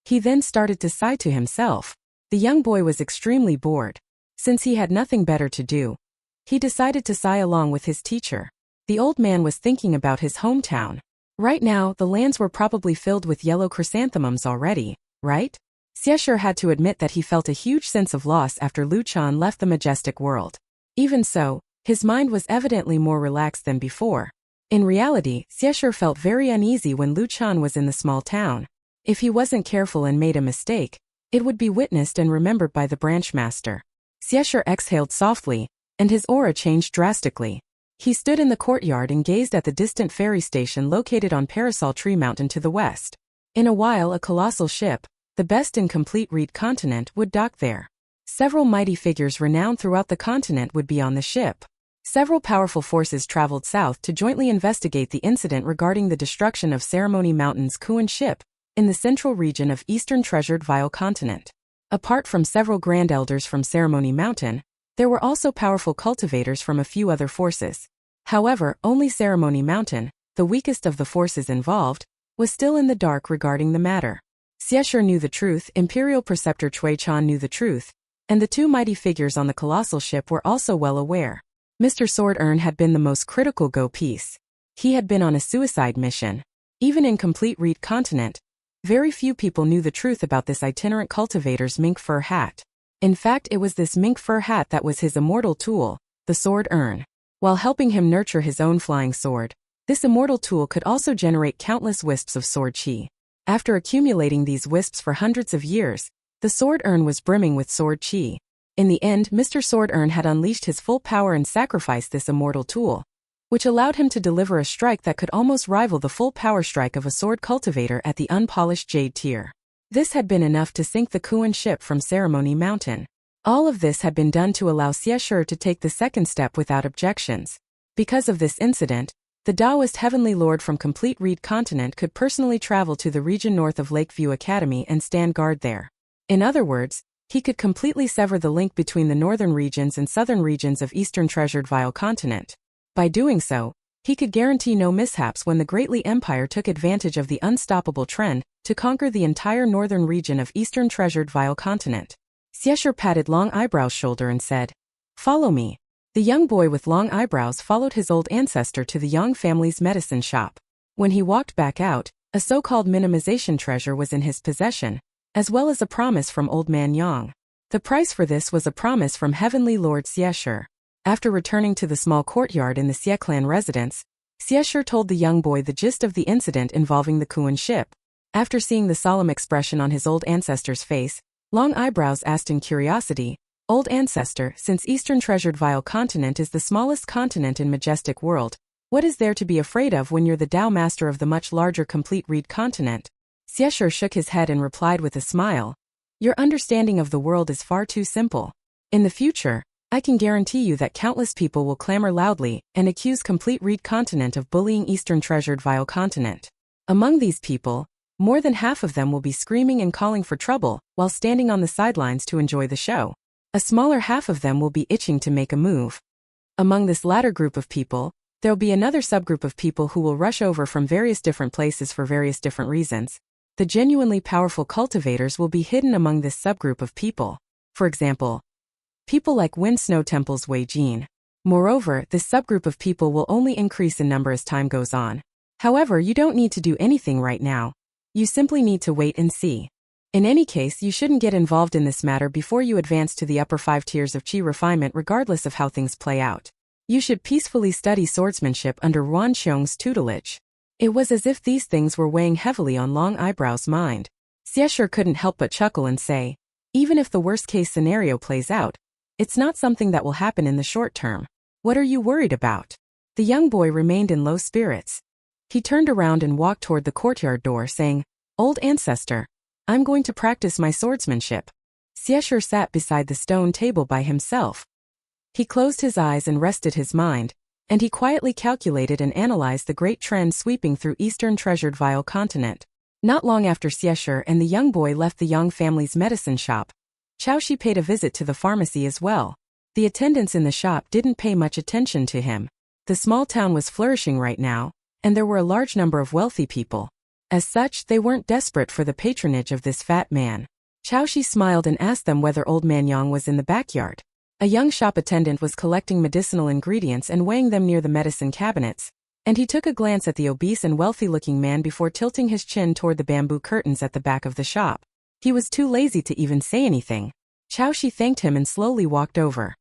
He then started to sigh to himself. The young boy was extremely bored. Since he had nothing better to do, he decided to sigh along with his teacher. The old man was thinking about his hometown. Right now, the lands were probably filled with yellow chrysanthemums already, right? Xianxia had to admit that he felt a huge sense of loss after Lu Chan left the majestic world. Even so, his mind was evidently more relaxed than before. In reality, Xianxia felt very uneasy when Lu Chan was in the small town. If he wasn't careful and made a mistake, it would be witnessed and remembered by the branch master. Xianxia exhaled softly, and his aura changed drastically. He stood in the courtyard and gazed at the distant ferry station located on Parasol Tree Mountain to the west. In a while, a colossal ship, the best in complete Reed continent, would dock there. Several mighty figures renowned throughout the continent would be on the ship. Several powerful forces traveled south to jointly investigate the incident regarding the destruction of Ceremony Mountain's Kuan ship in the central region of Eastern Treasured Vile Continent. Apart from several grand elders from Ceremony Mountain, there were also powerful cultivators from a few other forces. However, only Ceremony Mountain, the weakest of the forces involved, was still in the dark regarding the matter. Xianxia knew the truth, Imperial Preceptor Cui Chan knew the truth, and the two mighty figures on the colossal ship were also well aware. Mr. Sword Urn had been the most critical go-piece. He had been on a suicide mission. Even in complete Reed continent, very few people knew the truth about this itinerant cultivator's mink fur hat. In fact, it was this mink fur hat that was his immortal tool, the Sword Urn. While helping him nurture his own flying sword, this immortal tool could also generate countless wisps of sword chi. After accumulating these wisps for hundreds of years, the Sword Urn was brimming with sword chi. In the end, Mr. Sword Urn had unleashed his full power and sacrificed this immortal tool, which allowed him to deliver a strike that could almost rival the full power strike of a sword cultivator at the unpolished jade tier. This had been enough to sink the Kuan ship from Ceremony Mountain. All of this had been done to allow Xianxia to take the second step without objections. Because of this incident, the Taoist Heavenly Lord from complete Reed continent could personally travel to the region north of Lakeview Academy and stand guard there. In other words, he could completely sever the link between the northern regions and southern regions of Eastern Treasured Vile Continent. By doing so, he could guarantee no mishaps when the Greatly Empire took advantage of the unstoppable trend to conquer the entire northern region of Eastern Treasured Vile Continent. Xianxia patted Long Eyebrow's shoulder and said, "Follow me." The young boy with long eyebrows followed his old ancestor to the Yang family's medicine shop. When he walked back out, a so-called minimization treasure was in his possession, as well as a promise from Old Man Yang. The price for this was a promise from Heavenly Lord Xianxia. After returning to the small courtyard in the Xie clan residence, Xianxia told the young boy the gist of the incident involving the Kuan ship. After seeing the solemn expression on his old ancestor's face, Long Eyebrows asked in curiosity, "Old ancestor, since Eastern Treasured Vile Continent is the smallest continent in Majestic World, what is there to be afraid of when you're the Tao Master of the much larger Complete Reed Continent?" Xianxia shook his head and replied with a smile, "Your understanding of the world is far too simple. In the future, I can guarantee you that countless people will clamor loudly and accuse Complete Reed Continent of bullying Eastern Treasured Vile Continent. Among these people, more than half of them will be screaming and calling for trouble while standing on the sidelines to enjoy the show. A smaller half of them will be itching to make a move. Among this latter group of people, there'll be another subgroup of people who will rush over from various different places for various different reasons. The genuinely powerful cultivators will be hidden among this subgroup of people. For example, people like Wind Snow Temple's Wei Jin. Moreover, this subgroup of people will only increase in number as time goes on. However, you don't need to do anything right now. You simply need to wait and see. In any case, you shouldn't get involved in this matter before you advance to the upper 5 tiers of qi refinement regardless of how things play out. You should peacefully study swordsmanship under Wan Xiong's tutelage. It was as if these things were weighing heavily on Long Eyebrow's mind. Xianxia couldn't help but chuckle and say, even if the worst-case scenario plays out, it's not something that will happen in the short term. What are you worried about? The young boy remained in low spirits. He turned around and walked toward the courtyard door saying, Old ancestor, I'm going to practice my swordsmanship. Xianxia sat beside the stone table by himself. He closed his eyes and rested his mind, and he quietly calculated and analyzed the great trend sweeping through Eastern Treasured Vile Continent. Not long after Xianxia and the young boy left the Yang family's medicine shop, Xiaoxi paid a visit to the pharmacy as well. The attendants in the shop didn't pay much attention to him. The small town was flourishing right now, and there were a large number of wealthy people. As such, they weren't desperate for the patronage of this fat man. Xiaoxi smiled and asked them whether Old Man Yang was in the backyard. A young shop attendant was collecting medicinal ingredients and weighing them near the medicine cabinets, and he took a glance at the obese and wealthy-looking man before tilting his chin toward the bamboo curtains at the back of the shop. He was too lazy to even say anything. Xiaoxi thanked him and slowly walked over.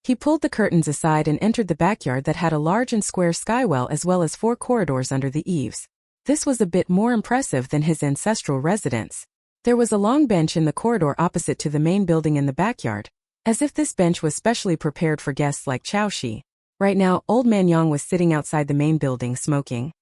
He pulled the curtains aside and entered the backyard that had a large and square skywell as well as 4 corridors under the eaves. This was a bit more impressive than his ancestral residence. There was a long bench in the corridor opposite to the main building in the backyard, as if this bench was specially prepared for guests like Xiaoxi. Right now, Old Man Yang was sitting outside the main building smoking.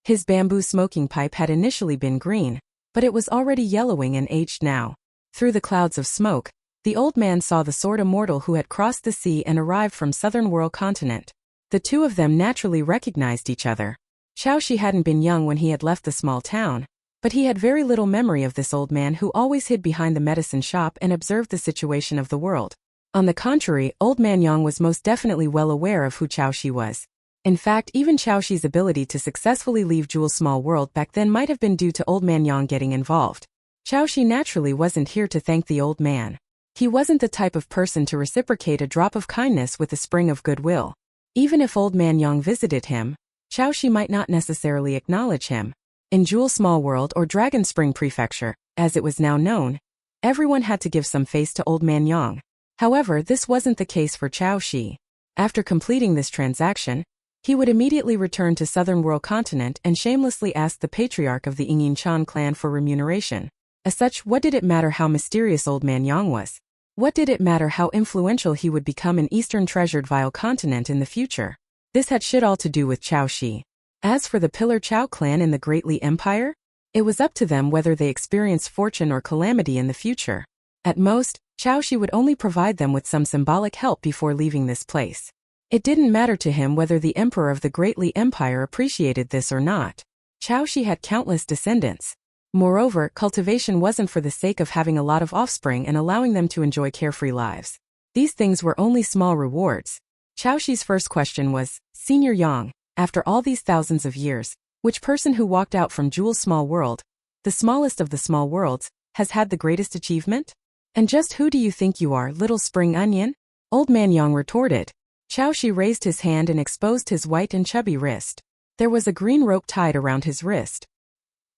His bamboo smoking pipe had initially been green, but it was already yellowing and aged now. Through the clouds of smoke, the old man saw the sword immortal who had crossed the sea and arrived from southern world continent. The two of them naturally recognized each other. Xiaoxi hadn't been young when he had left the small town, but he had very little memory of this old man who always hid behind the medicine shop and observed the situation of the world. On the contrary, Old Man Yang was most definitely well aware of who Xiaoxi was. In fact, even Xiaoxi's ability to successfully leave Jewel's small world back then might have been due to Old Man Yang getting involved. Xiaoxi naturally wasn't here to thank the old man. He wasn't the type of person to reciprocate a drop of kindness with a spring of goodwill. Even if Old Man Yang visited him, Xiaoxi might not necessarily acknowledge him. In Jewel Small World or Dragon Spring Prefecture, as it was now known, everyone had to give some face to Old Man Yang. However, this wasn't the case for Xiaoxi. After completing this transaction, he would immediately return to Southern World Continent and shamelessly ask the patriarch of the Yingyin Chan clan for remuneration. As such, what did it matter how mysterious Old Man Yang was? What did it matter how influential he would become in Eastern Treasured Vile Continent in the future? This had shit all to do with Xiaoxi. As for the Pillar Chao clan in the Great Li Empire, it was up to them whether they experienced fortune or calamity in the future. At most, Xiaoxi would only provide them with some symbolic help before leaving this place. It didn't matter to him whether the emperor of the Great Li Empire appreciated this or not. Xiaoxi had countless descendants. Moreover, cultivation wasn't for the sake of having a lot of offspring and allowing them to enjoy carefree lives. These things were only small rewards. Xiaoxi's first question was, Senior Yang, after all these thousands of years, which person who walked out from Jewel's small world, the smallest of the small worlds, has had the greatest achievement? And just who do you think you are, little spring onion? Old Man Yang retorted. Xiaoxi raised his hand and exposed his white and chubby wrist. There was a green rope tied around his wrist.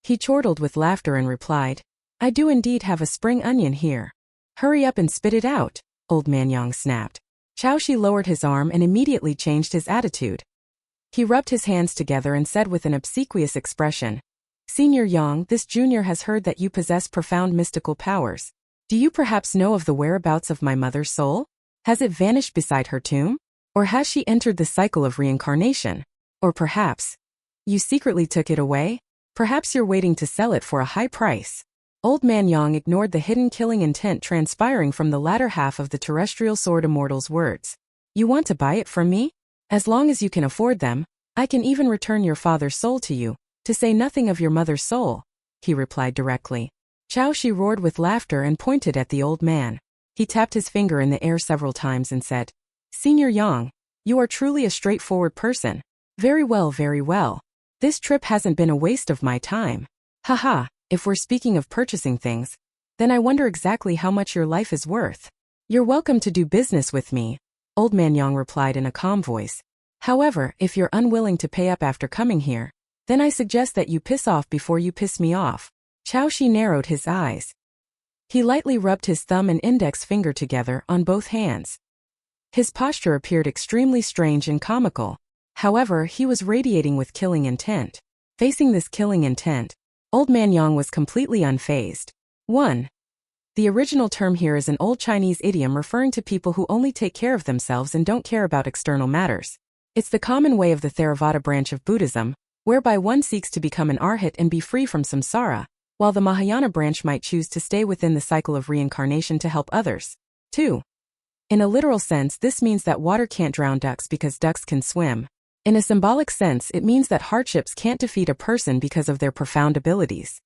He chortled with laughter and replied, I do indeed have a spring onion here. Hurry up and spit it out, Old Man Yang snapped. Xiaoxi lowered his arm and immediately changed his attitude. He rubbed his hands together and said with an obsequious expression, Senior Yang, this junior has heard that you possess profound mystical powers. Do you perhaps know of the whereabouts of my mother's soul? Has it vanished beside her tomb? Or has she entered the cycle of reincarnation? Or perhaps you secretly took it away? Perhaps you're waiting to sell it for a high price. Old Man Yang ignored the hidden killing intent transpiring from the latter half of the terrestrial sword immortal's words. You want to buy it from me? As long as you can afford them, I can even return your father's soul to you, to say nothing of your mother's soul, he replied directly. Xiaoxi roared with laughter and pointed at the old man. He tapped his finger in the air several times and said, Senior Yang, you are truly a straightforward person. Very well, very well. This trip hasn't been a waste of my time. Haha, if we're speaking of purchasing things, then I wonder exactly how much your life is worth. You're welcome to do business with me, Old Man Yang replied in a calm voice. However, if you're unwilling to pay up after coming here, then I suggest that you piss off before you piss me off. Chao Shi narrowed his eyes. He lightly rubbed his thumb and index finger together on both hands. His posture appeared extremely strange and comical. However, he was radiating with killing intent. Facing this killing intent, Old Man Yang was completely unfazed. 1. The original term here is an old Chinese idiom referring to people who only take care of themselves and don't care about external matters. It's the common way of the Theravada branch of Buddhism, whereby one seeks to become an arhat and be free from samsara, while the Mahayana branch might choose to stay within the cycle of reincarnation to help others. 2. In a literal sense, this means that water can't drown ducks because ducks can swim. In a symbolic sense, it means that hardships can't defeat a person because of their profound abilities.